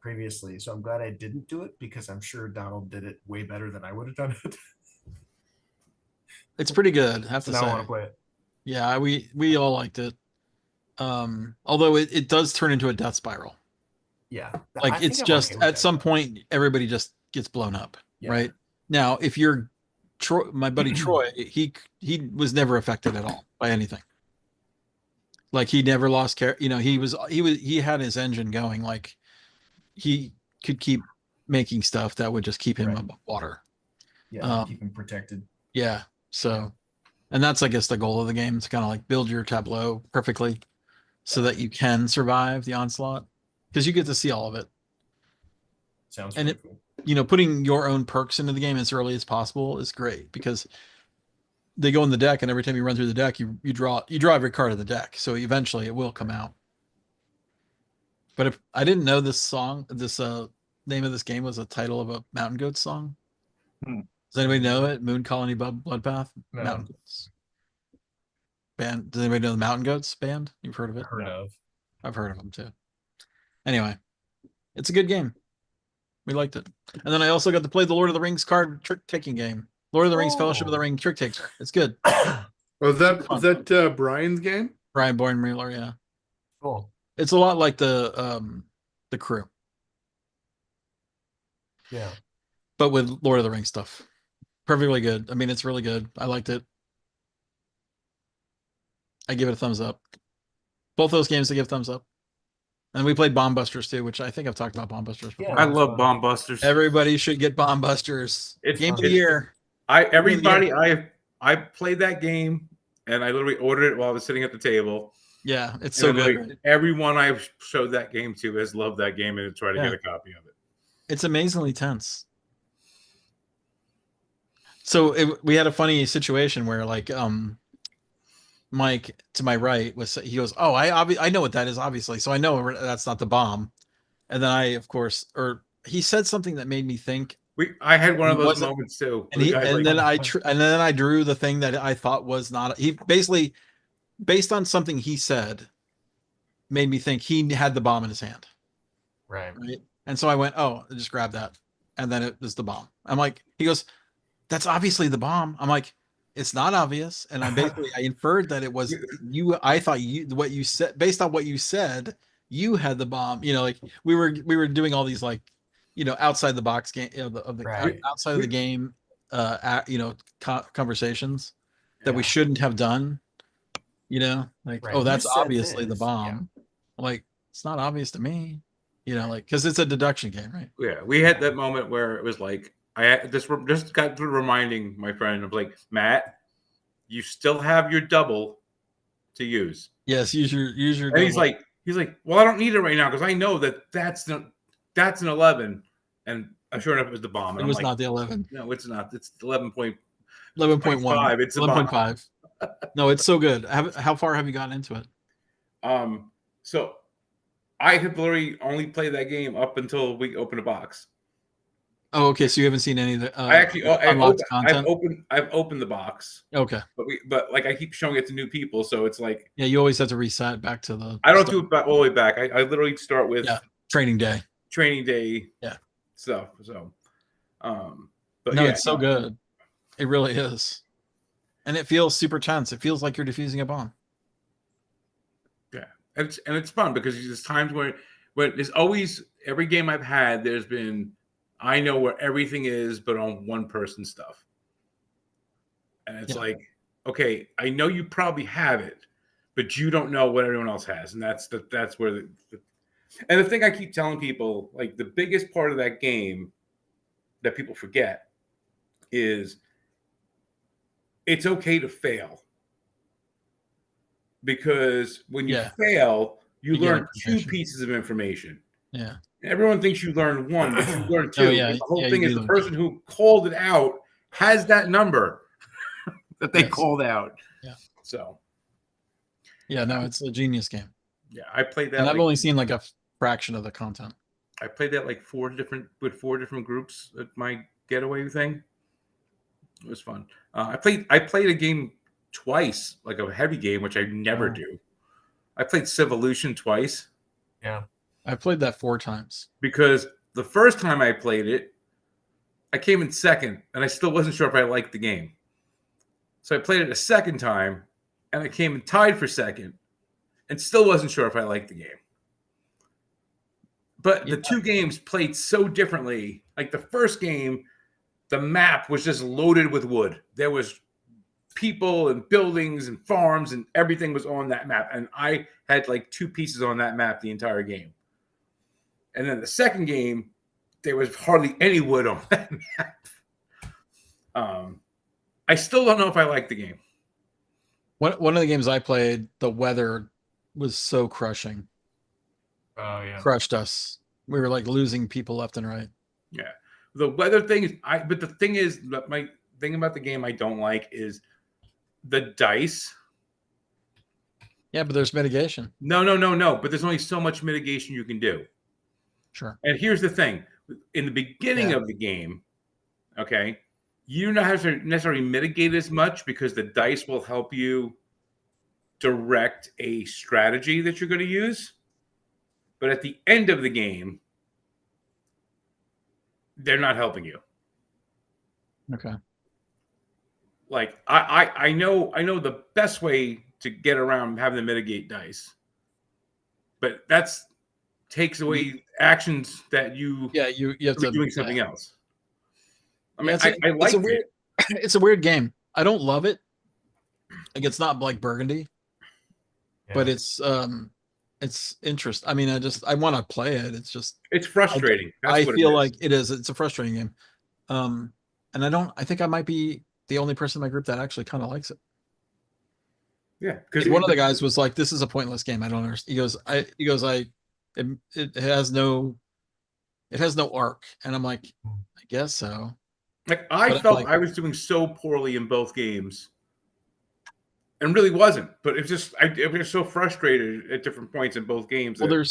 previously. So I'm glad I didn't do it, because I'm sure Donald did it way better than I would have done it. It's pretty good, I have to now say. I want to play it. Yeah, we all liked it. Although it does turn into a death spiral. Yeah. Like it's just at some point everybody just gets blown up, right? Now, if you're my buddy Troy, he was never affected at all by anything. Like he never lost care. He had his engine going. Like he could keep making stuff that would just keep him above water. Yeah, keep him protected. Yeah. So, and that's I guess the goal of the game, to kind of like build your tableau perfectly, so that you can survive the onslaught, because you get to see all of it. Sounds and really cool. Putting your own perks into the game as early as possible is great, because they go in the deck, and every time you run through the deck, you draw every card of the deck. So eventually it will come out. But if I didn't know this name of this game was a title of a Mountain Goats song. Does anybody know it? Moon Colony Bloodbath? No. Mountain Goats band. Does anybody know the Mountain Goats band? You've heard of it? I've heard of them too. Anyway, it's a good game. We liked it. And then I also got to play the Lord of the Rings card trick taking game. Lord of the Rings Fellowship of the Ring trick taker. It's good. Was that Brian's game? Brian Bourne-Mueller, yeah. Cool. It's a lot like the Crew. Yeah. but with Lord of the Rings stuff. Perfectly good. I mean, it's really good. I liked it. I give it a thumbs up. Both those games I give thumbs up. And we played Bomb Busters too, which I think I've talked about Bomb Busters before. Yeah, I that's love fun. Bomb Busters. Everybody should get Bomb Busters. It's Game of the year. Everybody I played that game and I literally ordered it while I was sitting at the table. Yeah, it's And so then, good. like, Right? everyone I've showed that game to has loved that game and tried to Yeah. get a copy of it. It's amazingly tense. So we had a funny situation where like Mike to my right he goes, "Oh, I know what that is obviously." So I know that's not the bomb. And then I of course he said something that made me think I had one of those wasn't- moments too. and The he guy's and like, then I drew the thing that I thought was not he basically based on something he said made me think he had the bomb in his hand. Right. Right. And so I went, "Oh, just grab that." And then it was the bomb. I'm like, he goes, "That's obviously the bomb." I'm like, "It's not obvious." And I inferred that it was you. I thought what you said based on what you said, you had the bomb. You know, like we were doing all these like, outside the box game of the Right. outside of the game, conversations that we Yeah. shouldn't have done. Like, Right. oh, You that's said obviously the this. bomb. Like, it's not obvious to me. Like because it's a deduction game, right? yeah, we had that moment where it was like I just got through reminding my friend of like, Matt, you still have your double to use. Yes, use your And he's double. like, well, I don't need it right now because I know that's an 11. And sure enough, it was the bomb. And It I'm was like, not the 11. no, it's not. It's 11.5. 11.1. It's a bomb. 11.5. No, it's so good. How far have you gotten into it? So I have literally only played that game up until we open a box. Oh, okay. So you haven't seen any of the I've content? opened the box. Okay. But like I keep showing it to new people, so it's like Yeah, you always have to reset back to the. I don't do it all the way back. I literally start with training day. Training day. Yeah. Stuff. So, but no, it's so good. It really is, and it feels super tense. It feels like you're defusing a bomb. Yeah, and it's fun because there's times where there's always every game I've had. There's been I know where everything is, but on one person's stuff, and it's like, okay, I know you probably have it, but you don't know what everyone else has, and that's where and the thing I keep telling people, like the biggest part of that game that people forget is it's okay to fail. Because when you fail, you learn 2 pieces of information. Yeah. Everyone thinks you learn 1, but you learn 2. Yeah. The whole thing is the person who called it out has that number that they called out. Yeah. So. Yeah, no, it's a genius game. Yeah, I played that. And I've only seen like a fraction of the content. I played that like 4 different groups at my getaway thing. It was fun. I played a game twice, like a heavy game, which I never do. I played Civolution twice. Yeah. I played that 4 times. Because the first time I played it, I came in second, and I still wasn't sure if I liked the game. So I played it a second time, and I came in tied for second, and still wasn't sure if I liked the game. But the 2 games played so differently. Like the first game, the map was just loaded with wood. There was people and buildings and farms and everything was on that map. And I had like 2 pieces on that map the entire game. And then the second game, there was hardly any wood on that map. I still don't know if I like the game. One of the games I played, the weather was so crushing. Oh yeah. Crushed us. We were like losing people left and right. Yeah. The weather thing is but the thing is, my thing about the game I don't like is the dice. Yeah, but there's mitigation. No. But there's only so much mitigation you can do. Sure. And here's the thing. In the beginning of the game, okay, you don't have to necessarily mitigate as much because the dice will help you direct a strategy that you're going to use. But at the end of the game, they're not helping you. Okay. Like I know the best way to get around having to mitigate dice, but takes away actions that you you have to be doing something else. I mean, Yeah, I liked it. It's a weird game. I don't love it. Like it's not like Burgundy, but Yeah. it's interest. I mean, I want to play it. It's just It's frustrating. That's I what feel it is. like it is. It's a frustrating game. And I think I might be the only person in my group that actually kind of likes it. Yeah, because One of the guys was like, "This is a pointless game. I don't understand." It has no arc, and I'm like, I guess so. like I But I'm felt like, I was doing so poorly in both games, and really wasn't. But it's just I was so frustrated at different points in both games. well, That,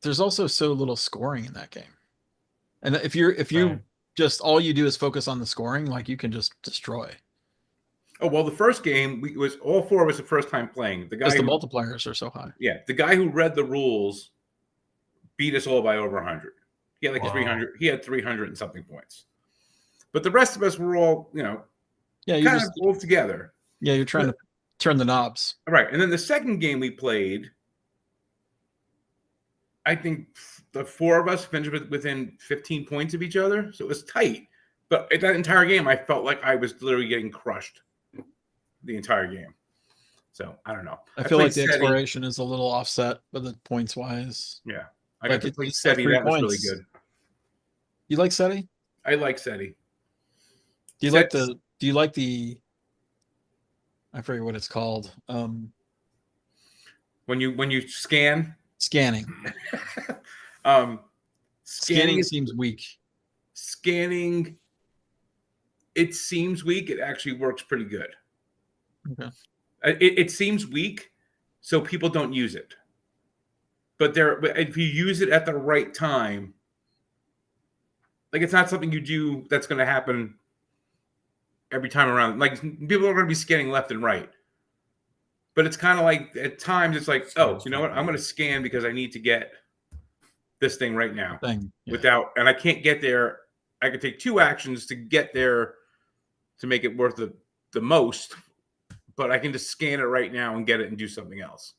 there's also so little scoring in that game, and if you Right. just all you do is focus on the scoring, like you can just destroy oh well, the first game was all four of us the first time playing. The because guy the who multipliers are so high. the guy who read the rules beat us all by over 100. He had like Wow. 300. He had 300 and something points. But the rest of us were all Yeah, you kind just of all together. you're trying to turn the knobs. All right, and then the second game we played, I think the four of us finished within 15 points of each other, so it was tight. But at that entire game, I felt like I was literally getting crushed the entire game. So I don't know. I feel like the SETI. exploration is a little offset, but the points wise, Yeah, I like got to play it's like SETI. 3 That was really points. good. You like SETI? I like SETI. Do you like the? Do you like the? I forget what it's called. When you scan, Scanning. um, Scanning is, seems weak. scanning. It seems weak. It actually works pretty good. Okay. It seems weak, so people don't use it. But if you use it at the right time, like it's not something you do that's going to happen every time around. Like people are going to be scanning left and right, but it's kind of like at times it's like, oh, you know what? I'm going to scan because I need to get this thing right now and I can't get there. I could take 2 actions to get there to make it worth the most, but I can just scan it right now and get it and do something else.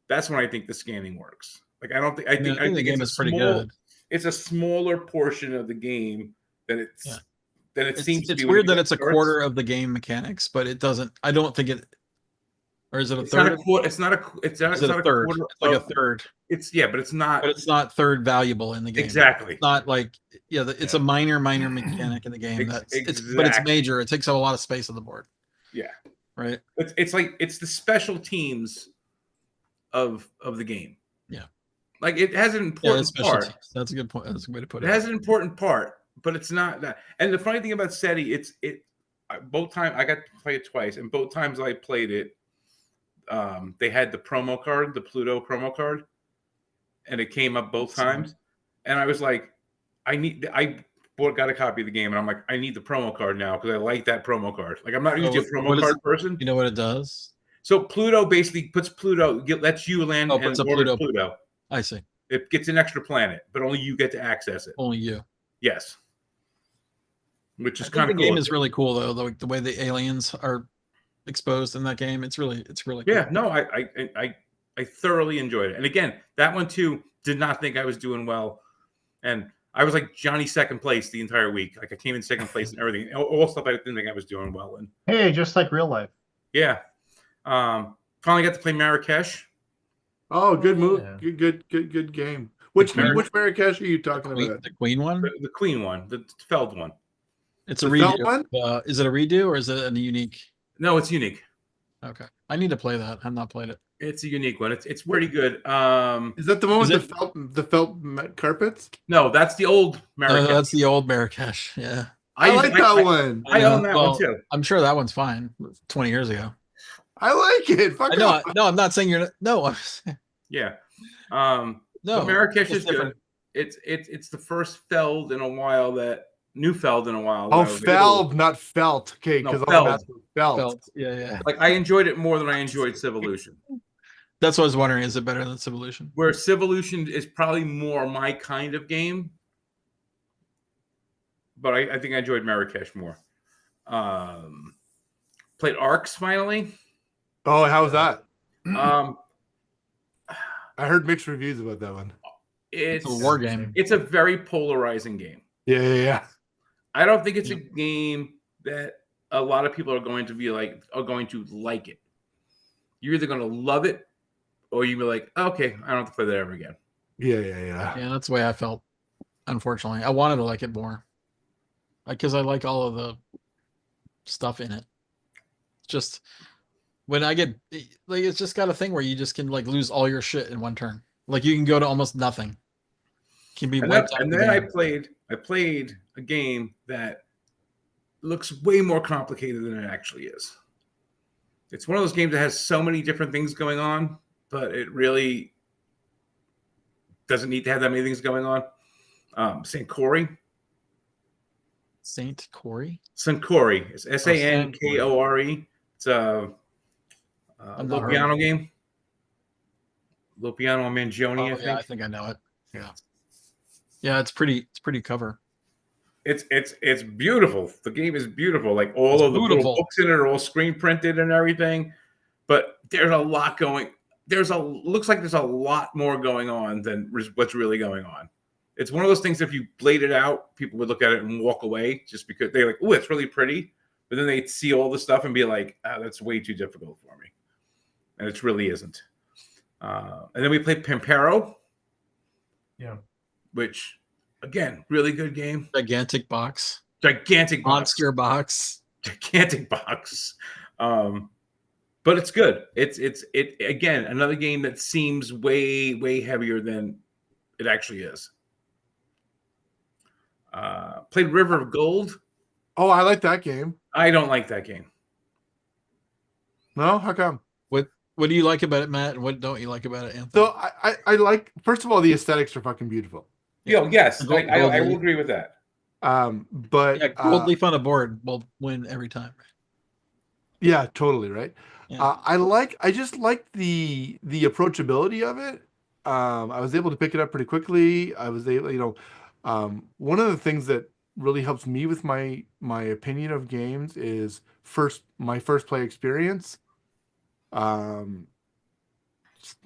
That's when I think the scanning works. Like I think the game is pretty good. It's a smaller portion of the game than it seems to be. It's weird that it's a quarter of the game mechanics, but it doesn't. I don't think it. Or is it a third? It's not a third. quarter. It's like a third. But it's not. But it's not third valuable in the game. Exactly. It's not like it's a minor mechanic in the game. But it's major. It takes up a lot of space on the board. Yeah. Right. It's like it's the special teams of the game. Yeah. Like it has an important part. Teams. That's a good point. That's a good way to put it. It has an important part, but it's not that. And the funny thing about SETI, both times I got to play it twice, and both times I played it, they had the promo card, the Pluto promo card, and it came up both times. And I was like, got a copy of the game, and I'm like, I need the promo card now because I like that promo card. Like I'm not usually a promo card person. You know what it does? So Pluto basically lets you land and order Pluto. I see. It gets an extra planet, but only you get to access it. Only you. Yes. Which is kind of cool. The game is really cool though. The way the aliens are exposed in that game, it's really cool. Yeah. No, I thoroughly enjoyed it. And again, that one too did not think I was doing well, and I was like Johnny second place the entire week. Like I came in second place and everything. All stuff I didn't think I was doing well in. Hey, just like real life. Yeah. Finally got to play Marrakesh. Oh, good move. Yeah. Good game. Which Marrakesh are you talking about? The Queen one? The Queen one. The Feld one. It's a redo. One? Is it a redo or is it a unique? No, it's unique. Okay. I need to play that. I've not played it. It's a unique one. It's pretty good. Is that the one with the felt carpets? No, that's the old Marrakesh. That's the old Marrakesh. Yeah. I like that one. I own that one too. I'm sure that one's fine. 20 years ago. I like it. Fuck off. No, I'm not saying you're. No. Yeah. No. Marrakesh is good. It's the first Feld in a while new Feld in a while. Oh, Feld, not Felt. Okay, because no, Felt. Yeah. Like I enjoyed it more than I enjoyed Civolution. That's what I was wondering. Is it better than Civolution? Where Civolution is probably more my kind of game. But I think I enjoyed Marrakesh more. Played Arcs finally. Oh, how was that? I heard mixed reviews about that one. It's a war game. It's a very polarizing game. Yeah. I don't think it's a game that a lot of people are going to like it. You're either going to love it or you be like, okay, I don't have to play that ever again. Yeah. Yeah, that's the way I felt. Unfortunately, I wanted to like it more, because I like all of the stuff in it. Just when I get like, it's just got a thing where you just can like lose all your shit in one turn. Like you can go to almost nothing. Can be wiped out. And then I played a game that looks way more complicated than it actually is. It's one of those games that has so many different things going on, but it really doesn't need to have that many things going on. Sankori. Saint Corey. Sankori. It's Sankore. It's a Lopiano game. Lopiano Mangione, I think. Yeah, I think I know it. Yeah, it's pretty cover. It's beautiful. The game is beautiful. Like all of the little books in it are all screen printed and everything. But there's a lot going. Looks like there's a lot more going on than what's really going on. It's one of those things. If you played it out, people would look at it and walk away just because they're like, "Oh, it's really pretty," but then they'd see all the stuff and be like, "That's way too difficult for me," and it really isn't. And then we played Pampero. Yeah. Which, again, really good game. Gigantic box. Monster box. Gigantic box. But it's good. It's again, another game that seems way heavier than it actually is. Played River of Gold. Oh, I like that game. I don't like that game. No? How come? What do you like about it, Matt? And what don't you like about it, Anthony? So I like, first of all, the aesthetics are fucking beautiful. Yes, I will agree with that. But gold leaf on a board will win every time. Yeah, totally right. Yeah. I just like the approachability of it. I was able to pick it up pretty quickly. I was able, one of the things that really helps me with my opinion of games is my first play experience.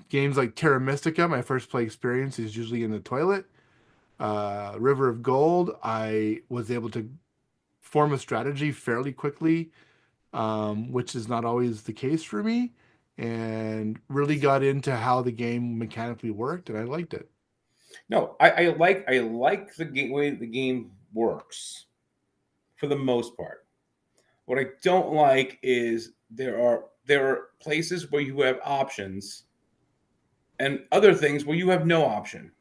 Games like Terra Mystica, my first play experience is usually in the toilet. River of Gold, I was able to form a strategy fairly quickly, which is not always the case for me, and really got into how the game mechanically worked, and I liked it. No, I like the way the game works for the most part. What I don't like is there are places where you have options and other things where you have no option.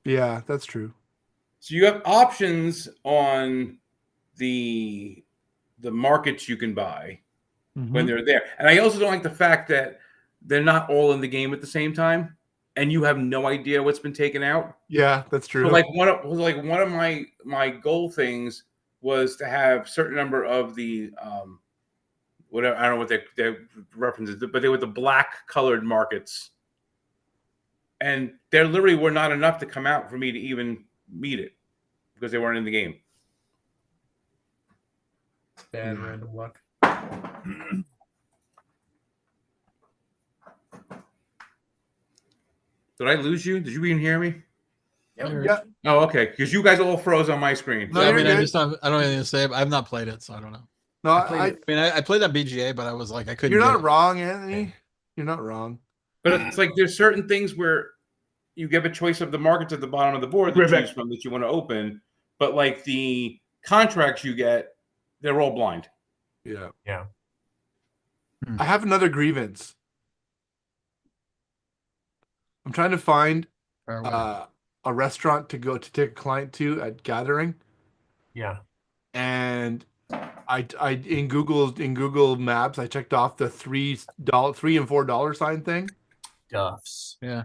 Yeah, that's true. So you have options on the markets you can buy when they're there. And I also don't like the fact that they're not all in the game at the same time and you have no idea what's been taken out. Yeah, that's true. So one of my goal things was to have certain number of the whatever, I don't know what their references, but they were the black colored markets. And there literally were not enough to come out for me to even meet it because they weren't in the game. Bad random luck. Did I lose you? Did you even hear me? Yeah. Oh, okay. Because you guys all froze on my screen. No, I you're mean, good. I don't have anything to say. I've not played it, so I don't know. No, I played that BGA, but I was like, I couldn't. You're not wrong, Anthony. You're not wrong. But it's like there's certain things where you give a choice of the markets at the bottom of the board to choose from that you want to open. But like the contracts you get, they're all blind. Yeah. Yeah. I have another grievance. I'm trying to find a restaurant to take a client to at Gathering. Yeah. And I in Google Maps I checked off the $3 and $4 sign thing. Duffs. Yeah.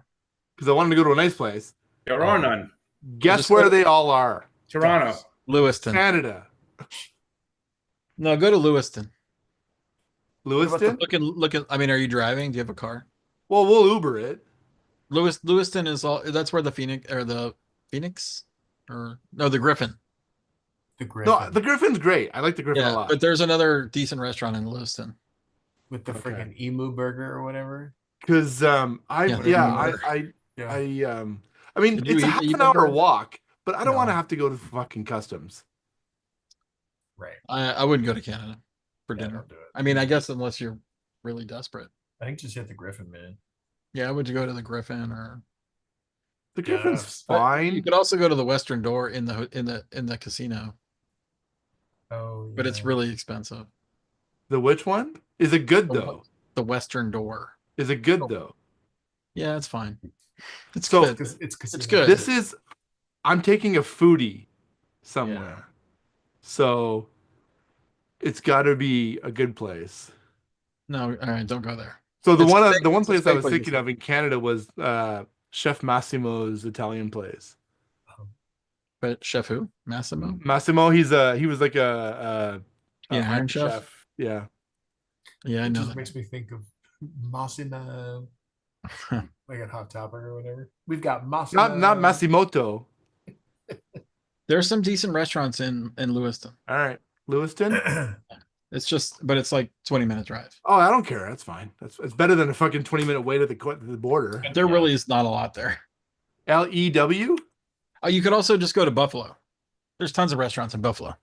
Because I wanted to go to a nice place. There are none. Guess where they all are? Toronto. Duffs. Lewiston. Canada. No, go to Lewiston. Lewiston? Look at. I mean, are you driving? Do you have a car? Well, we'll Uber it. Lewiston is all. That's where the Phoenix or no, the Griffin. The Griffin. No, the Griffin's great. I like the Griffin a lot. But there's another decent restaurant in Lewiston with the freaking emu burger or whatever. Because I mean, it's a half an hour walk, but I don't want to have to go to fucking customs. Right. I wouldn't go to Canada for Yeah, dinner. don't do it. I mean, I guess unless you're really desperate. I think just hit the Griffin, man. Yeah, I would go to the Griffin or The Griffin's Yes. but fine. you could also go to the Western Door in the casino, Oh, but it's yeah. really expensive. The which one? Is it good The, though? the Western Door. Is it good Oh. though? Yeah, it's fine. It's So good. It's casino. It's good. this is I'm taking a foodie somewhere. So it's got to be a good place. No, all right, don't go there. So the It's a one fake- the one it's a place I fake was place, thinking isn't of in Canada was Chef Massimo's Italian place. But Chef who? Massimo? Massimo, he was like a Yeah, Iron Iron Chef. Chef. Yeah. Yeah, I It know just that. makes me think of Massimo, like at Hot Topic or whatever. We've got Massimo. Not Massimoto. There's some decent restaurants in Lewiston. All right. Lewiston? It's just, but it's like 20-minute drive. Oh, I don't care. That's fine. It's better than a fucking 20-minute wait at the border. But there really is not a lot there. LEW? Oh, you could also just go to Buffalo. There's tons of restaurants in Buffalo.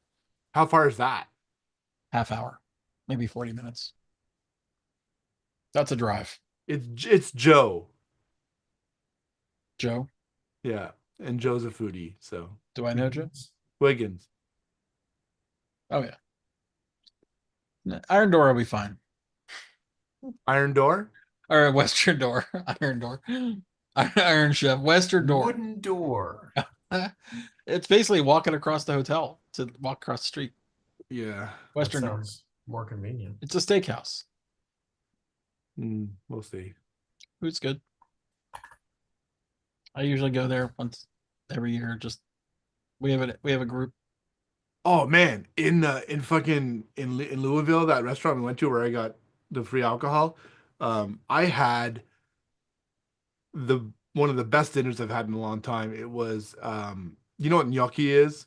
How far is that? Half hour, maybe 40 minutes. That's a drive. It's Joe. Joe, Yeah. And Joe's a foodie, so do I know Joe? Wiggins. Oh yeah. Iron Door will be fine. Iron Door? Or Western Door. Iron Door. Iron Chef. Western Door. Wooden door. It's basically walking across the hotel to walk across the street. Yeah. Western That Door. sounds more convenient. It's a steakhouse. We'll see. Food's good. I usually go there once every year. Just we have a group. Oh man, in Louisville, that restaurant we went to where I got the free alcohol, I had the one of the best dinners I've had in a long time. It was you know what gnocchi is?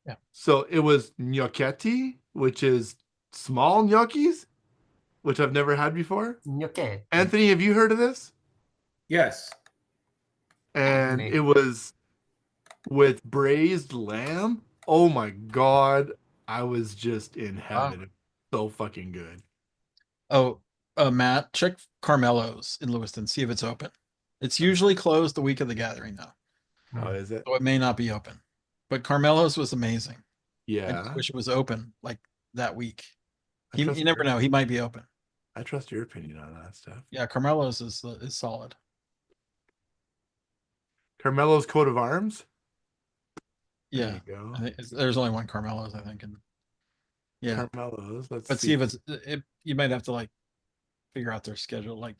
Yeah. So it was gnocchetti, which is small gnocchis, which I've never had before. Okay. Anthony, have you heard of this? Yes. And Me. it was with braised lamb. Oh my god, I was just in heaven. Wow. It was so fucking good. Oh, Matt, check Carmelo's in Lewiston. See if it's open. It's usually closed the week of the gathering though, How is it? so it may not be open. But Carmelo's was amazing. I Yeah, just wish it was open like that week. I You trust never your- know. He might be open. I trust your opinion on that stuff. Yeah, Carmelo's is solid. Carmelo's coat of arms. There Yeah, you go. I think there's only one Carmelo's, I think, and yeah. Carmelo's. Let's But see if it's you might have to like figure out their schedule. Like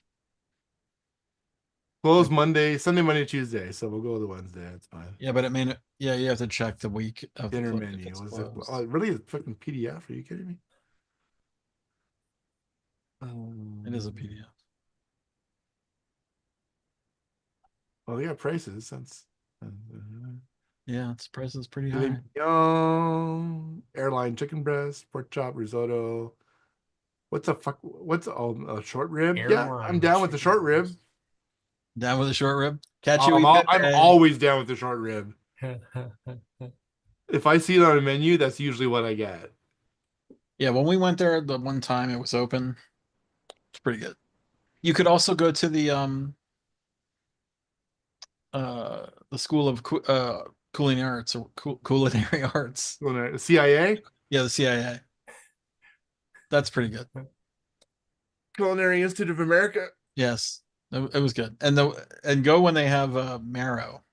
closed Monday, Sunday, Monday, Tuesday. So we'll go with the Wednesday. That's fine. yeah, but it may not, yeah, you have to check the week of Dinner if menu. it's Was it? closed. Oh, really? A fucking PDF? Are you kidding me? It is a PDF. Well, they got prices since. Yeah, its price is pretty high. Airline chicken breast, pork chop, risotto. What's a fuck? What's a short rib? Yeah, I'm Airline down with the chicken short rib. breast. Down with a short rib. Catch you. I'm always down with the short rib. If I see it on a menu, that's usually what I get. Yeah, when we went there the one time it was open. It's pretty good. You could also go to the School of Culinary Arts or Culinary Arts. CIA, Yeah, the CIA. That's pretty good. Culinary Institute of America. Yes, it was good. And go when they have marrow.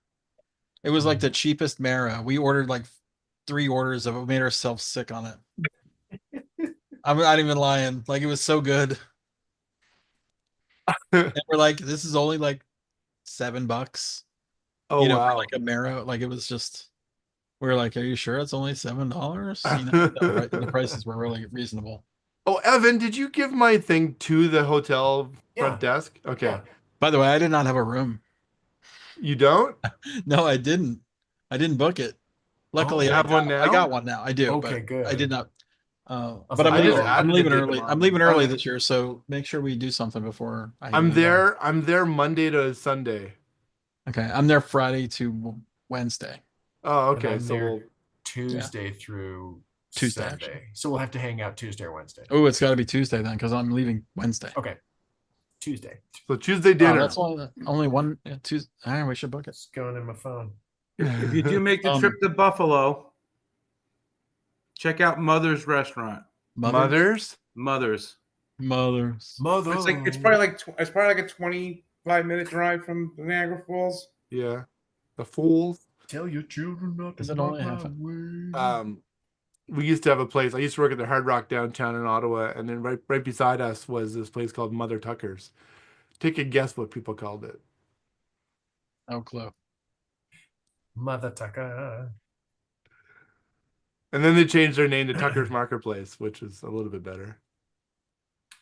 It was like the cheapest marrow. We ordered like 3 orders of it. We made ourselves sick on it. I'm not even lying. Like it was so good. And we're like, this is only like $7. Oh For wow! like a marrow. Like it was just. We were like, are you sure it's only $7? The prices were really reasonable. Oh, Evan, did you give my thing to the hotel front Yeah. desk? Okay, Yeah. By the way, I did not have a room. you don't. No, I didn't. I didn't book it. Luckily, You I have got one now? I got one now. I do. Okay, but good. I did not. was But like, I'm I leaving. just I'm added leaving it to early. tomorrow. I'm leaving early Okay. this year, so make sure we do something before I'm leave. there. I'm there Monday to Sunday. Okay, I'm there Friday to Wednesday. Oh, And okay. I'm So there we'll Tuesday through Tuesday, Saturday. actually. So we'll have to hang out Tuesday or Wednesday. Oh, it's got to be Tuesday then, because I'm leaving Wednesday. Okay. Tuesday. So Tuesday Oh, dinner. that's only one Tuesday. All right, we should book it. It's going in my phone. If you do make the trip to Buffalo, check out Mother's Restaurant. Mothers. Mothers. Mother. It's probably like a 25-minute drive from Niagara Falls. Yeah. The Fools. Tell your children not to Is it knock only my half way. We used to have a place. I used to work at the Hard Rock downtown in Ottawa, and then right beside us was this place called Mother Tucker's. Take a guess what people called it. No clue. Mother Tucker. And then they changed their name to Tucker's Marketplace, which is a little bit better.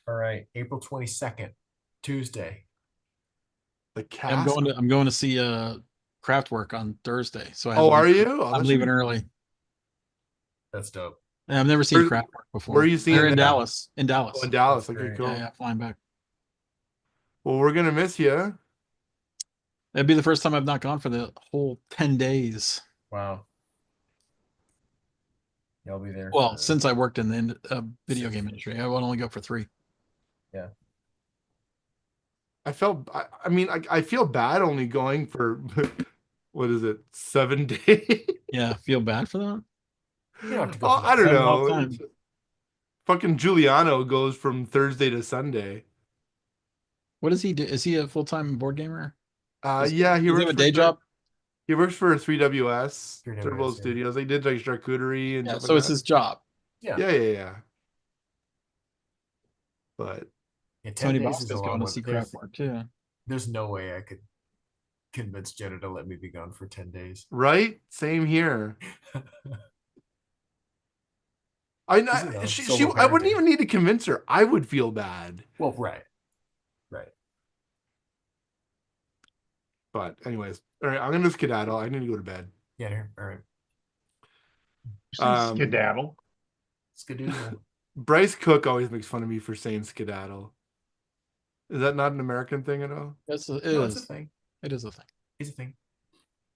All right. April 22nd, Tuesday. The I'm cast. going to see Kraftwerk on Thursday. So Oh, are you? Oh, I'm that should leaving be- early. That's dope. And I've never seen Where- Kraftwerk before. where are you seeing They're in them? Dallas. In Dallas. Oh, in Dallas. That's Okay, great. cool. Yeah, flying back. Well, we're gonna miss you. It'd be the first time I've not gone for the whole 10 days. Wow. Y'all be there. Well, for- since I worked in the video game industry, I would only go for 3. I felt. I mean, I feel bad only going for what is it, 7 days? Yeah, feel bad for that. You don't have to go. Oh, for I don't Had a long know. time. Fucking Giuliano goes from Thursday to Sunday. What does he do? Is he a full-time board gamer? Yeah, he Does he works have a for day job? He works for 3WS, 3WS, Turbo yeah. Studios. They did like charcuterie and Yeah, stuff so like it's that. his job. Yeah. Yeah. But Yeah, 10 Tony days is a Bosco's long going to one. see Kraftwerk too. There's no way I could convince Jenna to let me be gone for 10 days. right, same here. You know, She solo I wouldn't parenting. even need to convince her. I would feel bad. Well, right. Right. But anyways, all right, I'm gonna skedaddle. I need to go to bed. Yeah, here. All right. Skedaddle. Skadoodle. Bryce Cook always makes fun of me for saying skedaddle. Is that not an American thing at all? It No, it's a is. thing. It is a thing. It's a thing.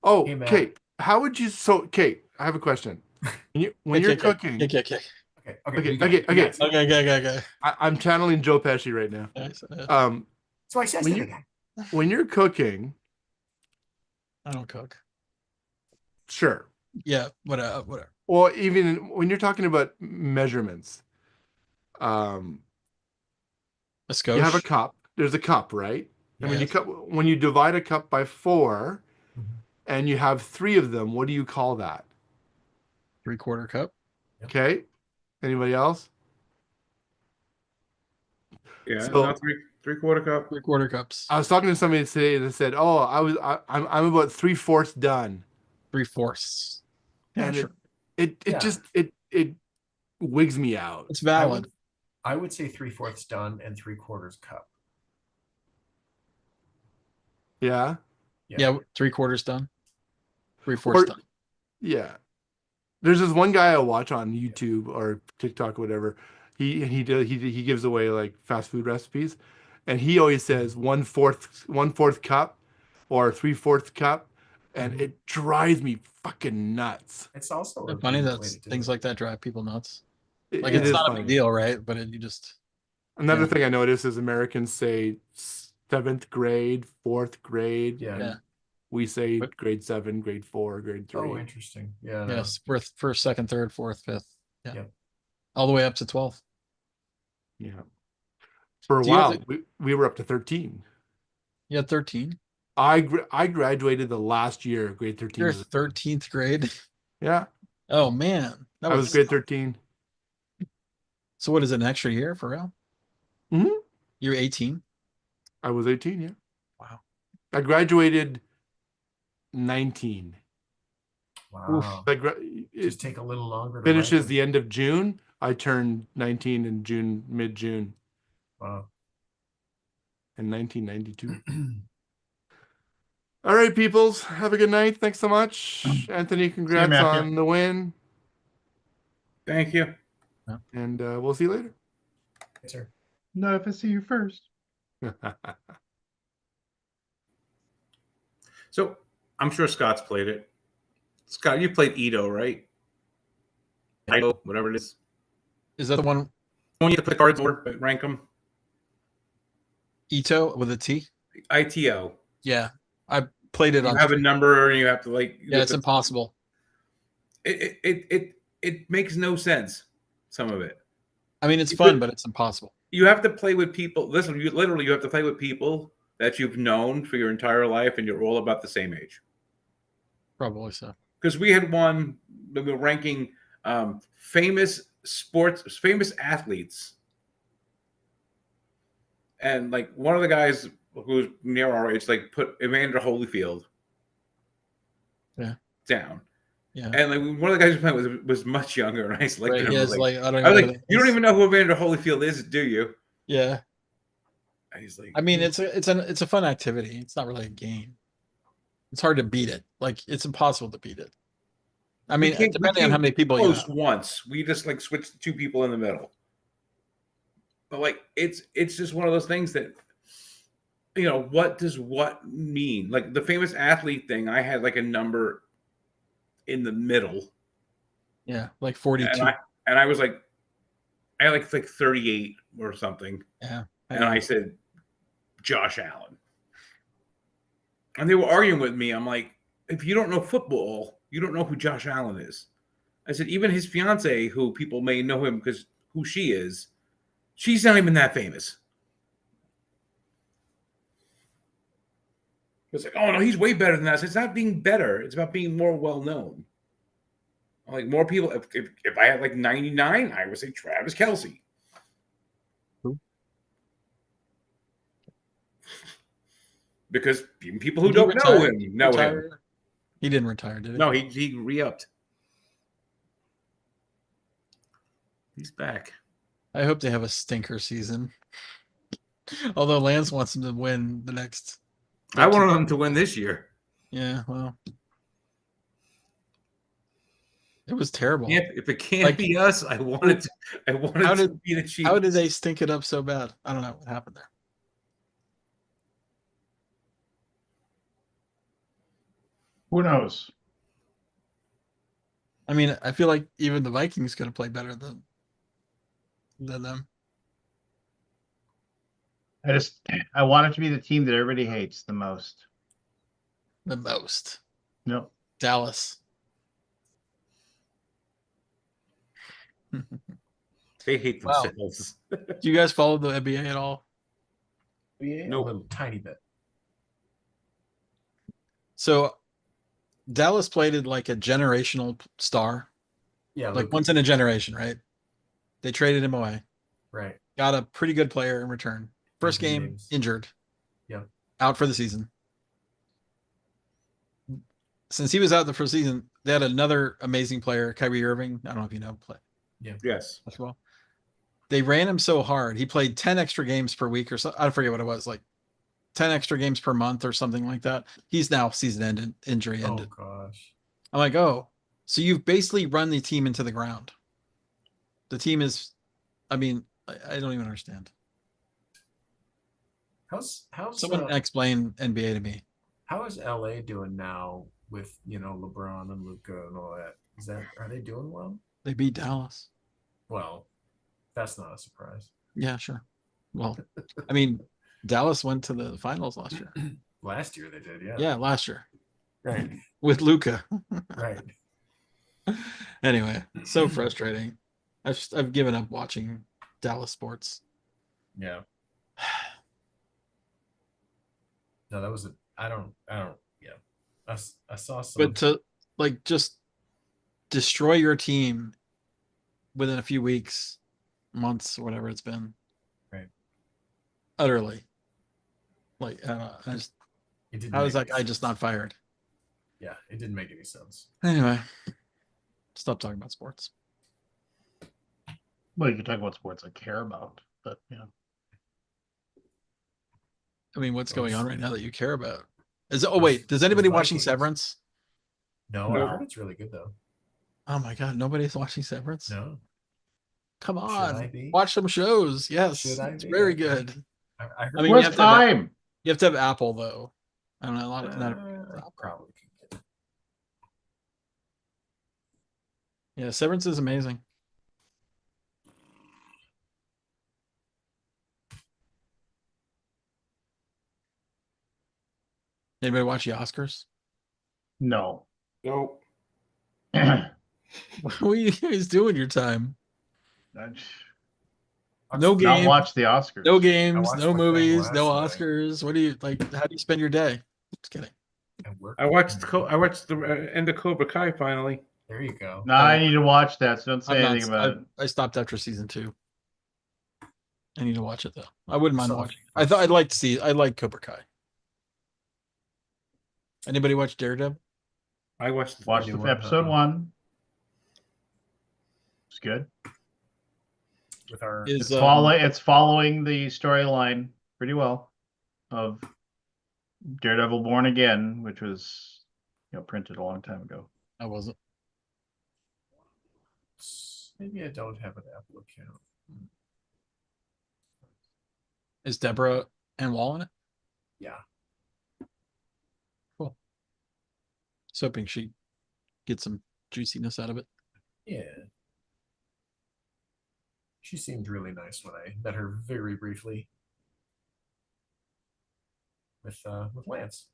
Oh, Hey, Matt. Kate, how would you? So, Kate, I have a question. When you're cooking, Okay. Okay. Okay, you got okay, it, you okay. got it. Okay. I'm channeling Joe Pesci right now. So I said when it you- again. When you're cooking, I don't cook. sure. Yeah, whatever. Or even when you're talking about measurements, A skosh. you have a cup. There's a cup, right? And when you divide a cup by 4, Mhm. and you have 3 of them, what do you call that? 3/4 cup. Okay. Anybody else? Yeah, So- no, three-quarter cup. 3/4 cups. I was talking to somebody today and they said, "Oh, I'm about 3/4 done," 3/4. Yeah, and sure. it Yeah. just it wigs me out. It's valid. I would say 3/4 done and 3/4 cup. Yeah, Yeah, 3/4 done. 3/4 Or- done. yeah. There's this one guy I watch on YouTube or TikTok, or whatever. He gives away like fast food recipes, and he always says 1/4 cup or 3/4 cup, and it drives me fucking nuts. It's also a It's funny good that way to do things it. like that drive people nuts. It Like it's is not a funny. big deal, right? But you just Another Yeah. thing I notice is Americans say 7th grade, 4th grade. Yeah. Yeah. We say But- grade 7, grade 4, grade 3. Oh, interesting. Yeah. no. yes, first, second, third, fourth, fifth. Yeah. Yep. All the way up to 12. Yeah. For a Do you have while, we were up to 13. You had 13. I graduated the last year of grade 13. You're 13th grade. Yeah, Oh man. That I was grade 13. So what is it, an extra year for real? Mhm. You're 18? I was 18, yeah. Wow. I graduated 19. Wow. It Just take a little longer. To finishes ripen. the end of June. I turned 19 in June, mid-June, Wow. in 1992. All right, peoples. Have a good night. Thanks so much. Anthony, congrats Matthew. on the win. Thank you. And we'll see you later. Yes, sir. No, if I see you first. So I'm sure Scott's played it. Scott, you played Edo, right? ITO, whatever it is. Is that the one When you have to play cards or rank them. Ito with a T? ITO. Yeah, I played it You on. have a number and you have to like. Yeah, it's impossible. It makes no sense. Some of it. I mean, it's fun, but it's impossible. You have to play with people. Listen, you have to play with people that you've known for your entire life, and you're all about the same age. Probably so. Because we had one that we were ranking famous athletes, and like one of the guys who's near our age, like put Evander Holyfield, down. Yeah. And like one of the guys who playing was much younger, and I selected him. He I has was like, I don't I was even know like, who that you don't is. even know who Evander Holyfield is, do you? Yeah. And he's like, I mean, it's a fun activity. It's not really a game. It's hard to beat it. Like it's impossible to beat it. I mean, depending on how many people you close have. once, we just like switched two people in the middle. But like it's just one of those things that, you know, what does what mean? Like the famous athlete thing, I had like a number in the middle. Yeah, like 42. And I was like, I had like 38 or something. Yeah. And I said Josh Allen. And they were arguing with me. I'm like, if you don't know football, you don't know who Josh Allen is. I said, even his fiance, who people may know him because who she is, she's not even that famous. It's like, oh no, he's way better than that. So it's not being better. It's about being more well known. Like more people. If I had like 99, I would say Travis Kelce. Who? Because even people who don't know him know him. He didn't retire, did he? No, he re-upped. He's back. I hope they have a stinker season. Although Lance wants him to win the next. I wanted him to win this year. Yeah, well, it was terrible. If it can't be us, I wanted to be the Chiefs. How did they stink it up so bad? I don't know what happened there. Who knows? I mean, I feel like even the Vikings could have played better than them. I want it to be the team that everybody hates the most. The most. No. Dallas. They hate themselves. Do you guys follow the NBA at all? Yeah, Nope. a little tiny bit. So Dallas played it like a generational star. Yeah, like Luka. once in a generation, right? They traded him away. Right. Got a pretty good player in return. First game, games. injured. Yeah. Out for the season. Since he was out the first season, they had another amazing player, Kyrie Irving. I don't know if you know play. Yeah. Yes. Basketball. They ran him so hard. He played 10 extra games per week or so. I forget what it was, like 10 extra games per month or something like that. He's now season ended, injury ended. Oh gosh. I'm like, oh, so you've basically run the team into the ground. The team is, I mean, I don't even understand. How's Someone explain NBA to me. How is LA doing now with LeBron and Luka and all that? Are they doing well? They beat Dallas. Well, that's not a surprise. Yeah, sure. Well, I mean, Dallas went to the finals last year. Last year they did, yeah. Yeah, last year. Right. With Luka. Right. Anyway, so frustrating. I've given up watching Dallas sports. Yeah. No, that was I don't yeah. I saw some. But to like just destroy your team within a few weeks, months, or whatever it's been. Right. Utterly. Like, I don't know. How is that guy just not fired? Yeah, it didn't make any sense. Anyway, stop talking about sports. Well, you can talk about sports I care about, but I mean, what's going on right now that you care about? Wait, does anybody watching Severance? No, I heard it's really good though. Oh my god, nobody's watching Severance? No. Come Should on. I be? Watch some shows. Yes. Should I It's be? very good. I heard I mean, where's time? You have to have Apple though. I don't know. I probably can get it. Yeah, Severance is amazing. Anybody watch the Oscars? No. Nope. What are you guys doing your time? I'd No not game, watch the Oscars. no games, watched no my thing movies, no last night. Oscars. What do you like? How do you spend your day? Just kidding. At work. I watched the end of Cobra Kai finally. There you go. No, I need to watch that, so don't say I'm not. anything about it. I stopped after season 2. I need to watch it though. I wouldn't mind So- watching. I thought I'd like to see. I like Cobra Kai. Anybody watch Daredevil? I watched. Watch do the one, episode 1. It's good. With our Is It's following the storyline pretty well of Daredevil Born Again, which was printed a long time ago. I wasn't. maybe I don't have an Apple account. Is Deborah and Wall in it? Yeah. Cool. So hoping she gets some juiciness out of it. Yeah. She seemed really nice when I met her very briefly with Lance.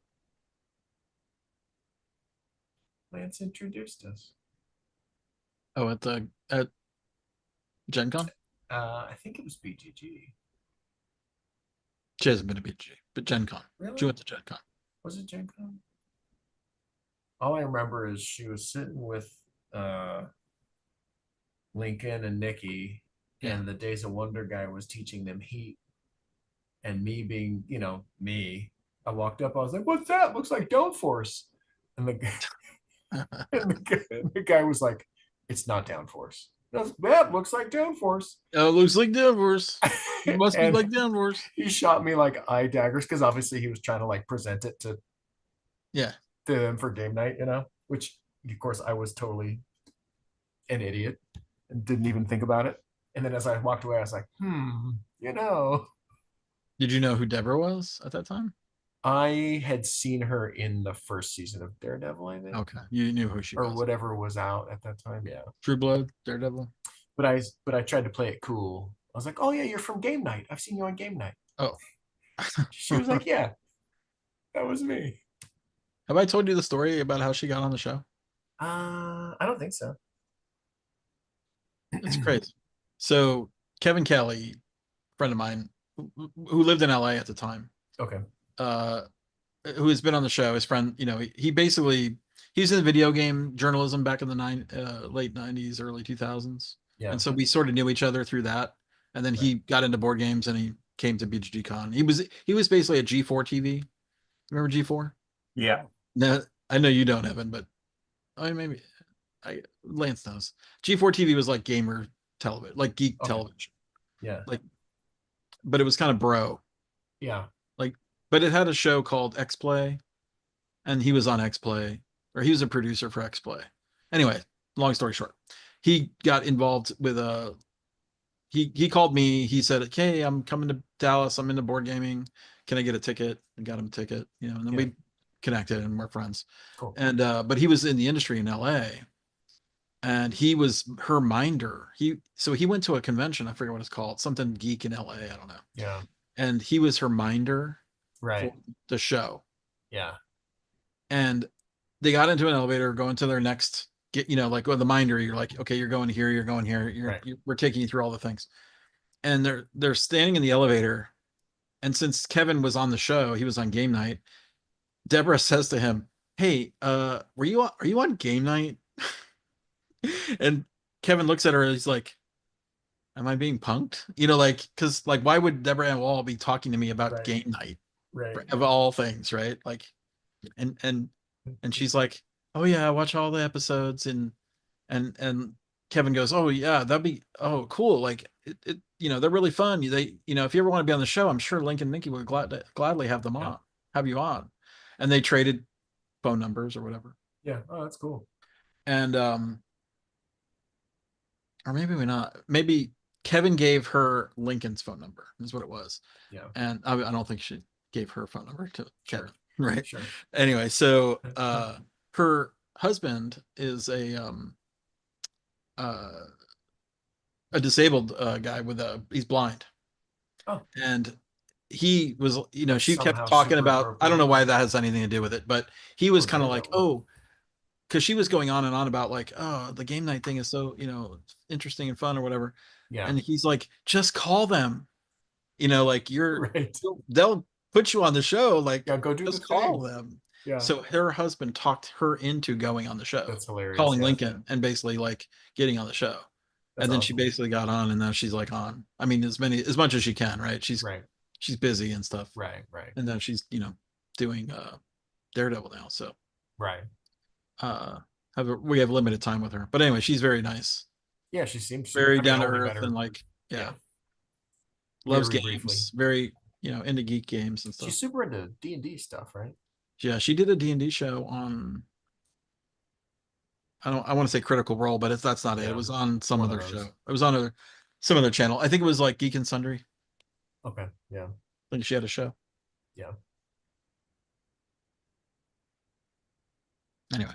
Lance introduced us. Oh, at Gen Con? I think it was BGG. She hasn't been to BG, but Gen Con. Really? She went to Gen Con. Was it Gen Con? All I remember is she was sitting with Lincoln and Nikki, and the Days of Wonder guy was teaching them Heat. And me being, me, I walked up, I was like, "What's that? Looks like Downforce." And the guy was like, "It's not Downforce." That looks like Downforce. Oh, it looks like Downforce. It must be And like Downforce. he shot me like eye daggers because obviously he was trying to like present it to Yeah. them for game night, which of course I was totally an idiot and didn't even think about it. And then as I walked away, I was like, Did you know who Deborah was at that time? I had seen her in the first season of Daredevil, I think. Okay. You knew who she Or was. whatever was out at that time. Yeah. True Blood, Daredevil. But I tried to play it cool. I was like, "Oh yeah, you're from Game Night. I've seen you on Game Night." Oh. She was like, "Yeah, that was me." Have I told you the story about how she got on the show? I don't think so. It's crazy. So Kevin Kelly, friend of mine, who lived in LA at the time, Okay. who has been on the show, his friend, he basically he's in video game journalism back in the late 90s, early 2000s. Yeah. And so we sort of knew each other through that. And then he got into board games and he came to BGG Con. He was basically a G4 TV. Remember G4? Yeah. No, I know you don't, Evan, but maybe Lance knows. G4 TV was like gamer television, like geek television. Yeah. But it was kind of bro. Yeah. But it had a show called X Play, and he was on X Play, or he was a producer for X Play. Anyway, long story short, he got involved with he called me. He said, "Hey, I'm coming to Dallas. I'm into board gaming. Can I get a ticket?" I got him a ticket, and then we connected and we're friends. Cool. And but he was in the industry in LA, and he was her minder. So he went to a convention. I forget what it's called, something geek in LA. I don't know. Yeah. And he was her minder Right. for the show. Yeah. And they got into an elevator, going to their next like with the minder, you're like, okay, you're going here, you're going here, we're taking you through all the things. And they're standing in the elevator. And since Kevin was on the show, he was on game night. Deborah says to him, "Hey, are you on game night?" And Kevin looks at her and he's like, "Am I being punked?" Because why would Deborah and Wall be talking to me about game night? Right. Of all things, right? And she's like, "Oh yeah, I watch all the episodes." And Kevin goes, "Oh yeah, that'd be cool. They're really fun. If you ever want to be on the show, I'm sure Link and Nikki would gladly have them on, have you on." And they traded phone numbers or whatever. Yeah. Oh, that's cool. And or maybe we not. Maybe Kevin gave her Lincoln's phone number. Is what it was. Yeah. And I don't think she gave her phone number to Karen. Right. Sure. Anyway, so her husband is a a disabled guy he's blind. Oh. And he was, she Somehow kept talking super about, I don't know appropriate. why that has anything to do with it, but he was Or kind of like, Daredevil. oh, because she was going on and on about like, oh, the game night thing is so, interesting and fun or whatever. Yeah. And he's like, just call them, like Right. they'll put you on the show. Like, Yeah, go do just the call thing. them. Yeah. So her husband talked her into going on the show, That's hilarious. calling Yeah. Lincoln and basically like getting on the show. That's And then she awesome. basically got on, and now she's like on. I mean, as much as she can, right? She's busy and stuff. Right. And then she's doing Daredevil now. So Right. we have limited time with her, but anyway, she's very nice. Yeah, she seems Very down to I only met earth her and like yeah. loves very games. briefly. Very into geek games and stuff. She's super into D&D stuff, right? Yeah, she did a D&D show on. I want to say Critical Role, but that's not it. It was on some One of other those. show. It was on some other channel. I think it was like Geek and Sundry. Okay. Yeah. I think she had a show. Yeah. Anyway,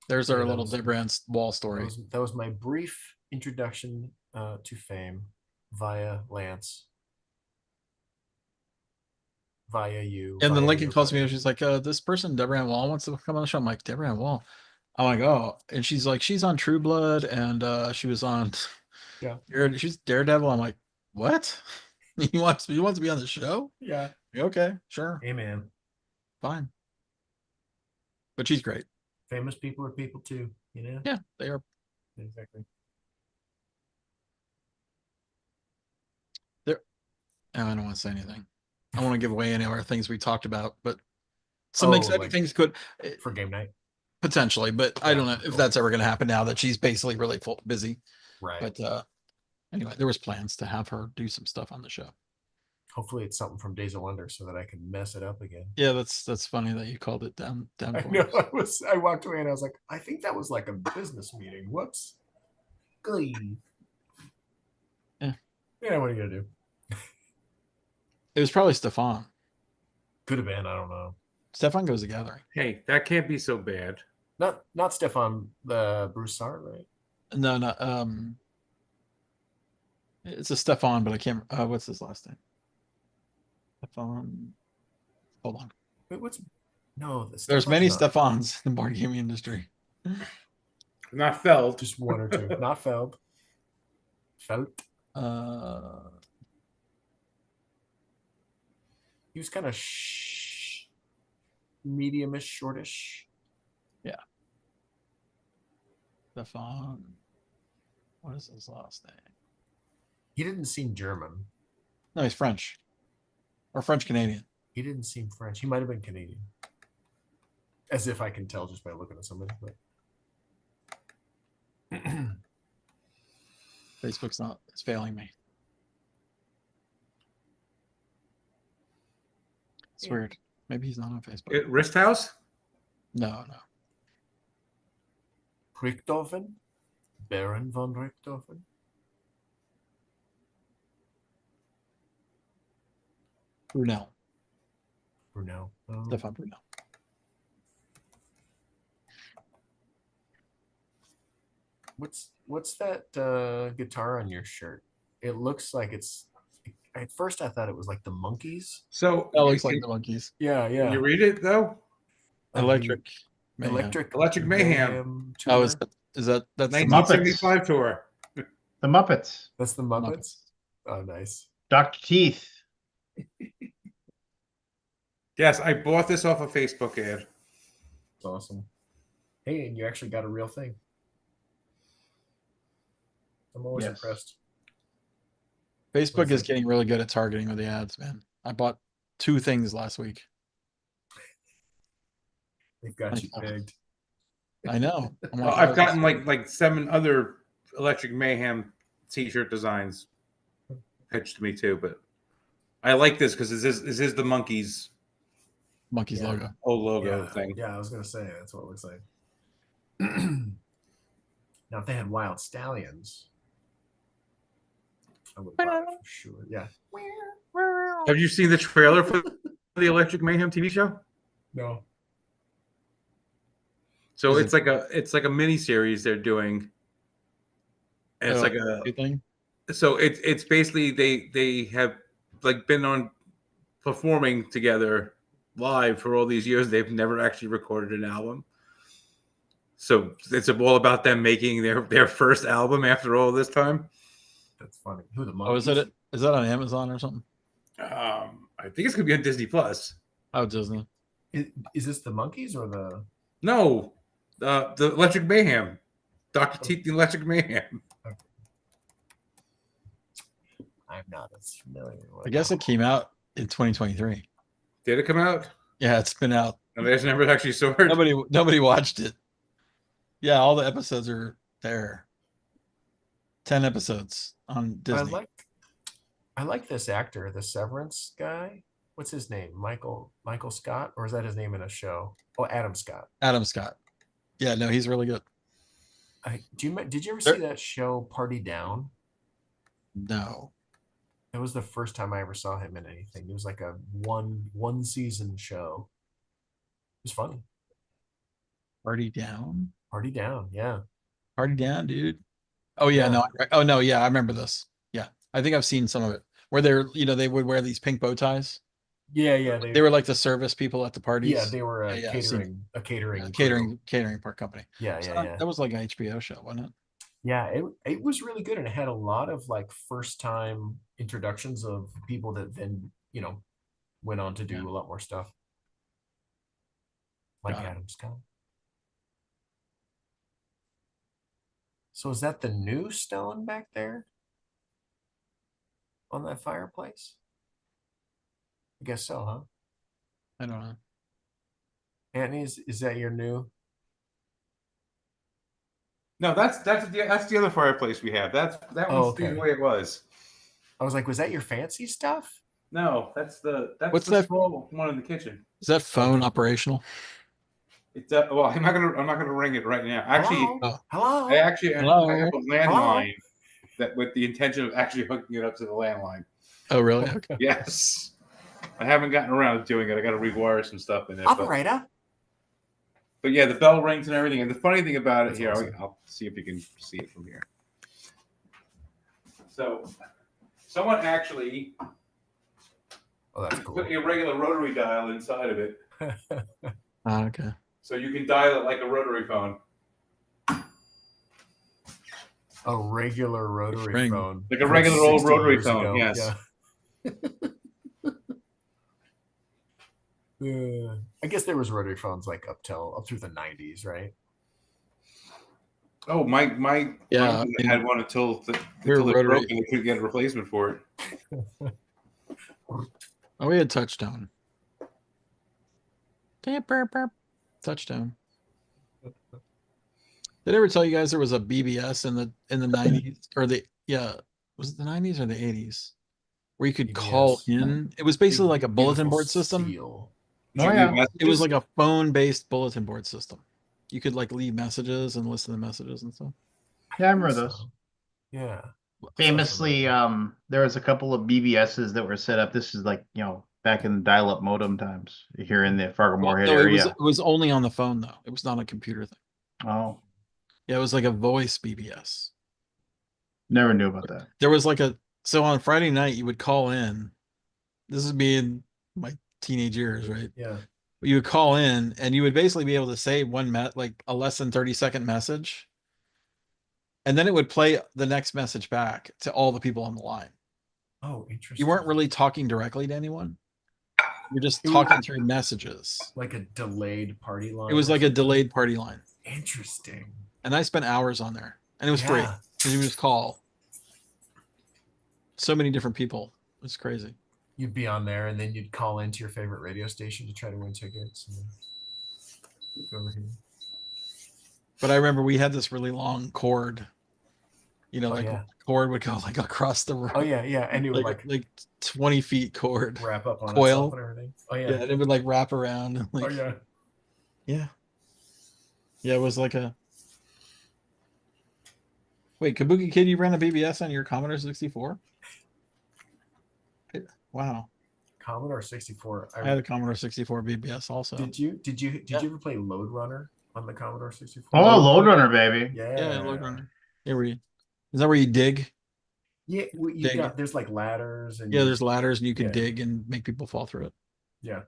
there's our that little was- Debrand's wall story. That was my brief introduction to fame via Lance. Via you. And then via Lincoln your calls me and buddy. she's like, this person, Deborah Ann Wall, wants to come on the show. I'm like, Deborah Ann Wall. I'm like, oh. And she's like, she's on True Blood and she was on she's Daredevil. I'm like, what? He wants to be on the show? Yeah. Okay, sure. Hey man. Fine. But she's great. Famous people are people too, Yeah, they are. Exactly. I don't want to say anything. I don't want to give away any of our things we talked about, but some exciting things could for game night potentially, but I don't know if that's ever going to happen now that she's basically really busy. Right. But anyway, there was plans to have her do some stuff on the show. Hopefully it's something from Days of Wonder so that I can mess it up again. Yeah, that's funny that you called it down. I know, I walked away and I was like, I think that was like a business meeting. Whoops. Glee. Yeah. Yeah, what are you gonna do? It was probably Stefan. Could have been, I don't know. Stefan Goes the Gathering. Hey, that can't be so bad. Not Stefan, the Broussard, right? No, it's a Stefan, but I can't. What's his last name? Stefan. Hold on. Wait, There's many Stefans in the board gaming industry. Not Feld. Just one or two. Not Feld. Felt. He was kind of medium-ish, shortish. Yeah. Stefan. What is his last name? He didn't seem German. No, he's French. Or French Canadian. He didn't seem French. He might have been Canadian. As if I can tell just by looking at somebody. But It's failing me. It's weird. Maybe he's not on Facebook. Wrist House? No. Richthofen? Baron von Richthofen? Brunel. Oh. Stefan Brunel. What's that guitar on your shirt? It looks like it's. At first, I thought it was like the Monkeys. So that looks like the Monkeys. Yeah. Can you read it though? Electric Mayhem. Oh, is that that's 1975 tour? The Muppets. That's the Muppets. Oh, nice. Dr. Teeth. Yes, I bought this off a Facebook ad. That's awesome. Hey, and you actually got a real thing. I'm always impressed. Facebook is getting really good at targeting with the ads, man. I bought 2 things last week. They've got you pegged. I know. I've gotten like 7 other Electric Mayhem t-shirt designs pitched to me too, but I like this because this is the Monkeys logo. Old logo thing. Yeah, I was gonna say that's what it looks like. Now, if they had Wild Stallions, I would buy it for sure. Yeah. Have you seen the trailer for the Electric Mayhem TV show? No. So Is it's like a mini series they're doing. And it's like a thing? so it's basically they have like been on performing together live for all these years. They've never actually recorded an album. So it's all about them making their first album after all this time. That's funny. Who the Oh, monkeys? is that on Amazon or something? I think it's gonna be on Disney Plus. Oh, Disney. Is this the monkeys or the? No, the Electric Mayhem, Dr. Teeth, the Electric Mayhem. I'm not as familiar with. I guess it came out in 2023. Did it come out? Yeah, it's been out. And there's never actually saw it. Nobody watched it. Yeah, all the episodes are there. 10 episodes on Disney. I like this actor, the Severance guy. What's his name? Michael Scott, or is that his name in a show? Oh, Adam Scott. Adam Scott. Yeah, no, he's really good. Did you ever see that show Party Down? No. It was the first time I ever saw him in anything. It was like a one season show. It was funny. Party Down? Party Down, yeah. Party Down, dude. Oh yeah, Yeah. no. Oh no, yeah, I remember this. Yeah. I think I've seen some of it. Where they would wear these pink bow ties. Yeah. They were like the service people at the parties. Yeah, they were Yeah, I've seen it. catering Catering part company. Yeah, So yeah. That was like an HBO show, wasn't it? Yeah, it was really good, and it had a lot of like first time introductions of people that then went on to do a lot more stuff, like Got it. Adam Scott. So is that the new stone back there on that fireplace? I guess so, huh? I don't know. Anthony, is that your new? No, that's the other fireplace we have. That Oh, one's okay. the way it was. I was like, was that your fancy stuff? No, that's What's the that? small one in the kitchen. Is that phone operational? It's well, I'm not gonna ring it right now. Actually, Hello? I have a landline Hello? that with the intention of actually hooking it up to the landline. Oh really? Okay. Yes, I haven't gotten around to doing it. I got to rewire some stuff in it. Operator. But yeah, the bell rings and everything. And the funny thing about it That's here, awesome. I'll see if you can see it from here. So, someone actually Oh, that's cool. put a regular rotary dial inside of it, Okay. so you can dial it like a rotary phone. A regular rotary Ring. phone. Like a from regular old 60 rotary years phone, ago. yes. Yeah. I guess there was rotary phones like up through the 90s, right? Oh, my Yeah, uncle had one until it rotary. broke and they couldn't get a replacement for it. Oh, we had touchdown. Touchdown. Did I ever tell you guys there was a BBS in the 90s or was it the 90s or the 80s where you could call BBS. in? It was basically like a bulletin Beautiful board system. steel. Did you Oh, yeah. leave messages? It was like a phone-based bulletin board system. You could like leave messages and listen to messages and stuff. Yeah, I remember those. Yeah. Famously, there was a couple of BBSs that were set up. This is like, back in dial-up modem times here in the Fargo Well, Moorhead no, area. it was only on the phone though. It was not a computer thing. Oh, Yeah, it was like a voice BBS. never knew about that. There was so on Friday night you would call in. This is me in my teenage years, right? Yeah. You would call in and you would basically be able to say like a less than 30-second message. And then it would play the next message back to all the people on the line. Oh, interesting. You weren't really talking directly to anyone. You're just It was- talking through messages. like a delayed party line. It was or like a something? delayed party line. Interesting. And I spent hours on there. And it was free. Yeah. Because you would just call. So many different people. It's crazy. You'd be on there, and then you'd call into your favorite radio station to try to win tickets. And go over here. But I remember we had this really long cord. yeah. Cord would go like across the room. Oh yeah, yeah, and it would like 20 feet cord. wrap up on coil. itself and everything. Oh Yeah, yeah. and it would like wrap around. And, like, Oh yeah. Yeah. Yeah, it was like a. Wait, Kabuki Kid, you ran a BBS on your Commodore 64? Wow. Commodore 64. I had a Commodore 64 BBS also. Did you ever play Load Runner? on the Commodore 64. Oh, Load Runner, baby. Yeah. Yeah, Lord Runner. Here we. Is that where you dig? Yeah, well, you Dig. got there's like ladders and Yeah, there's ladders and you can Yeah. dig and make people fall through it. yeah.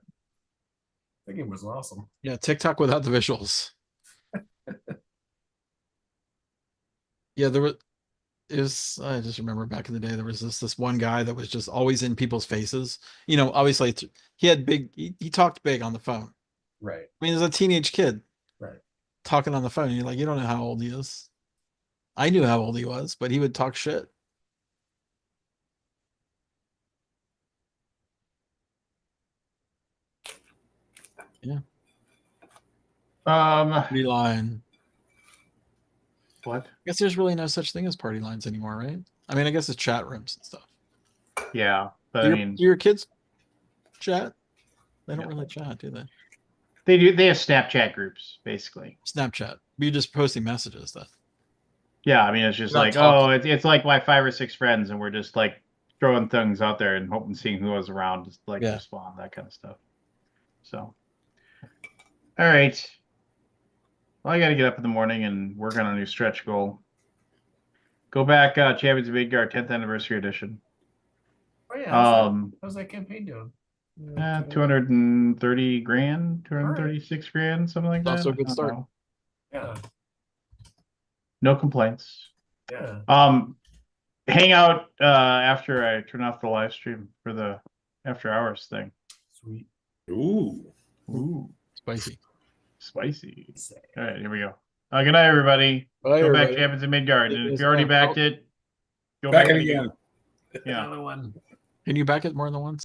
That game was awesome. Yeah, TikTok without the visuals. Yeah, there was. It was. I just remember back in the day there was this one guy that was just always in people's faces. You know, obviously he had big. He talked big on the phone. Right. I mean, as a teenage kid Right. talking on the phone, you're like, you don't know how old he is. I knew how old he was, but he would talk shit. Yeah, party line. What? I guess there's really no such thing as party lines anymore, right? I mean, I guess it's chat rooms and stuff. Yeah, but Do I your, mean, do your kids chat? They don't Yeah. really chat, do they? they do. They have Snapchat groups, basically. Snapchat. You're just posting messages then. Yeah, I mean, it's just You're not like, talking. oh, it's like my 5 or 6 friends, and we're just like throwing things out there and hoping, seeing who was around, just like Yeah. respond, that kind of stuff. So, all right. Well, I got to get up in the morning and work on a new stretch goal. Go back, Champions of Midgard 10th anniversary edition. Oh yeah. Um, How's that campaign doing? 230 grand, 236 grand, something like Off that. to a I good don't start. know. Yeah. No complaints. Yeah. Hang out after I turn off the live stream for the after hours thing. Sweet. Ooh. Ooh, Spicy. spicy. All right, here we go. Good night, everybody. Bye, Go back everybody. Champions of Midgard. It And if is you already on. backed it, go Back back it it again. Yeah. Another one. Can you back it more than once?